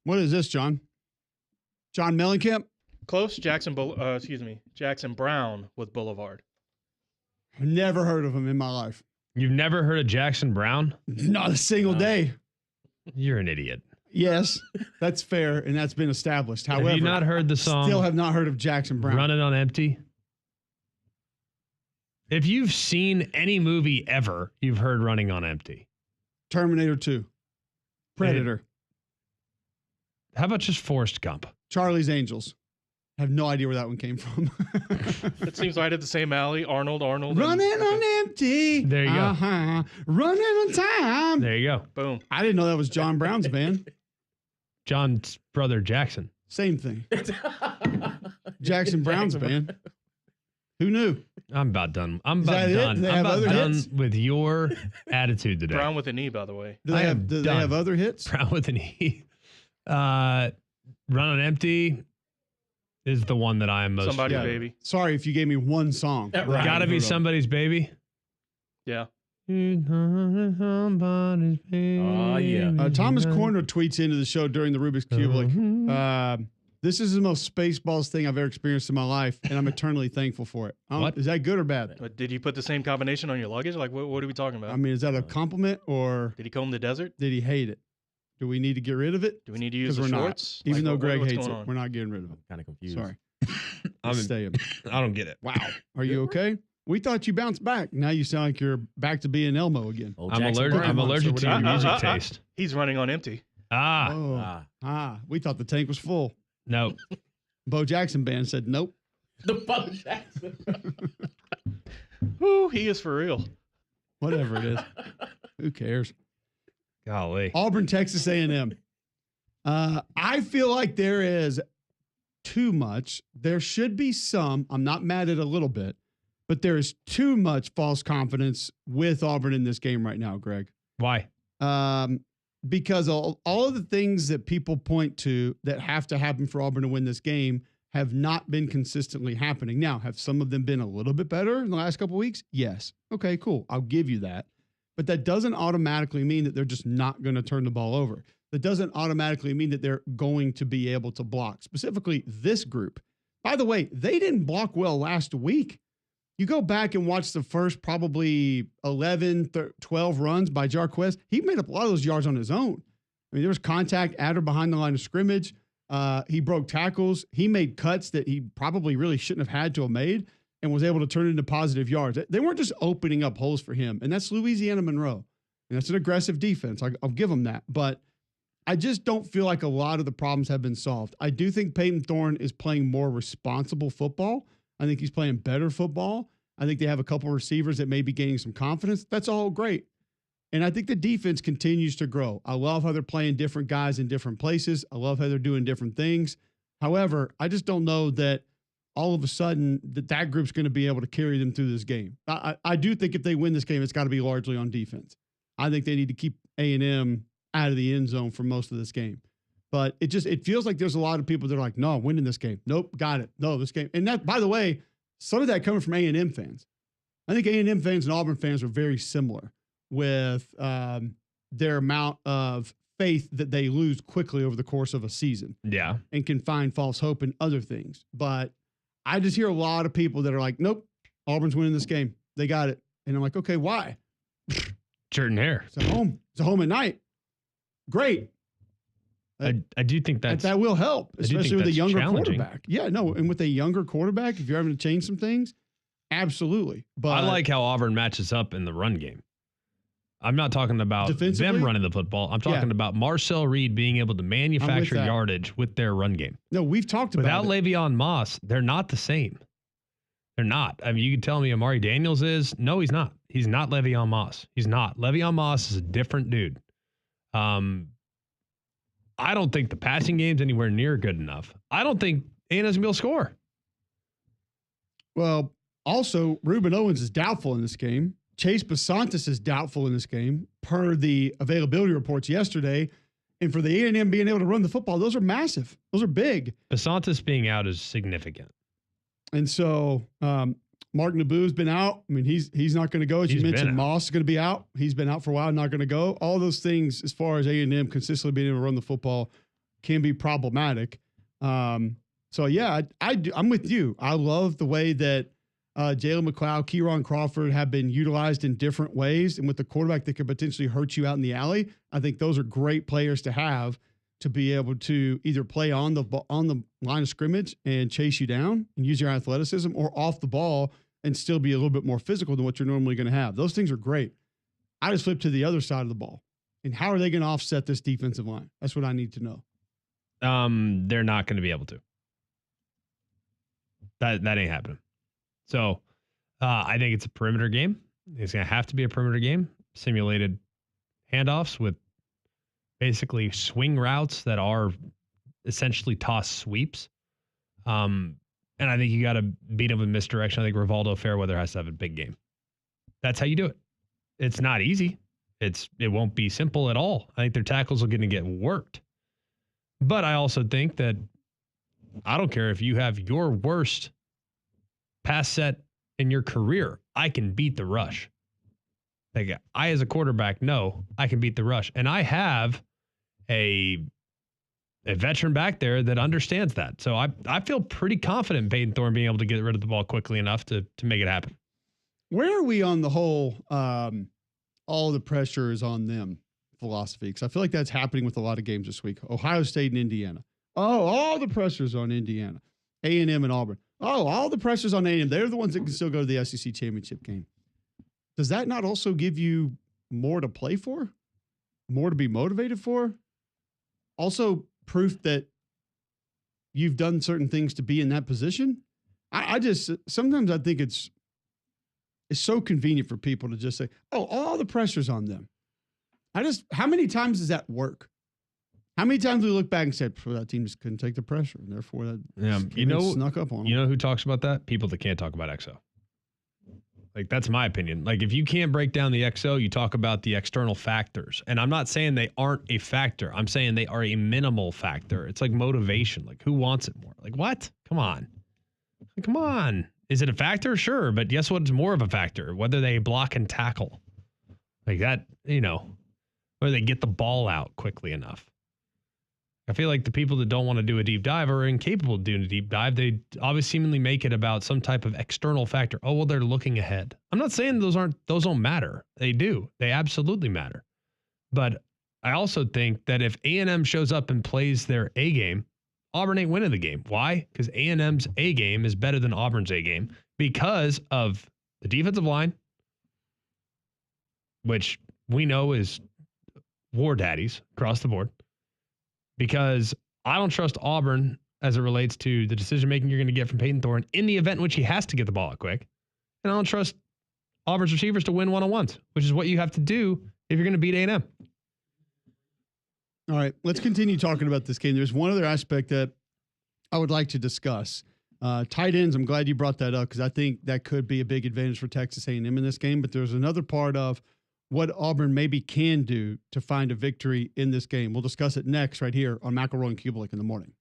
Speaker 3: What is this, John? John Mellencamp?
Speaker 2: Close. Jackson Brown with Boulevard.
Speaker 3: I've never heard of him in my life.
Speaker 1: You've never heard of Jackson Brown?
Speaker 3: Not a single day.
Speaker 1: You're an idiot.
Speaker 3: Yes, that's fair, and that's been established. However,
Speaker 1: Have you not heard the song
Speaker 3: still have not heard of Jackson Brown.
Speaker 1: Running on Empty? If you've seen any movie ever, you've heard Running on Empty.
Speaker 3: Terminator 2. Predator.
Speaker 1: How about just Forrest Gump?
Speaker 3: Charlie's Angels. I have no idea where that one came from.
Speaker 2: It seems right at the same alley. Arnold.
Speaker 3: Running on empty.
Speaker 1: There you go.
Speaker 3: Running on time.
Speaker 1: There you go.
Speaker 2: Boom.
Speaker 3: I didn't know that was John Brown's band.
Speaker 1: John's brother Jackson.
Speaker 3: Same thing. Jackson Browns fan. Who knew?
Speaker 1: I'm about done. I'm
Speaker 3: Is
Speaker 1: about
Speaker 3: that it?
Speaker 1: done.
Speaker 3: Do they
Speaker 1: I'm
Speaker 3: have
Speaker 1: about
Speaker 3: other
Speaker 1: done
Speaker 3: hits?
Speaker 1: with your attitude today.
Speaker 2: Brown with an E, by the way.
Speaker 3: Do they
Speaker 1: I
Speaker 3: have?
Speaker 1: am
Speaker 3: Do they have
Speaker 1: done.
Speaker 3: other hits?
Speaker 1: Brown with an E. Run on Empty is the one that I am most.
Speaker 2: Somebody's
Speaker 1: familiar with.
Speaker 2: baby.
Speaker 3: Sorry if you gave me one song.
Speaker 5: Right.
Speaker 3: that I
Speaker 1: Gotta
Speaker 3: haven't
Speaker 1: be
Speaker 3: heard of.
Speaker 1: somebody's baby.
Speaker 2: Yeah.
Speaker 1: Somebody's baby.
Speaker 5: Oh, yeah.
Speaker 3: Thomas Corner tweets into the show during the Rubik's Cubic.
Speaker 1: Mhm.
Speaker 3: This is the most Spaceballs thing I've ever experienced in my life, and I'm eternally thankful for it.
Speaker 1: What?
Speaker 3: Is that good or bad?
Speaker 2: But did you put the same combination on your luggage? Like, what are we talking about?
Speaker 3: I mean, is that a compliment or
Speaker 2: Did he comb the desert?
Speaker 3: did he hate it? Do we need to get rid of it?
Speaker 2: Do we need to use
Speaker 3: 'Cause
Speaker 2: the
Speaker 3: we're not.
Speaker 2: shorts?
Speaker 3: Even
Speaker 2: Like,
Speaker 3: though
Speaker 2: what-
Speaker 3: Greg
Speaker 2: what's
Speaker 3: hates
Speaker 2: going
Speaker 3: it,
Speaker 2: on?
Speaker 3: we're not getting rid of
Speaker 5: I'm
Speaker 3: it.
Speaker 5: kind of confused.
Speaker 3: Sorry.
Speaker 1: I'm
Speaker 3: Let's stay.
Speaker 1: I don't get it.
Speaker 3: Wow. Are you okay? We thought you bounced back. Now you sound like you're back to being Elmo again.
Speaker 5: Old
Speaker 1: I'm
Speaker 5: Jackson
Speaker 1: allergic.
Speaker 5: Brown.
Speaker 1: I'm allergic to your
Speaker 2: whatever.
Speaker 1: music taste.
Speaker 2: He's running on empty.
Speaker 1: Ah,
Speaker 5: Ah,
Speaker 3: We thought the tank was full.
Speaker 1: no.
Speaker 3: Bo Jackson band said nope.
Speaker 5: the Bo Jackson.
Speaker 2: Woo, he is for real.
Speaker 3: Whatever it is. Who cares?
Speaker 1: Golly.
Speaker 3: Auburn, Texas A&M. I feel like there is too much. There should be some. I'm not mad at a little bit, but there is too much false confidence with Auburn in this game right now, Greg.
Speaker 1: Why?
Speaker 3: Because all of the things that people point to that have to happen for Auburn to win this game have not been consistently happening. Now, have some of them been a little bit better in the last couple of weeks? Yes. Okay, cool. I'll give you that. But that doesn't automatically mean that they're just not going to turn the ball over. That doesn't automatically mean that they're going to be able to block, specifically this group. By the way, they didn't block well last week. You go back and watch the first probably 11, 12 runs by Jarquez. He made up a lot of those yards on his own. I mean, there was contact at or behind the line of scrimmage. He broke tackles. He made cuts that he probably really shouldn't have had to have made and was able to turn into positive yards. They weren't just opening up holes for him. And that's Louisiana Monroe. And that's an aggressive defense. I'll give them that. But I just don't feel like a lot of the problems have been solved. I do think Peyton Thorne is playing more responsible football. I think he's playing better football. I think they have a couple of receivers that may be gaining some confidence. That's all great. And I think the defense continues to grow. I love how they're playing different guys in different places. I love how they're doing different things. However, I just don't know that all of a sudden that group's going to be able to carry them through this game. I do think if they win this game, it's got to be largely on defense. I think they need to keep A&M out of the end zone for most of this game. But it feels like there's a lot of people that are like, no, I'm winning this game. Nope, got it. No, this game. And that, by the way, some of that coming from A&M fans. I think A&M fans and Auburn fans are very similar with their amount of faith that they lose quickly over the course of a season.
Speaker 1: Yeah.
Speaker 3: And can find false hope in other things. But I just hear a lot of people that are like, nope, Auburn's winning this game. They got it. And I'm like, okay, why?
Speaker 1: Shirt and hair.
Speaker 3: It's at home. It's at home at night. Great.
Speaker 1: I do think
Speaker 3: That will help,
Speaker 1: I do think
Speaker 3: especially with a
Speaker 1: that's
Speaker 3: younger
Speaker 1: challenging.
Speaker 3: quarterback. Yeah, no, and with a younger quarterback, if you're having to change some things, absolutely. But
Speaker 1: I like how Auburn matches up in the run game. I'm not talking about
Speaker 3: Defensively?
Speaker 1: them running the football. I'm talking about Marcel Reed being able to manufacture
Speaker 3: that.
Speaker 1: yardage with their run game.
Speaker 3: No, we've talked about
Speaker 1: Without
Speaker 3: it.
Speaker 1: Le'Veon Moss, they're not the same. They're not. I mean, you can tell me Amari Daniels is. No, he's not. He's not Le'Veon Moss. He's not. Le'Veon Moss is a different dude. I don't think the passing game's anywhere near good enough. I don't think A&M's going to be able to score.
Speaker 3: Well, also, Reuben Owens is doubtful in this game. Chase Basantis is doubtful in this game, per the availability reports yesterday. And for the A&M being able to run the football, those are massive. Those are big.
Speaker 1: Basantis being out is significant.
Speaker 3: And so Mark Naboo's been out. I mean, he's not going to go. As
Speaker 1: He's
Speaker 3: you
Speaker 1: been
Speaker 3: mentioned,
Speaker 1: out.
Speaker 3: Moss is going to be out. He's been out for a while, not going to go. All those things, as far as A&M consistently being able to run the football, can be problematic. So, yeah, I'm with you. I love the way that Jalen McLeod, Kieron Crawford have been utilized in different ways. And with the quarterback that could potentially hurt you out in the alley, I think those are great players to have to be able to either play on the line of scrimmage and chase you down and use your athleticism, or off the ball and still be a little bit more physical than what you're normally going to have. Those things are great. I just flip to the other side of the ball. And how are they going to offset this defensive line? That's what I need to know.
Speaker 1: They're not going to be able to. That ain't happening. So I think it's a perimeter game. It's going to have to be a perimeter game. Simulated handoffs with basically swing routes that are essentially toss sweeps. And I think you got to beat him with misdirection. I think Rivaldo Fairweather has to have a big game. That's how you do it. It's not easy. It won't be simple at all. I think their tackles are going to get worked. But I also think that I don't care if you have your worst pass set in your career. I can beat the rush. Like I, as a quarterback, know I can beat the rush. And I have a veteran back there that understands that. So I feel pretty confident in Peyton Thorne being able to get rid of the ball quickly enough to make it happen.
Speaker 3: Where are we on the whole all the pressure is on them philosophy? Because I feel like that's happening with a lot of games this week. Ohio State and Indiana. Oh, all the pressure's on Indiana. A&M and Auburn. Oh, all the pressure's on A&M. They're the ones that can still go to the SEC championship game. Does that not also give you more to play for? More to be motivated for? Also proof that you've done certain things to be in that position? I just, sometimes I think it's so convenient for people to just say, oh, all the pressure's on them. How many times does that work? How many times do we look back and said, that team just couldn't take the pressure, and therefore that snuck up on them?
Speaker 1: You know who talks about that? People that can't talk about XO. Like, that's my opinion. Like, if you can't break down the XO, you talk about the external factors. And I'm not saying they aren't a factor. I'm saying they are a minimal factor. It's like motivation. Like, who wants it more? Like, what? Come on. Come on. Is it a factor? Sure. But guess what's more of a factor? Whether they block and tackle. Like that, whether they get the ball out quickly enough. I feel like the people that don't want to do a deep dive are incapable of doing a deep dive. They obviously seemingly make it about some type of external factor. Oh, well, they're looking ahead. I'm not saying those don't matter. They do. They absolutely matter. But I also think that if A&M shows up and plays their A game, Auburn ain't winning the game. Why? Because A&M's A game is better than Auburn's A game because of the defensive line, which we know is war daddies across the board. Because I don't trust Auburn as it relates to the decision-making you're going to get from Peyton Thorne in the event in which he has to get the ball out quick. And I don't trust Auburn's receivers to win one-on-ones, which is what you have to do if you're going to beat A&M.
Speaker 3: All right, let's continue talking about this game. There's one other aspect that I would like to discuss. Tight ends, I'm glad you brought that up because I think that could be a big advantage for Texas A&M in this game. But there's another part of what Auburn maybe can do to find a victory in this game. We'll discuss it next right here on McElroy and Kubelik in the morning.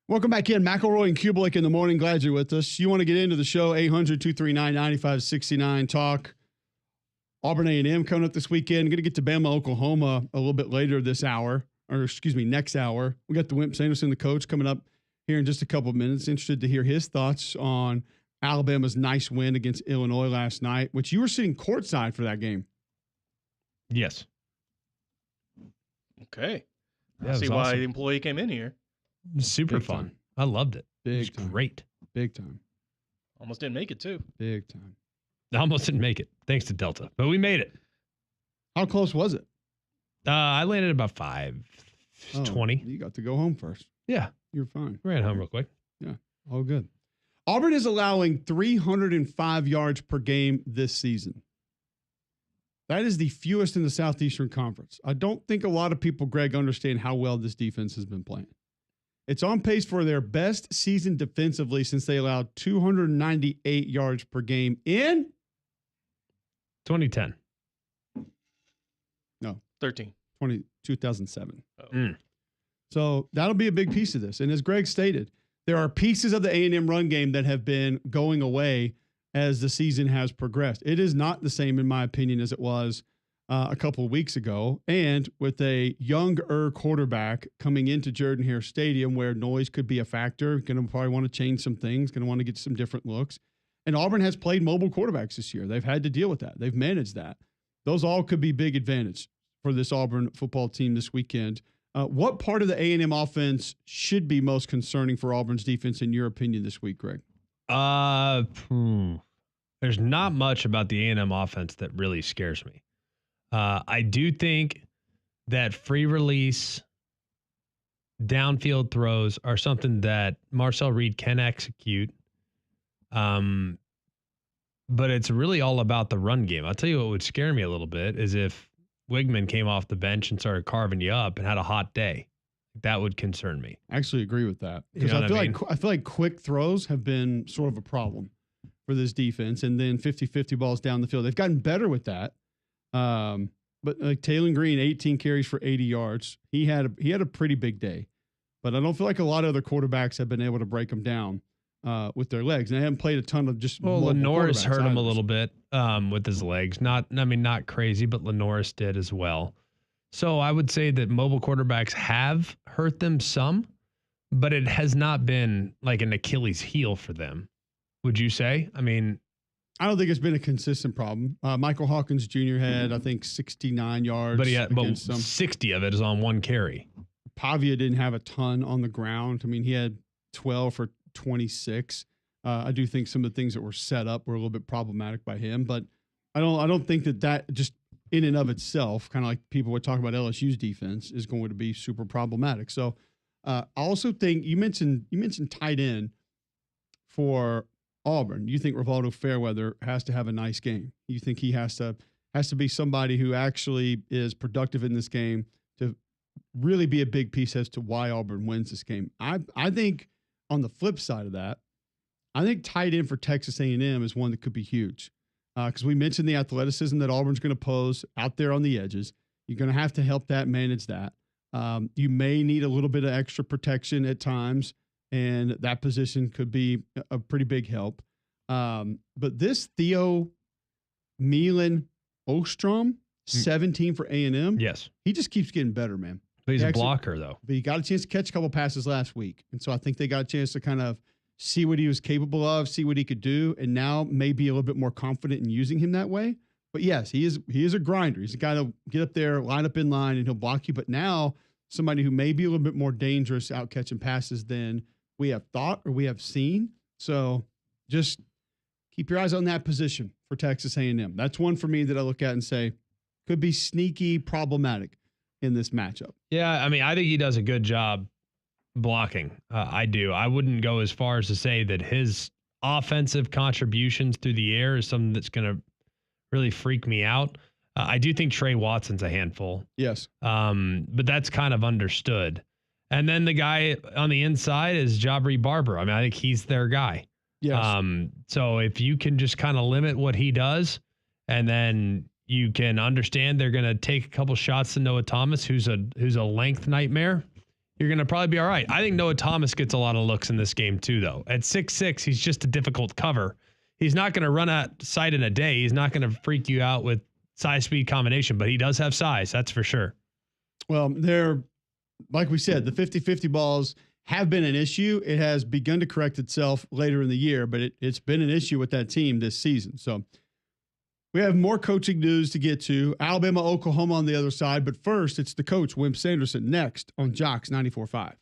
Speaker 3: Welcome back in. McElroy and Kubelik in the morning. Glad you're with us. You want to get into the show, 800-239-9569. Talk Auburn A&M coming up this weekend. Going to get to Bama, Oklahoma a little bit later this hour, or excuse me, next hour. We got the Wimp Sanderson, the coach, coming up here in just a couple of minutes. Interested to hear his thoughts on Alabama's nice win against Illinois last night, which you were sitting courtside for that game.
Speaker 1: Yes.
Speaker 2: Okay.
Speaker 1: Yeah,
Speaker 2: I see
Speaker 1: it was
Speaker 2: why
Speaker 1: awesome.
Speaker 2: the employee came in here.
Speaker 1: Super
Speaker 3: Big
Speaker 1: fun.
Speaker 3: time.
Speaker 1: I loved it. It was
Speaker 3: Big time.
Speaker 1: great.
Speaker 3: Big time.
Speaker 2: Almost didn't make it, too.
Speaker 3: Big time.
Speaker 1: I almost didn't make it, thanks to Delta, but we made it.
Speaker 3: How close was it?
Speaker 1: I landed about 5:20.
Speaker 3: You got to go home first.
Speaker 1: Yeah,
Speaker 3: You're fine.
Speaker 1: ran home real quick.
Speaker 3: All good. Auburn is allowing 305 yards per game this season. That is the fewest in the Southeastern Conference. I don't think a lot of people, Greg, understand how well this defense has been playing. It's on pace for their best season defensively since they allowed 298 yards per game in
Speaker 1: 2010.
Speaker 2: 13.
Speaker 3: 2007.
Speaker 2: Oh.
Speaker 3: So that'll be a big piece of this. And as Greg stated, there are pieces of the A&M run game that have been going away as the season has progressed. It is not the same, in my opinion, as it was a couple of weeks ago. And with a younger quarterback coming into Jordan-Hare Stadium where noise could be a factor, going to probably want to change some things, going to want to get some different looks. And Auburn has played mobile quarterbacks this year. They've had to deal with that. They've managed that. Those all could be big advantage for this Auburn football team this weekend. What part of the A&M offense should be most concerning for Auburn's defense, in your opinion, this week, Greg?
Speaker 1: There's not much about the A&M offense that really scares me. I do think that free release downfield throws are something that Marcel Reed can execute. But it's really all about the run game. I'll tell you what would scare me a little bit is if Wigman came off the bench and started carving you up and had a hot day. That would concern me.
Speaker 3: I actually agree with that
Speaker 1: You
Speaker 3: because
Speaker 1: know
Speaker 3: I
Speaker 1: what
Speaker 3: feel
Speaker 1: I mean?
Speaker 3: like I feel like quick throws have been sort of a problem for this defense, and then 50-50 balls down the field. They've gotten better with that. But like Taylor Green, 18 carries for 80 yards. He had a pretty big day, but I don't feel like a lot of other quarterbacks have been able to break them down with their legs. And they haven't played a ton of just.
Speaker 1: Well,
Speaker 3: mobile
Speaker 1: Lenoris
Speaker 3: quarterbacks
Speaker 1: hurt him a
Speaker 3: either.
Speaker 1: little bit with his legs. Not crazy, but Lenoris did as well. So I would say that mobile quarterbacks have hurt them some, but it has not been like an Achilles heel for them. Would you say? I mean,
Speaker 3: I don't think it's been a consistent problem. Michael Hawkins Jr. had, I think, 69 yards.
Speaker 1: but
Speaker 3: against them.
Speaker 1: 60 of it is on one carry.
Speaker 3: Pavia didn't have a ton on the ground. I mean, he had 12 for 26. I do think some of the things that were set up were a little bit problematic by him, but I don't think that just in and of itself, kind of like people would talk about LSU's defense, is going to be super problematic. So I also think you mentioned tight end for Auburn. You think Rivaldo Fairweather has to have a nice game. You think he has to be somebody who actually is productive in this game to really be a big piece as to why Auburn wins this game. I think on the flip side of that, I think tight end for Texas A&M is one that could be huge because we mentioned the athleticism that Auburn's going to pose out there on the edges. You're going to have to help that manage that. You may need a little bit of extra protection at times, and that position could be a pretty big help. But this Theo Milan Ostrom, 17 for A&M.
Speaker 1: Yes.
Speaker 3: He just keeps getting better, man.
Speaker 1: But he's
Speaker 3: He
Speaker 1: a
Speaker 3: actually-
Speaker 1: blocker, though.
Speaker 3: But he got a chance to catch a couple passes last week. And so I think they got a chance to kind of see what he was capable of, see what he could do, and now maybe a little bit more confident in using him that way. But yes, he is a grinder. He's a guy to get up there, line up in line, and he'll block you. But now somebody who may be a little bit more dangerous out catching passes than we have thought or we have seen. So just keep your eyes on that position for Texas A&M. That's one for me that I look at and say could be sneaky problematic in this matchup.
Speaker 1: Yeah, I mean, I think he does a good job blocking. I do. I wouldn't go as far as to say that his offensive contributions through the air is something that's going to really freak me out. I do think Trey Watson's a handful.
Speaker 3: Yes.
Speaker 1: But that's kind of understood. And then the guy on the inside is Jabri Barber. I mean, I think he's their guy.
Speaker 3: Yes.
Speaker 1: So if you can just kind of limit what he does, and then you can understand they're going to take a couple shots to Noah Thomas, who's a length nightmare. you're going to probably be all right. I think Noah Thomas gets a lot of looks in this game too, though. At 6'6", he's just a difficult cover. He's not going to run out sight in a day. He's not going to freak you out with size-speed combination, but he does have size. That's for sure.
Speaker 3: Well, like we said, the 50-50 balls have been an issue. It has begun to correct itself later in the year, but it's been an issue with that team this season. So we have more coaching news to get to. Alabama, Oklahoma on the other side. But first, it's the coach, Wimp Sanderson, next on Jocks 94.5.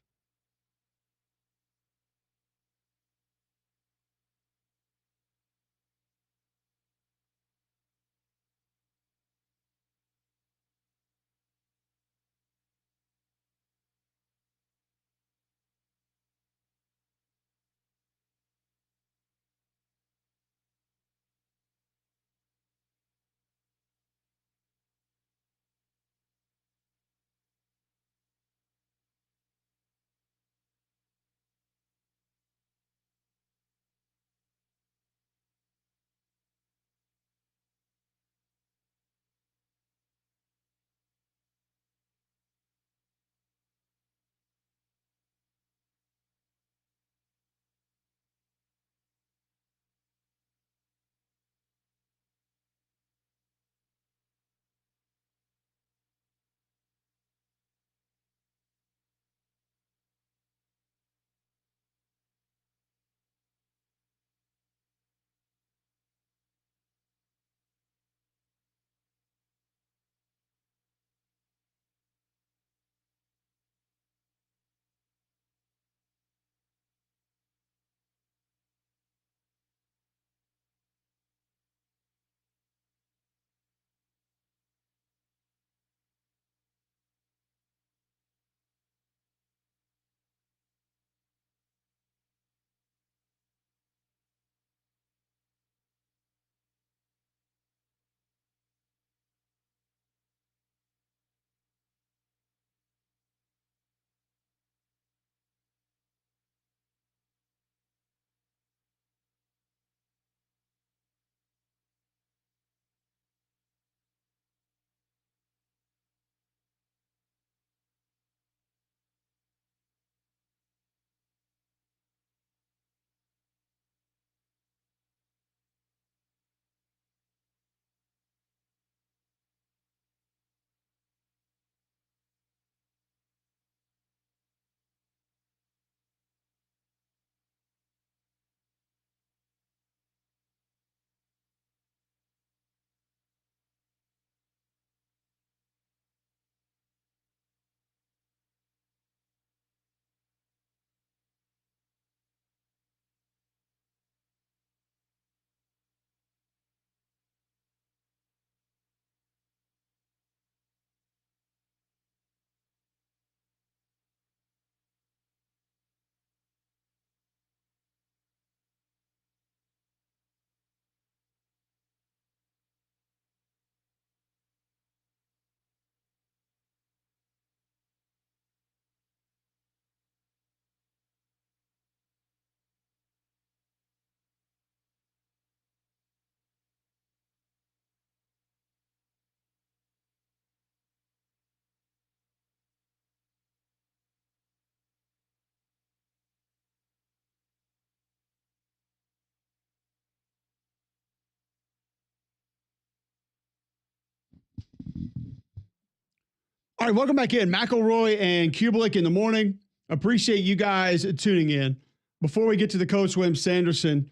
Speaker 3: All right, welcome back in. McElroy and Kubelik in the morning. Appreciate you guys tuning in. Before we get to the coach, Wimp Sanderson,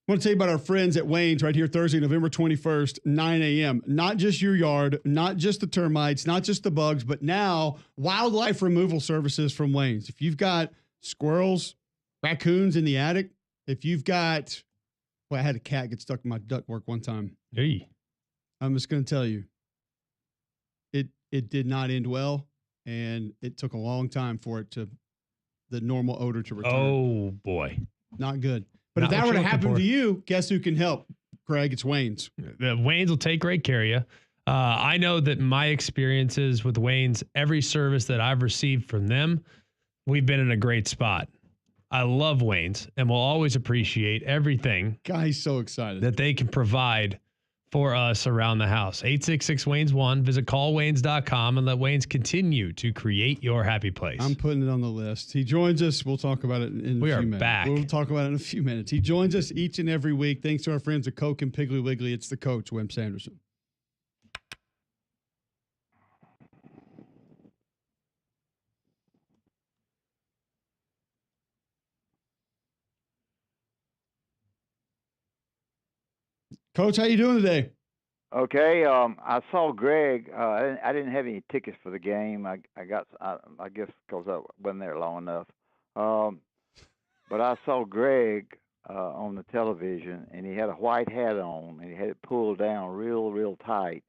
Speaker 3: I want to tell you about our friends at Wayne's right here Thursday, November 21st, 9 a.m. Not just your yard, not just the termites, not just the bugs, but now wildlife removal services from Wayne's. If you've got squirrels, raccoons in the attic, if you've got, well, I had a cat get stuck in my ductwork one time.
Speaker 1: Hey.
Speaker 3: I'm just going to tell you, it did not end well, and it took a long time for the normal odor to return.
Speaker 1: Oh, boy.
Speaker 3: Not good. But
Speaker 1: Not
Speaker 3: if that
Speaker 1: what
Speaker 3: were to
Speaker 1: you're looking
Speaker 3: happen
Speaker 1: for.
Speaker 3: to you, guess who can help? Craig, it's Wayne's.
Speaker 1: The Wayne's will take great care of you. I know that my experiences with Wayne's, every service that I've received from them, we've been in a great spot. I love Wayne's and will always appreciate everything
Speaker 3: Guy's so excited.
Speaker 1: that they can provide for us around the house. 866-WAYNES-1. Visit callwaynes.com and let Waynes continue to create your happy place.
Speaker 3: I'm putting it on the list. He joins us. We'll talk about it in a few minutes.
Speaker 1: We are back.
Speaker 3: We'll talk about it in a few minutes. He joins us each and every week. Thanks to our friends at Coke and Piggly Wiggly. It's the coach, Wimp Sanderson. Coach, how you doing today?
Speaker 9: Okay, I saw Greg. I didn't have any tickets for the game. I guess because I wasn't there long enough. But I saw Greg on the television, and he had a white hat on, and he had it pulled down real tight.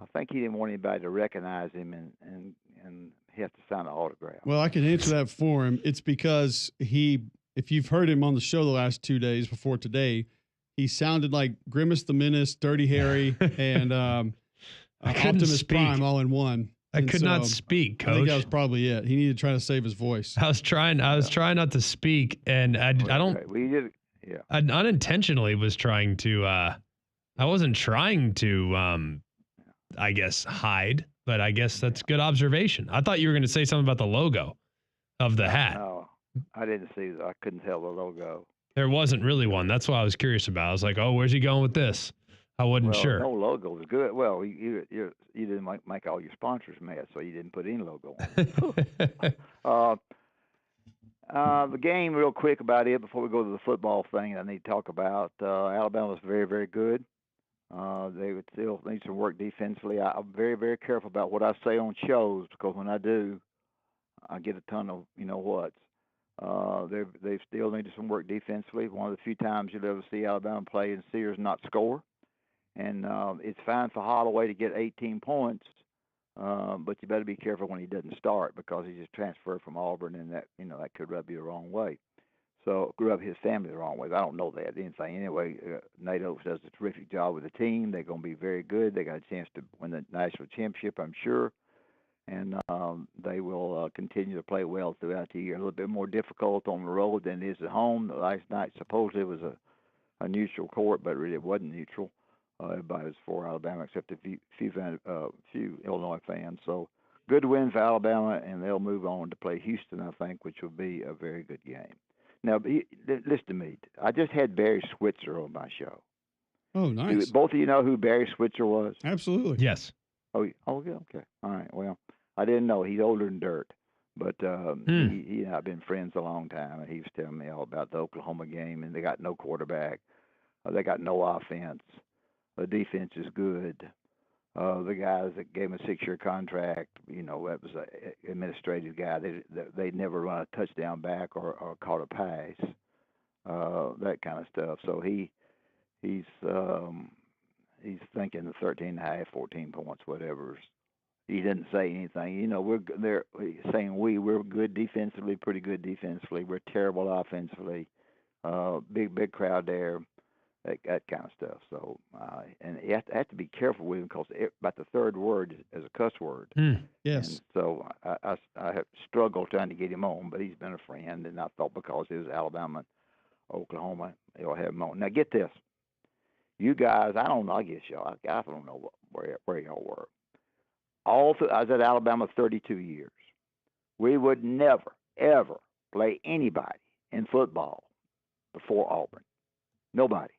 Speaker 9: I think he didn't want anybody to recognize him, and he have to sign an autograph.
Speaker 3: Well, I can answer that for him. It's because if you've heard him on the show the last 2 days before today, he sounded like Grimace the Menace, Dirty Harry, and Optimus Prime all in one.
Speaker 1: I could not speak, Coach.
Speaker 3: I think that was probably it. He needed to try to save his voice.
Speaker 1: I was trying not to speak, and I don't.
Speaker 9: We did, yeah.
Speaker 1: I unintentionally was trying to. I wasn't trying to. I guess hide, but I guess that's good observation. I thought you were going to say something about the logo of the hat.
Speaker 9: No, I didn't see. I couldn't tell the logo.
Speaker 1: There wasn't really one. That's what I was curious about. I was like, oh, where's he going with this? I wasn't sure.
Speaker 9: No logo was good. Well, you didn't make all your sponsors mad, so you didn't put any logo on. The game, real quick about it before we go to the football thing I need to talk about. Alabama was very, very good. They would still need some work defensively. I'm very, very careful about what I say on shows because when I do, I get a ton of whats. They still needed some work defensively. One of the few times you'll ever see Alabama play and Sears not score. And it's fine for Holloway to get 18 points, but you better be careful when he doesn't start because he just transferred from Auburn, and that could rub you the wrong way. So rub his family the wrong way. I don't know that. Anything anyway. Nate Oates does a terrific job with the team. They're going to be very good. They got a chance to win the national championship, I'm sure. And they will continue to play well throughout the year. A little bit more difficult on the road than it is at home. Last night, supposedly, it was a neutral court, but really it wasn't neutral. Everybody was for Alabama except a few Illinois fans. So good win for Alabama, and they'll move on to play Houston, I think, which will be a very good game. Now, listen to me. I just had Barry Switzer on my show.
Speaker 3: Oh, nice.
Speaker 9: Both of you know who Barry Switzer was?
Speaker 3: Absolutely.
Speaker 1: Yes.
Speaker 9: Oh, yeah, okay. All right, well. I didn't know. He's older than dirt. But he and I have been friends a long time, and he was telling me all about the Oklahoma game, and they got no quarterback. They got no offense. The defense is good. The guys that gave him a 6-year contract, that was an administrative guy. They never run a touchdown back or caught a pass, that kind of stuff. So he's thinking 13.5, 14 points, whatever. He didn't say anything. They're saying we're good defensively, pretty good defensively. We're terrible offensively. Big crowd there, that kind of stuff. So, and you have to be careful with him because about the third word is a cuss word.
Speaker 3: Yes.
Speaker 9: And so I have struggled trying to get him on, but he's been a friend, and I thought because it was Alabama, Oklahoma, they'll have him on. Now get this, you guys. I don't know. I guess y'all. I don't know where y'all were. I was at Alabama 32 years. We would never, ever play anybody in football before Auburn. Nobody.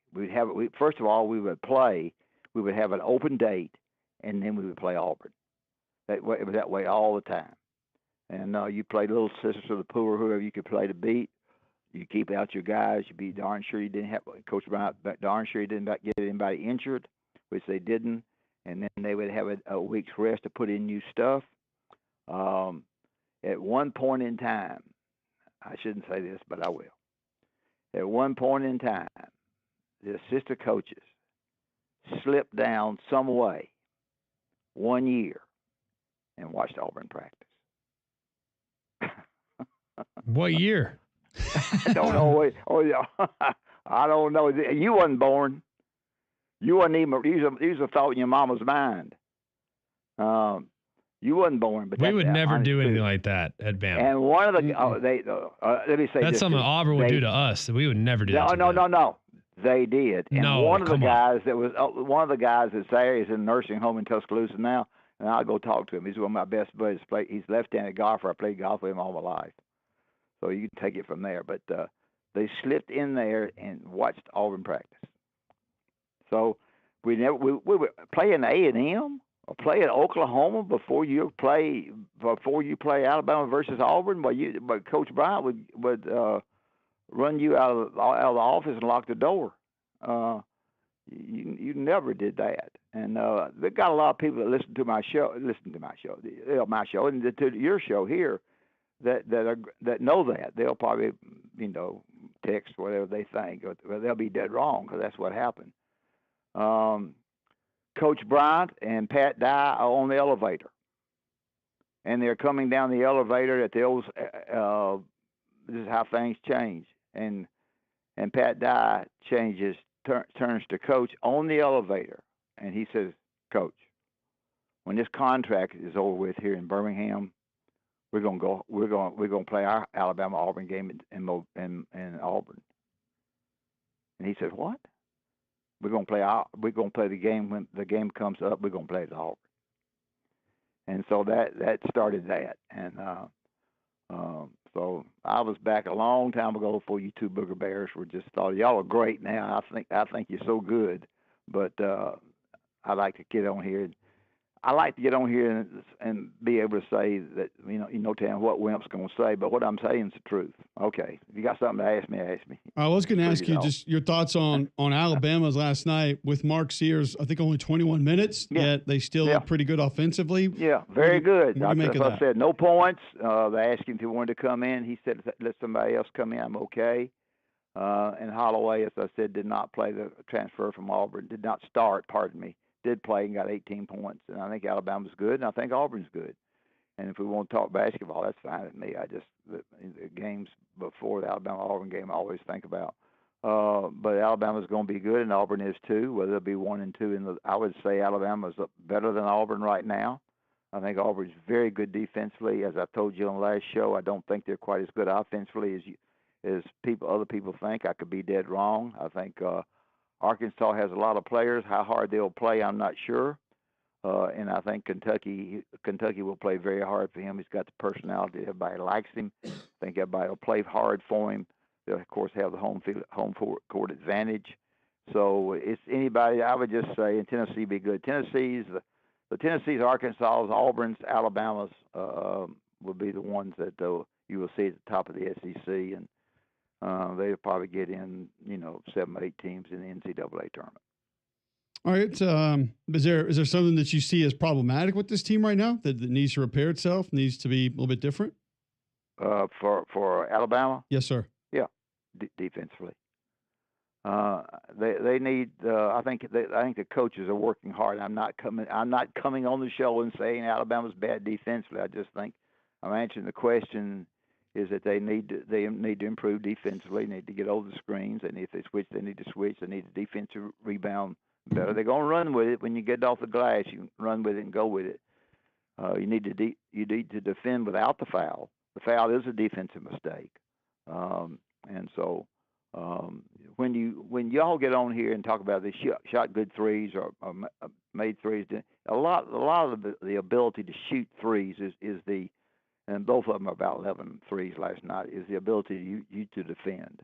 Speaker 9: First of all, we would have an open date, and then we would play Auburn. It was that way all the time. And you played Little Sisters of the Poor, whoever you could play to beat. You keep out your guys. You be darn sure you didn't have Coach Brown. Darn sure you didn't get anybody injured, which they didn't. And then they would have a week's rest to put in new stuff. At one point in time, I shouldn't say this, but I will. At one point in time, the assistant coaches slipped down some way 1 year and watched Auburn practice.
Speaker 1: What year?
Speaker 9: I don't know. I don't know. You wasn't born. You wasn't even. These are thought in your mama's mind. You wasn't born, but
Speaker 1: we would never do anything like that at Bama.
Speaker 9: And one of the let me say
Speaker 1: that's
Speaker 9: this
Speaker 1: something Auburn would do to us. We would never do that.
Speaker 9: No. They did, and
Speaker 1: No,
Speaker 9: one of the
Speaker 1: come on.
Speaker 9: guys that's there is in a nursing home in Tuscaloosa now, and I'll go talk to him. He's one of my best buddies. He's a left-handed golfer. I played golf with him all my life, so you can take it from there. But they slipped in there and watched Auburn practice. So we were playing A&M or play at Oklahoma before you play Alabama versus Auburn. But Coach Bryant would run you out of the office and lock the door. You never did that. And they got a lot of people that listen to my show, and to your show here, that know that. They'll probably text whatever they think, or they'll be dead wrong because that's what happened. Coach Bryant and Pat Dye are on the elevator, and they're coming down the elevator at the old. This is how things change, and Pat Dye turns to Coach on the elevator, and he says, "Coach, when this contract is over with here in Birmingham, we're gonna play our Alabama Auburn game in Auburn." And he said, "What? We're gonna play the game when the game comes up. We're gonna play at Auburn." And so that started that, and so I was back a long time ago before you two Booger Bears were just thought y'all are great now. I think you're so good, but I like to get on here. I like to get on here and be able to say that telling what Wimp's going to say, but what I'm saying is the truth. Okay, if you got something to ask me.
Speaker 3: I was going to ask you just your thoughts on Alabama's last night with Mark Sears. I think only 21 minutes, yet they still look pretty good offensively.
Speaker 9: Yeah, very good.
Speaker 3: What do you make of that?
Speaker 9: I said no points. They asked him if he wanted to come in. He said, "Let somebody else come in. I'm okay." And Holloway, as I said, did not play the transfer from Auburn. Did not start. Pardon me. Did play and got 18 points. And I think Alabama's good, and I think Auburn's good. And if we want to talk basketball, that's fine with me. The games before the Alabama-Auburn game I always think about. But Alabama's going to be good, and Auburn is too, whether it'll be 1 and 2. I would say Alabama's better than Auburn right now. I think Auburn's very good defensively. As I told you on the last show, I don't think they're quite as good offensively as other people think. I could be dead wrong. I think Arkansas has a lot of players. How hard they'll play, I'm not sure. And I think Kentucky will play very hard for him. He's got the personality. Everybody likes him. I think everybody will play hard for him. They'll, of course, have the home court advantage. So it's anybody. I would just say, and Tennessee be good. Tennessee's, Arkansas, Auburn's, Alabama's will be the ones that you will see at the top of the SEC, and they'll probably get in, 7 or 8 teams in the NCAA tournament.
Speaker 3: All right. Is there something that you see as problematic with this team right now that needs to repair itself, needs to be a little bit different?
Speaker 9: For Alabama?
Speaker 3: Yes, sir.
Speaker 9: Yeah, defensively. They need. I think the coaches are working hard. I'm not coming on the show and saying Alabama's bad defensively. I just think I'm answering the question. Is that they need to improve defensively. They need to get over the screens. And if they switch, they need to switch. They need a defensive rebound better. They're going to run with it when you get off the glass. You can run with it and go with it. You need to defend without the foul. The foul is a defensive mistake, and so when y'all get on here and talk about they shot good threes or made threes, a lot of the ability to shoot threes is the, and both of them are about 11 threes last night, is the ability you to defend.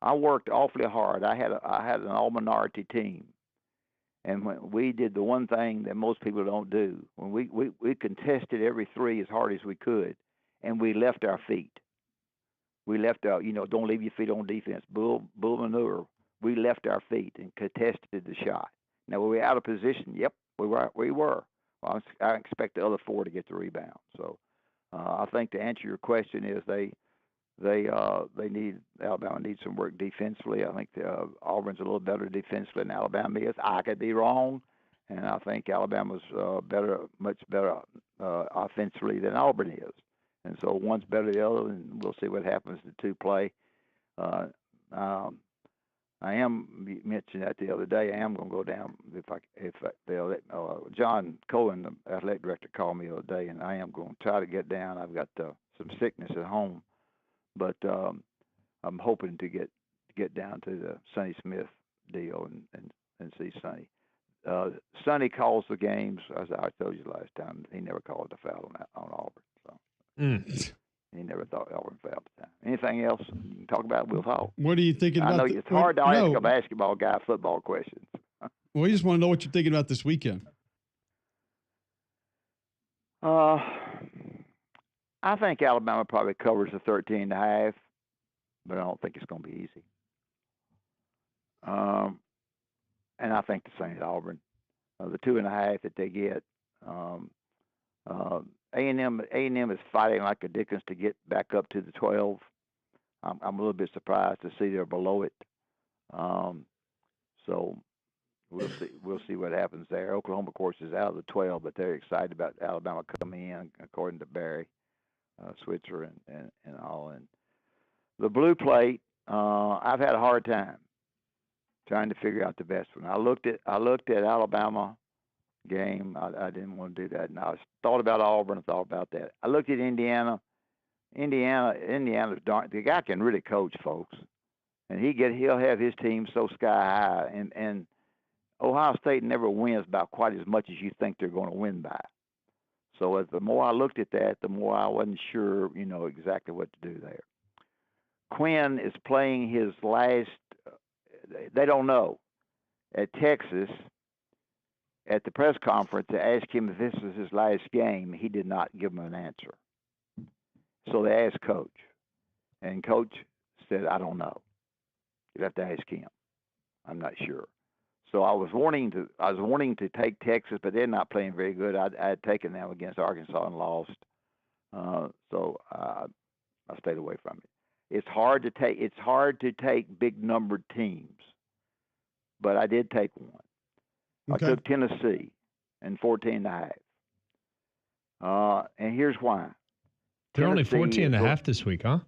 Speaker 9: I worked awfully hard. I had an all-minority team. And when we did the one thing that most people don't do, when we contested every three as hard as we could, and we left our feet. We left our, don't leave your feet on defense, bull manure. We left our feet and contested the shot. Now, were we out of position? Yep, we were. Well, I expect the other 4 to get the rebound. So I think to answer your question is Alabama needs some work defensively. I think Auburn's a little better defensively than Alabama is. I could be wrong, and I think Alabama's much better offensively than Auburn is. And so one's better than the other, and we'll see what happens the two play. You mentioned that the other day. I am going to go down if they'll let John Cohen, the athletic director, called me the other day, and I am going to try to get down. I've got some sickness at home. But I'm hoping to get down to the Sonny Smith deal and see Sonny. Sonny calls the games, as I told you last time. He never called a foul on Auburn. So he never thought Auburn fouled the time. Anything else you can talk about? We'll talk.
Speaker 3: What are you thinking
Speaker 9: I
Speaker 3: about?
Speaker 9: know it's hard to ask a basketball guy football questions.
Speaker 3: Well, we just want to know what you're thinking about this weekend.
Speaker 9: I think Alabama probably covers the 13.5, but I don't think it's going to be easy. And I think the same at Auburn. The 2.5 that they get. A&M is fighting like a Dickens to get back up to the 12. I'm a little bit surprised to see they're below it. So we'll see what happens there. Oklahoma, of course, is out of the 12, but they're excited about Alabama coming in, according to Barry Switzer and all. And the blue plate, I've had a hard time trying to figure out the best one. I looked at Alabama game. I didn't want to do that. And I thought about Auburn. I thought about that. I looked at Indiana. Indiana's darn. The guy can really coach, folks, and he'll have his team so sky high. And Ohio State never wins about quite as much as you think they're going to win by. So the more I looked at that, the more I wasn't sure, exactly what to do there. Quinn is playing his last. They don't know. At Texas, at the press conference, they asked him if this was his last game. He did not give them an answer. So they asked Coach, and Coach said, "I don't know. You have to ask him. I'm not sure." So I was wanting to take Texas, but they're not playing very good. I had taken them against Arkansas and lost. So I stayed away from it. It's hard to take big numbered teams, but I did take one.
Speaker 3: Okay.
Speaker 9: I took Tennessee and 14.5. And here's why.
Speaker 1: They're only 14.5 this week, huh?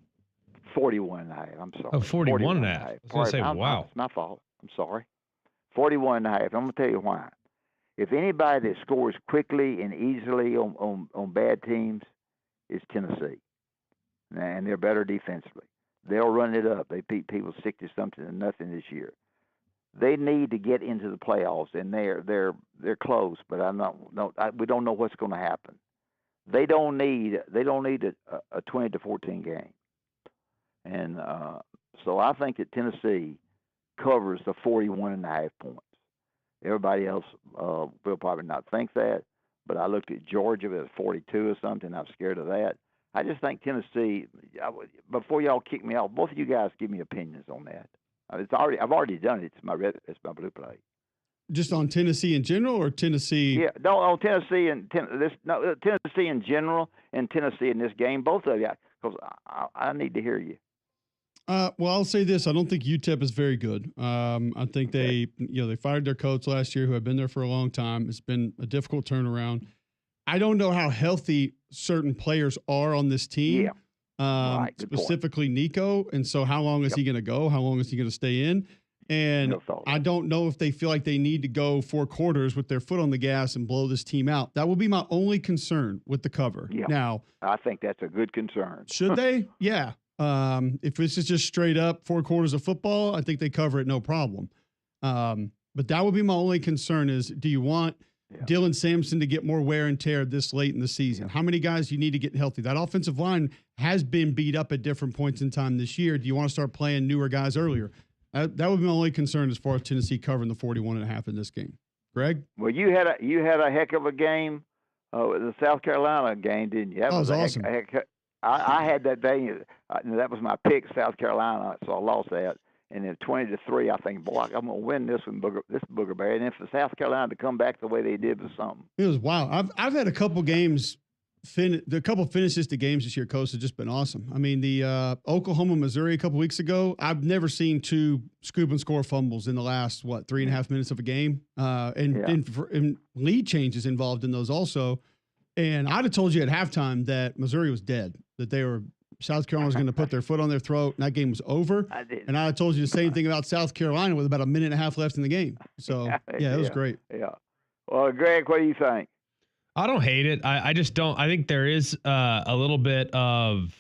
Speaker 9: 41.5. I'm sorry.
Speaker 1: Oh, 41.5. I was going to say, wow.
Speaker 9: It's my fault. I'm sorry. 41.5. I'm going to tell you why. If anybody that scores quickly and easily on bad teams is Tennessee, and they're better defensively. They'll run it up. They beat people 60-something to nothing this year. They need to get into the playoffs, and they're close. But we don't know what's going to happen. They don't need a 20-14 game, and so I think that Tennessee covers the 41.5 points. Everybody else will probably not think that, but I looked at Georgia at 42 or something. I'm scared of that. I just think Tennessee. Before y'all kick me out, both of you guys give me opinions on that. I've already done it. It's my blue plate.
Speaker 3: Just on Tennessee in general, or Tennessee?
Speaker 9: Yeah, no, on Tennessee and Tennessee in general, and Tennessee in this game. Both of you, because I need to hear you.
Speaker 3: Well, I'll say this: I don't think UTEP is very good. I think they fired their coach last year, who had been there for a long time. It's been a difficult turnaround. I don't know how healthy certain players are on this team.
Speaker 9: Yeah. Right,
Speaker 3: specifically Nico. And so how long is he going to go? How long is he going to stay in? And I don't know if they feel like they need to go 4 quarters with their foot on the gas and blow this team out. That will be my only concern with the cover.
Speaker 9: Yeah.
Speaker 3: Now,
Speaker 9: I think that's a good concern.
Speaker 3: Should they? Yeah. If this is just straight up 4 quarters of football, I think they cover it no problem. But that would be my only concern is, do you want Dylan Sampson to get more wear and tear this late in the season? How many guys do you need to get healthy? That offensive line has been beat up at different points in time this year. Do you want to start playing newer guys earlier? That would be my only concern as far as Tennessee covering the 41.5 in this game. Greg?
Speaker 9: Well, you had a heck of a game, the South Carolina game, didn't you? That
Speaker 3: was awesome.
Speaker 9: I had that day. That was my pick, South Carolina, so I lost that. And then 20-3, I think, boy, I'm going to win this one, Booger Bear. And if for South Carolina to come back the way they did was something.
Speaker 3: It was wild. I've had a couple games, the couple finishes to games this year, Coach, have just been awesome. I mean, the Oklahoma-Missouri a couple weeks ago, I've never seen 2 scoop and score fumbles in the last, 3.5 minutes of a game. And lead changes involved in those also. And I'd have told you at halftime that Missouri was dead, that South Carolina was going to put their foot on their throat, and that game was over.
Speaker 9: I did.
Speaker 3: And I told you the same thing about South Carolina with about a minute and a half left in the game. So, it was great.
Speaker 9: Yeah. Well, Greg, what do you think?
Speaker 1: I don't hate it. I just don't. I think there is a little bit of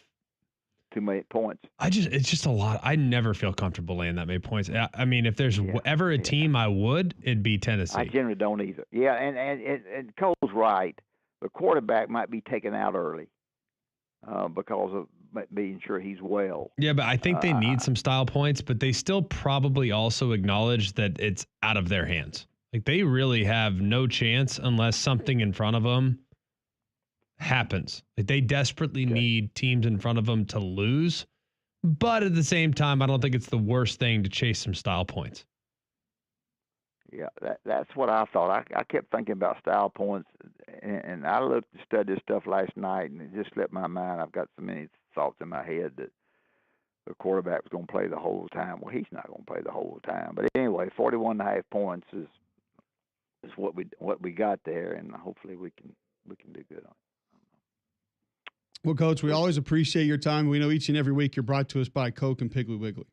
Speaker 9: too many points.
Speaker 1: It's just a lot. I never feel comfortable laying that many points. I mean, if there's ever a team I would, it'd be Tennessee.
Speaker 9: I generally don't either. Yeah, and Cole's right. The quarterback might be taken out early because of being sure he's well.
Speaker 1: Yeah, but I think they need some style points, but they still probably also acknowledge that it's out of their hands. Like they really have no chance unless something in front of them happens. Like they desperately need teams in front of them to lose. But at the same time, I don't think it's the worst thing to chase some style points.
Speaker 9: Yeah, that's what I thought. I kept thinking about style points, and I looked to study this stuff last night, and it just slipped my mind. I've got so many thoughts in my head that the quarterback was going to play the whole time. Well, he's not going to play the whole time. But anyway, 41.5 points is what we got there, and hopefully we can do good on it.
Speaker 3: Well, Coach, we always appreciate your time. We know each and every week you're brought to us by Coke and Piggly Wiggly.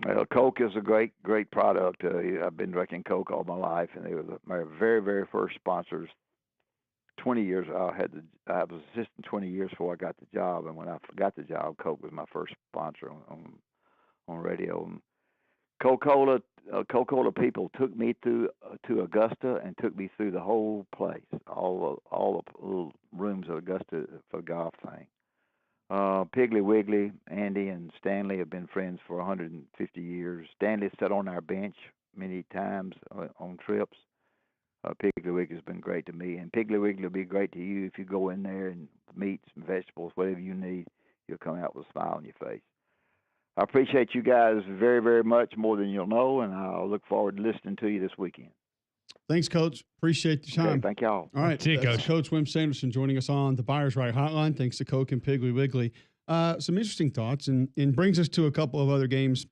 Speaker 9: Well, Coke is a great product. I've been drinking Coke all my life, and they were my very, very first sponsors. 20 years. I was assistant 20 years before I got the job, and when I got the job, Coke was my first sponsor on radio. And Coca-Cola people took me to Augusta and took me through the whole place, all the little rooms at Augusta for the golf thing. Piggly Wiggly, Andy and Stanley have been friends for 150 years. Stanley sat on our bench many times on trips. Piggly Wiggly has been great to me, and Piggly Wiggly will be great to you if you go in there and meats and vegetables, whatever you need, you'll come out with a smile on your face. I appreciate you guys very, very much, more than you'll know, and I'll look forward to listening to you this weekend.
Speaker 3: Thanks, Coach. Appreciate the time.
Speaker 9: Okay, thank y'all.
Speaker 3: All right.
Speaker 1: See you, Coach.
Speaker 3: Coach Wimp Sanderson joining us on the Buyers Right Hotline. Thanks to Coke and Piggly Wiggly. Some interesting thoughts, and brings us to a couple of other games.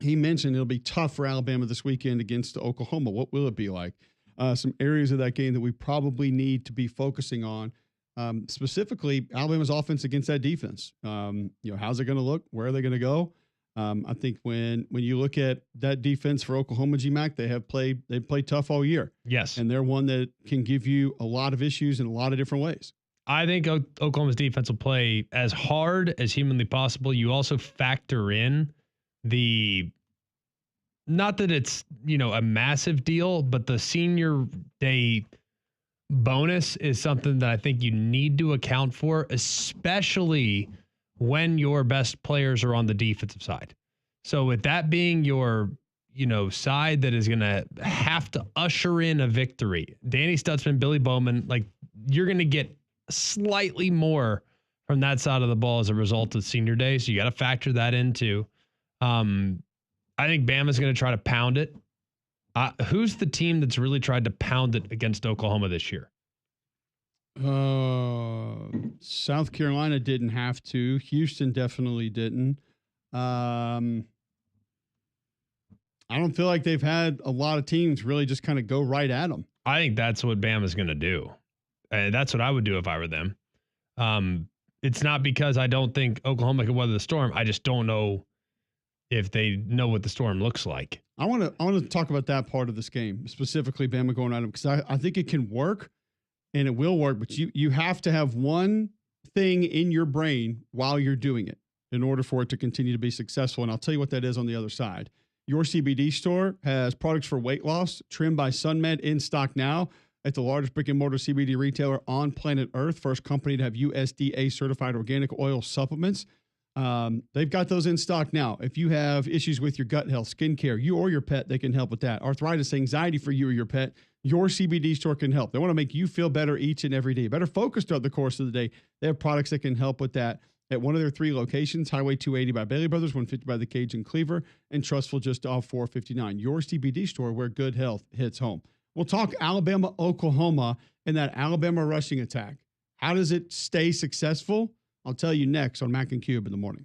Speaker 3: He mentioned it'll be tough for Alabama this weekend against Oklahoma. What will it be like? Some areas of that game that we probably need to be focusing on. Specifically, Alabama's offense against that defense. How's it going to look? Where are they going to go? I think when you look at that defense for Oklahoma, GMAC, they've played tough all year.
Speaker 1: Yes.
Speaker 3: And they're one that can give you a lot of issues in a lot of different ways.
Speaker 1: I think Oklahoma's defense will play as hard as humanly possible. You also factor in not that it's, a massive deal, but the senior day bonus is something that I think you need to account for, especially when your best players are on the defensive side. So with that being your, side that is going to have to usher in a victory, Danny Stutzman, Billy Bowman, you're going to get slightly more from that side of the ball as a result of senior day. So you got to factor that into. I think Bama's going to try to pound it. Who's the team that's really tried to pound it against Oklahoma this year?
Speaker 3: South Carolina didn't have to. Houston definitely didn't. I don't feel like they've had a lot of teams really just kind of go right at them.
Speaker 1: I think that's what Bama's going to do. That's what I would do if I were them. It's not because I don't think Oklahoma can weather the storm. I just don't know if they know what the storm looks like.
Speaker 3: I want to talk about that part of this game, specifically Bama going at them, because I think it can work and it will work, but you have to have one thing in your brain while you're doing it in order for it to continue to be successful. And I'll tell you what that is on the other side. Your CBD store has products for weight loss, trimmed by SunMed, in stock now at the largest brick and mortar CBD retailer on planet Earth. First company to have USDA certified organic oil supplements. They've got those in stock now. If you have issues with your gut health, skincare, you or your pet, they can help with that. Arthritis, anxiety for you or your pet, your CBD store can help. They want to make you feel better each and every day. Better focused throughout the course of the day. They have products that can help with that at one of their 3 locations: Highway 280 by Bailey Brothers, 150 by the Cage in Cleaver, and Trustful just off 459. Your CBD store where good health hits home. We'll talk Alabama, Oklahoma, and that Alabama rushing attack. How does it stay successful? I'll tell you next on Mac and Cube in the morning.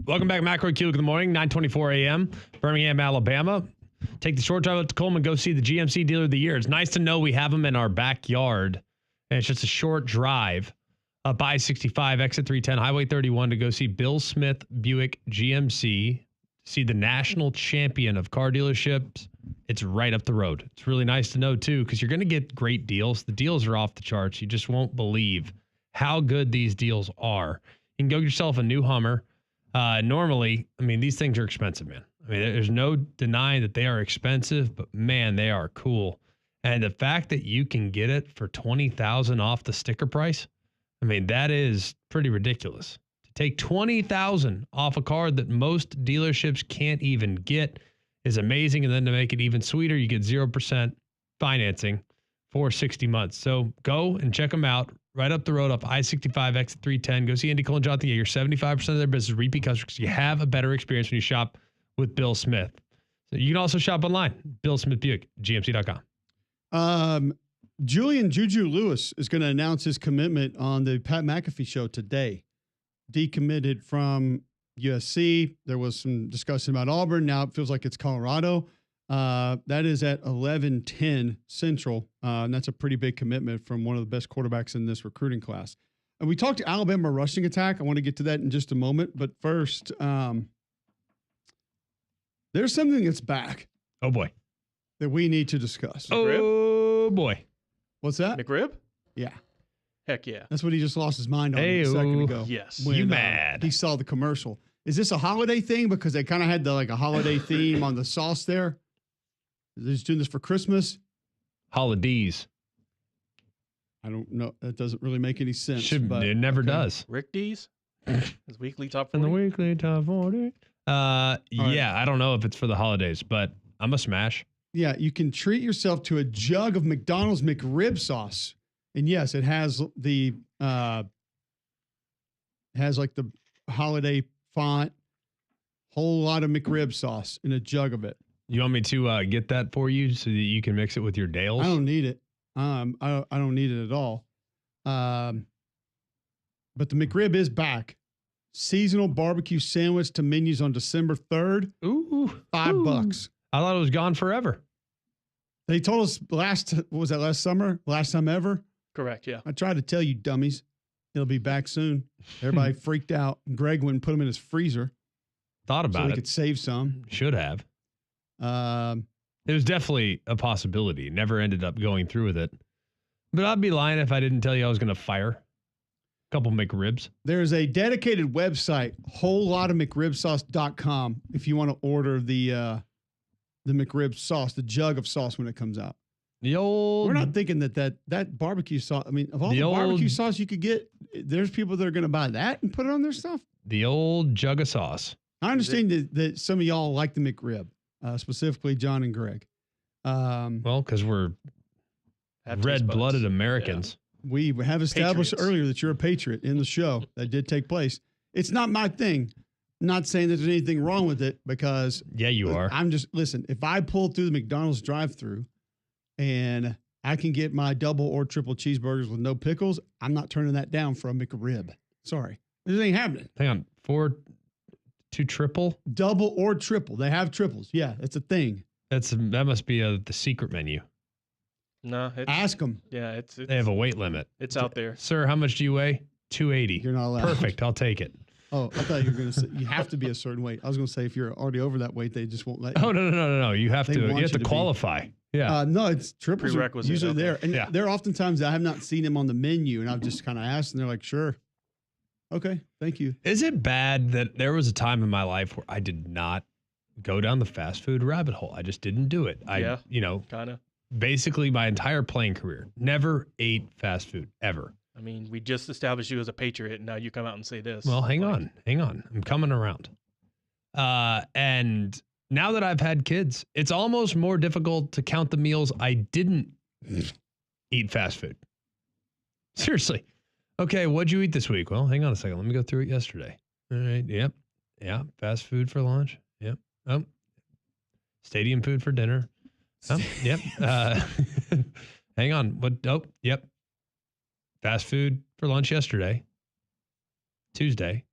Speaker 1: Welcome back, Macro Cubic in the morning, 9:24 a.m., Birmingham, Alabama. Take the short drive up to Coleman, go see the GMC Dealer of the Year. It's nice to know we have them in our backyard, and it's just a short drive up I-65, exit 310, Highway 31 to go see Bill Smith Buick GMC, see the national champion of car dealerships. It's right up the road. It's really nice to know, too, because you're going to get great deals. The deals are off the charts. You just won't believe how good these deals are. You can go get yourself a new Hummer. Normally, I mean, these things are expensive, man. I mean, there's no denying that they are expensive, but man, they are cool. And the fact that you can get it for $20,000 off the sticker price, I mean, that is pretty ridiculous. To take $20,000 off a car that most dealerships can't even get is amazing. And then to make it even sweeter, you get 0% financing for 60 months. So go and check them out. Right up the road, up I-65, exit 310. Go see Andy Cole and Jonathan Yeager. 75% of their business is repeat customers. You have a better experience when you shop with Bill Smith. So you can also shop online. Bill Smith Buick, GMC.com.
Speaker 3: Julian Juju Lewis is going to announce his commitment on the Pat McAfee show today. Decommitted from USC. There was some discussion about Auburn. Now it feels like it's Colorado. That is at 11:10 Central, and that's a pretty big commitment from one of the best quarterbacks in this recruiting class. And we talked to Alabama rushing attack. I want to get to that in just a moment, but first, there's something that's back.
Speaker 1: Oh boy,
Speaker 3: that we need to discuss.
Speaker 1: Oh boy,
Speaker 3: what's that?
Speaker 2: McRib?
Speaker 3: Yeah,
Speaker 2: heck yeah.
Speaker 3: that's what he just lost his mind on a second ago.
Speaker 2: Yes,
Speaker 3: when,
Speaker 1: you mad?
Speaker 3: He saw the commercial. Is this a holiday thing? Because they kind of had a holiday theme on the sauce there. They're just doing this for Christmas.
Speaker 1: Holidays.
Speaker 3: I don't know. That doesn't really make any sense.
Speaker 1: It never does.
Speaker 2: Rick D's? His weekly top 40?
Speaker 1: In the weekly top 40. Yeah, I don't know if it's for the holidays, but I'm a smash.
Speaker 3: Yeah, you can treat yourself to a jug of McDonald's McRib sauce. And yes, it has the the holiday font, whole lot of McRib sauce in a jug of it.
Speaker 1: You want me to get that for you so that you can mix it with your Dales?
Speaker 3: I don't need it. I don't need it at all. But the McRib is back. Seasonal barbecue sandwich to menus on December 3rd.
Speaker 1: Ooh,
Speaker 3: $5.
Speaker 1: I thought it was gone forever.
Speaker 3: They told us last summer? Last time ever?
Speaker 2: Correct, yeah.
Speaker 3: I tried to tell you, dummies. It'll be back soon. Everybody freaked out. Greg went and put them in his freezer.
Speaker 1: Thought about
Speaker 3: so
Speaker 1: it.
Speaker 3: he could save some.
Speaker 1: Should have. It was definitely a possibility. Never ended up going through with it. But I'd be lying if I didn't tell you I was going to fire a couple McRibs.
Speaker 3: There's a dedicated website, wholelotofmcribsauce.com, if you want to order the McRib sauce, the jug of sauce when it comes out. We're not thinking that barbecue sauce. I mean, of all the barbecue sauce you could get, there's people that are going to buy that and put it on their stuff.
Speaker 1: The old jug of sauce.
Speaker 3: I understand that some of y'all like the McRib, specifically John and Greg.
Speaker 1: Well, because we're red-blooded Americans.
Speaker 3: Yeah. We have established earlier that you're a patriot in the show. That did take place. It's not my thing. Not saying that there's anything wrong with it because
Speaker 1: you are.
Speaker 3: I'm just listen. If I pull through the McDonald's drive-through and I can get my double or triple cheeseburgers with no pickles, I'm not turning that down for a McRib. Sorry, this ain't happening.
Speaker 1: Hang on, 2 triple,
Speaker 3: double or triple. They have triples. Yeah, it's a thing.
Speaker 1: That must be the secret menu.
Speaker 2: No,
Speaker 3: ask them.
Speaker 2: Yeah, it's
Speaker 1: they have a weight limit.
Speaker 2: It's out there.
Speaker 1: Sir, how much do you weigh? 280.
Speaker 3: You're not allowed.
Speaker 1: Perfect. I'll take it.
Speaker 3: Oh, I thought you were going to say you have to be a certain weight. I was going to say if you're already over that weight, they just won't let you.
Speaker 1: Oh no. You have to qualify. Yeah.
Speaker 3: No, it's triples
Speaker 2: prerequisite.
Speaker 3: Usually there, and there are oftentimes I have not seen them on the menu, and I've just kind of asked, and they're like, "Sure, okay, thank you."
Speaker 1: Is it bad that there was a time in my life where I did not go down the fast food rabbit hole? I just didn't do it. Kind
Speaker 2: of.
Speaker 1: Basically, my entire playing career, never ate fast food ever.
Speaker 2: I mean, we just established you as a patriot, and now you come out and say this.
Speaker 1: Well, hang on. I'm coming around. And now that I've had kids, it's almost more difficult to count the meals I didn't eat fast food. Seriously. Okay, what'd you eat this week? Well, hang on a second. Let me go through it yesterday. All right. Yep. Yeah. Fast food for lunch. Yep. Oh. Stadium food for dinner. Yep. Hang on. What? Oh, yep. Fast food for lunch yesterday. Tuesday.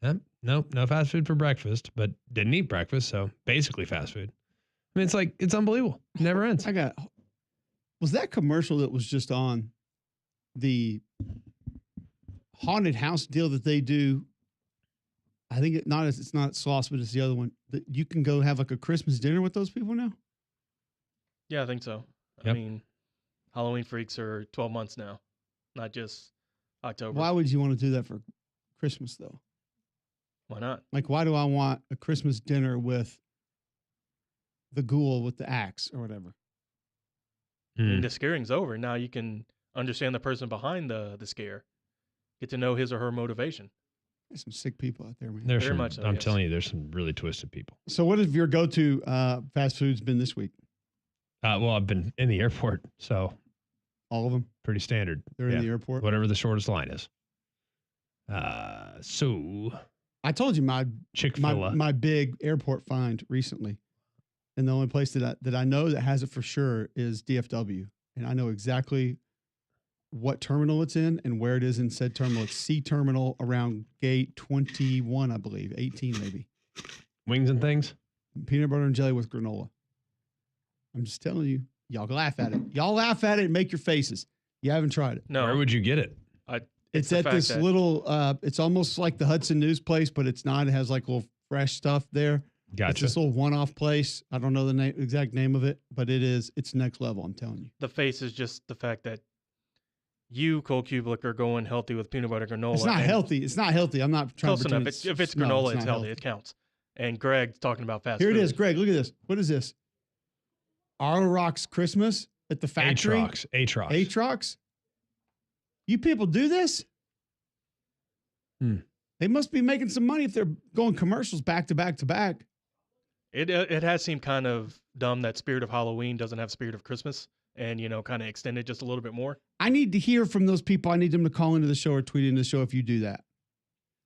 Speaker 1: Yep. Nope, no fast food for breakfast, but didn't eat breakfast, so basically fast food. I mean, it's unbelievable. It never ends.
Speaker 3: Was that commercial that was just on the haunted house deal that they do? I think it's not Sloss, but it's the other one that you can go have like a Christmas dinner with those people now.
Speaker 2: Yeah, I think so.
Speaker 1: Yep.
Speaker 2: I mean, Halloween Freaks are 12 months now, not just October.
Speaker 3: Why would you want to do that for Christmas though?
Speaker 2: Why not?
Speaker 3: Like, why do I want a Christmas dinner with the ghoul with the axe or whatever?
Speaker 2: I mean, the scaring's over. Now you can understand the person behind the scare. Get to know his or her motivation.
Speaker 3: There's some sick people out there, man.
Speaker 1: There's
Speaker 2: Very
Speaker 1: some,
Speaker 2: much so,
Speaker 1: I'm
Speaker 2: yes.
Speaker 1: telling you, there's some really twisted people.
Speaker 3: So what have your go-to fast foods been this week?
Speaker 1: Well, I've been in the airport, so
Speaker 3: All of them?
Speaker 1: pretty standard.
Speaker 3: They're in the airport?
Speaker 1: Whatever the shortest line is. So
Speaker 3: I told you
Speaker 1: Chick-fil-A.
Speaker 3: my big airport find recently. And the only place that I know that has it for sure is DFW. And I know exactly what terminal it's in and where it is in said terminal. It's C terminal around gate 21, I believe, 18 maybe.
Speaker 1: Wings and things?
Speaker 3: Peanut butter and jelly with granola. I'm just telling you, y'all laugh at it. Y'all laugh at it and make your faces. You haven't tried it.
Speaker 2: No.
Speaker 1: Where would you get it?
Speaker 3: It's at this little, it's almost like the Hudson News place, but it's not. It has like little fresh stuff there.
Speaker 1: Gotcha.
Speaker 3: It's this little one-off place. I don't know the exact name of it, but it's next level, I'm telling you.
Speaker 2: The face is just the fact that you, Cole Kubelik, are going healthy with peanut butter granola.
Speaker 3: It's not healthy. It's not healthy. I'm not trying
Speaker 2: close
Speaker 3: to
Speaker 2: enough. If it's granola, it's healthy. It counts. And Greg's talking about fast
Speaker 3: Here
Speaker 2: food.
Speaker 3: it is, Greg. Look at this. What is this? Arox Christmas at the factory.
Speaker 1: Atrox.
Speaker 3: Atrox. You people do this? They must be making some money if they're going commercials back to back to back.
Speaker 2: It has seemed kind of dumb that Spirit of Halloween doesn't have Spirit of Christmas and, kind of extend it just a little bit more.
Speaker 3: I need to hear from those people. I need them to call into the show or tweet into the show if you do that.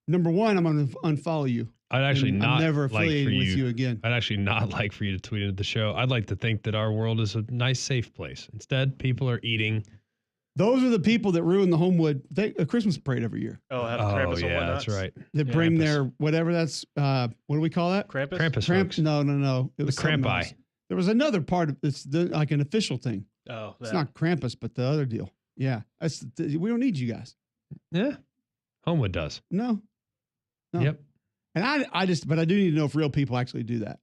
Speaker 3: Number one, I'm going to unfollow you.
Speaker 1: I'd actually not
Speaker 3: I'm never
Speaker 1: like
Speaker 3: affiliating
Speaker 1: for
Speaker 3: with you again.
Speaker 1: I'd actually not like for you to tweet into the show. I'd like to think that our world is a nice, safe place. Instead, people are eating.
Speaker 3: Those are the people that ruin the Homewood a Christmas parade every year.
Speaker 2: Oh, have Krampus and whatnot.
Speaker 1: That's right.
Speaker 3: They bring their whatever that's what do we call that?
Speaker 2: Krampus?
Speaker 1: Krampus. Folks.
Speaker 3: No. It was
Speaker 1: the
Speaker 3: something
Speaker 1: Krampi.
Speaker 3: else. There was another part of it's like an official thing.
Speaker 2: Oh,
Speaker 3: it's not Krampus, but the other deal. Yeah, we don't need you guys.
Speaker 1: Yeah, Homewood does.
Speaker 3: No.
Speaker 1: Yep.
Speaker 3: And I do need to know if real people actually do that.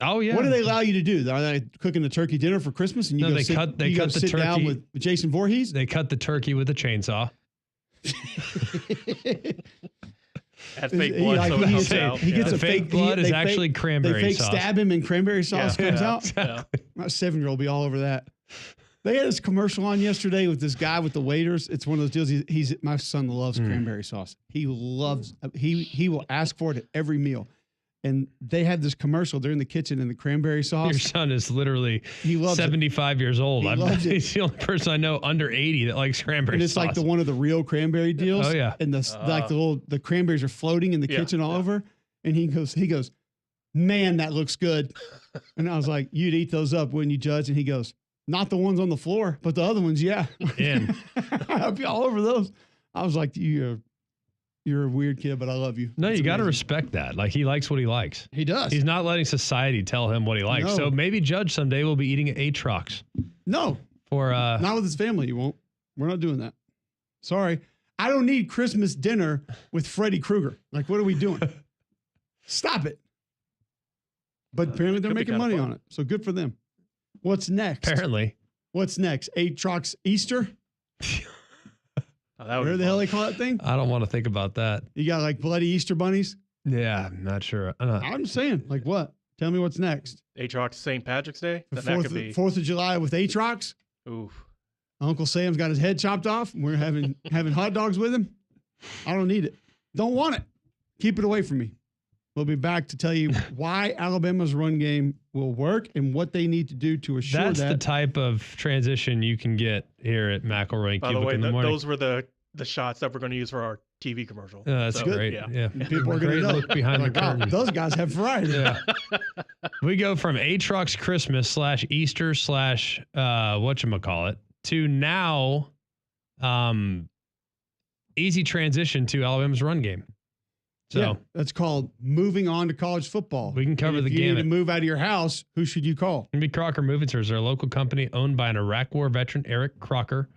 Speaker 1: Oh yeah.
Speaker 3: What do they allow you to do? Are they cooking a turkey dinner for Christmas and you cut the turkey down with Jason Voorhees?
Speaker 1: They cut the turkey with a chainsaw.
Speaker 2: Had fake blood, so it helps out.
Speaker 3: He gets a fake
Speaker 1: blood is actually cranberry sauce.
Speaker 3: They stab him and cranberry sauce comes out.
Speaker 1: Exactly.
Speaker 3: My 7-year-old will be all over that. They had this commercial on yesterday with this guy with the waiters. It's one of those deals. He's my son loves cranberry sauce. He loves. He will ask for it at every meal. And they had this commercial. They're in the kitchen and the cranberry sauce.
Speaker 1: Your son is literally 75 years old. He's the only person I know under 80 that likes cranberry sauce.
Speaker 3: And it's like the one of the real cranberry deals.
Speaker 1: Oh yeah.
Speaker 3: And the cranberries are floating in the kitchen all over. And he goes, man, that looks good. And I was like, you'd eat those up, wouldn't you, Judge? And he goes, not the ones on the floor, but the other ones, yeah. I'll be all over those. I was like, you're a weird kid, but I love you.
Speaker 1: No, you got to respect that. Like, he likes what he likes.
Speaker 3: He does.
Speaker 1: He's not letting society tell him what he likes.
Speaker 3: No.
Speaker 1: So maybe Judge someday will be eating Atrox.
Speaker 3: No. Not with his family, you won't. We're not doing that. Sorry. I don't need Christmas dinner with Freddy Krueger. Like, what are we doing? Stop it. But apparently they're making money on it. So good for them. What's next?
Speaker 1: Apparently.
Speaker 3: What's next? Atrox Easter? Where the hell they call that thing?
Speaker 1: I don't want to think about that.
Speaker 3: You got like bloody Easter bunnies?
Speaker 1: Yeah, I'm not sure.
Speaker 3: I'm saying, like what? Tell me what's next.
Speaker 2: Atrox St. Patrick's Day?
Speaker 3: The 4th of July with Atrox?
Speaker 2: Oof.
Speaker 3: Uncle Sam's got his head chopped off. And we're having hot dogs with him. I don't need it. Don't want it. Keep it away from me. We'll be back to tell you why Alabama's run game will work and what they need to do to assure
Speaker 1: That's the type of transition you can get here at McElroy
Speaker 2: By the way,
Speaker 1: in the morning.
Speaker 2: those were the shots that we're going to use for our TV commercial.
Speaker 1: That's great. Yeah.
Speaker 3: People are going to
Speaker 1: look behind the curtain.
Speaker 3: Those guys have variety.
Speaker 1: Yeah. We go from Atrox Christmas / Easter / whatchamacallit to now easy transition to Alabama's run game. So
Speaker 3: yeah, that's called moving on to college football.
Speaker 1: we can cover
Speaker 3: and
Speaker 1: the
Speaker 3: if you need
Speaker 1: gamut.
Speaker 3: to move out of your house, who should you call?
Speaker 1: It'd be Crocker Moving Services, a local company owned by an Iraq War veteran, Eric Crocker.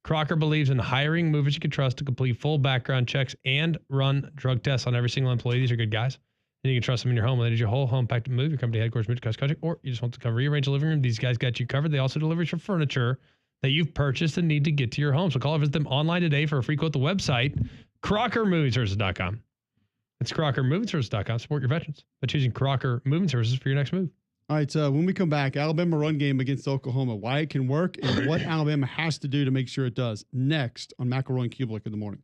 Speaker 1: Crocker believes in hiring movers you can trust to complete full background checks and run drug tests on every single employee. These are good guys. And you can trust them in your home. Whether it's your whole home packed to move, your company headquarters moved to cross country, or you just want to cover rearrange a living room, these guys got you covered. They also deliver your furniture that you've purchased and need to get to your home. So call or visit them online today for a free quote. The website, CrockerMovingServices.com. It's CrockerMovingServices.com. Support your veterans by choosing Crocker Moving Services for your next move.
Speaker 3: All right, when we come back, Alabama run game against Oklahoma, why it can work and what Alabama has to do to make sure it does. Next on McElroy and Kubelik in the morning.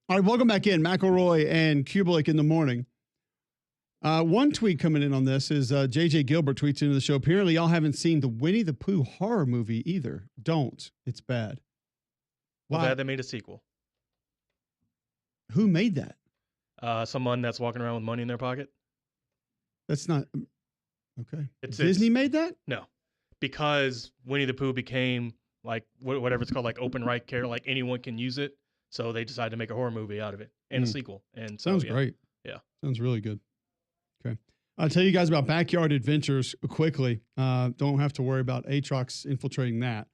Speaker 3: All right, welcome back in. McElroy and Kubelik in the morning. One tweet coming in on this is JJ Gilbert tweets into the show. Apparently, y'all haven't seen the Winnie the Pooh horror movie either. Don't. It's bad.
Speaker 2: Well,
Speaker 3: Why?
Speaker 2: bad they made a sequel.
Speaker 3: Who made that?
Speaker 2: Someone that's walking around with money in their pocket.
Speaker 3: That's not okay.
Speaker 2: It's
Speaker 3: Disney made that?
Speaker 2: No, because Winnie the Pooh became like whatever it's called, like open right care, like anyone can use it. So they decided to make a horror movie out of it and a sequel. And so,
Speaker 3: Sounds
Speaker 2: yeah.
Speaker 3: great.
Speaker 2: Yeah.
Speaker 3: Sounds really good. Okay. I'll tell you guys about Backyard Adventures quickly. Don't have to worry about Aatrox infiltrating that.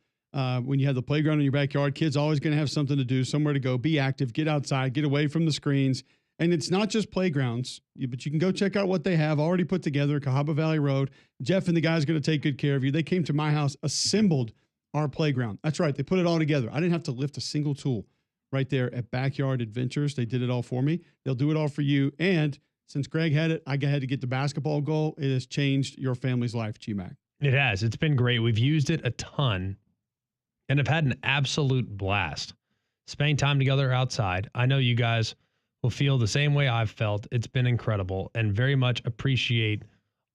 Speaker 3: When you have the playground in your backyard, kids always going to have something to do, somewhere to go, be active, get outside, get away from the screens. And it's not just playgrounds, but you can go check out what they have already put together, Cahaba Valley Road. Jeff and the guys are going to take good care of you. They came to my house, assembled our playground. That's right. They put it all together. I didn't have to lift a single tool right there at Backyard Adventures. They did it all for me. They'll do it all for you. And since Greg had it, I had to get the basketball goal. It has changed your family's life, G-Mac.
Speaker 1: It has. It's been great. We've used it a ton and have had an absolute blast spending time together outside. I know you guys will feel the same way I've felt. It's been incredible and very much appreciate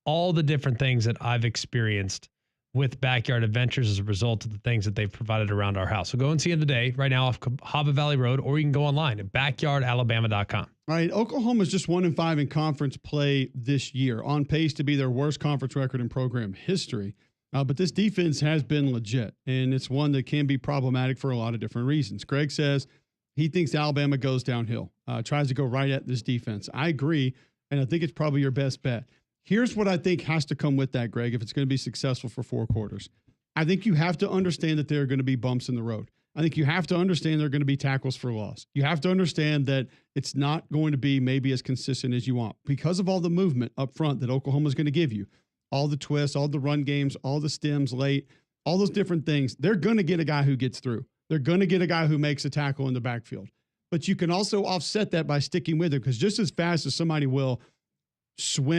Speaker 1: all the different things that I've experienced with Backyard Adventures as a result of the things that they've provided around our house. So go and see them today, right now off Cahaba Valley Road, or you can go online at backyardalabama.com.
Speaker 3: All right, Oklahoma's just 1-5 in conference play this year, on pace to be their worst conference record in program history. But this defense has been legit, and it's one that can be problematic for a lot of different reasons. Greg says he thinks Alabama goes downhill, tries to go right at this defense. I agree, and I think it's probably your best bet. Here's what I think has to come with that, Greg, if it's going to be successful for 4 quarters. I think you have to understand that there are going to be bumps in the road. I think you have to understand there are going to be tackles for loss. You have to understand that it's not going to be maybe as consistent as you want because of all the movement up front that Oklahoma is going to give you. All the twists, all the run games, all the stems late, all those different things. They're going to get a guy who gets through. They're going to get a guy who makes a tackle in the backfield. But you can also offset that by sticking with it, because just as fast as somebody will swim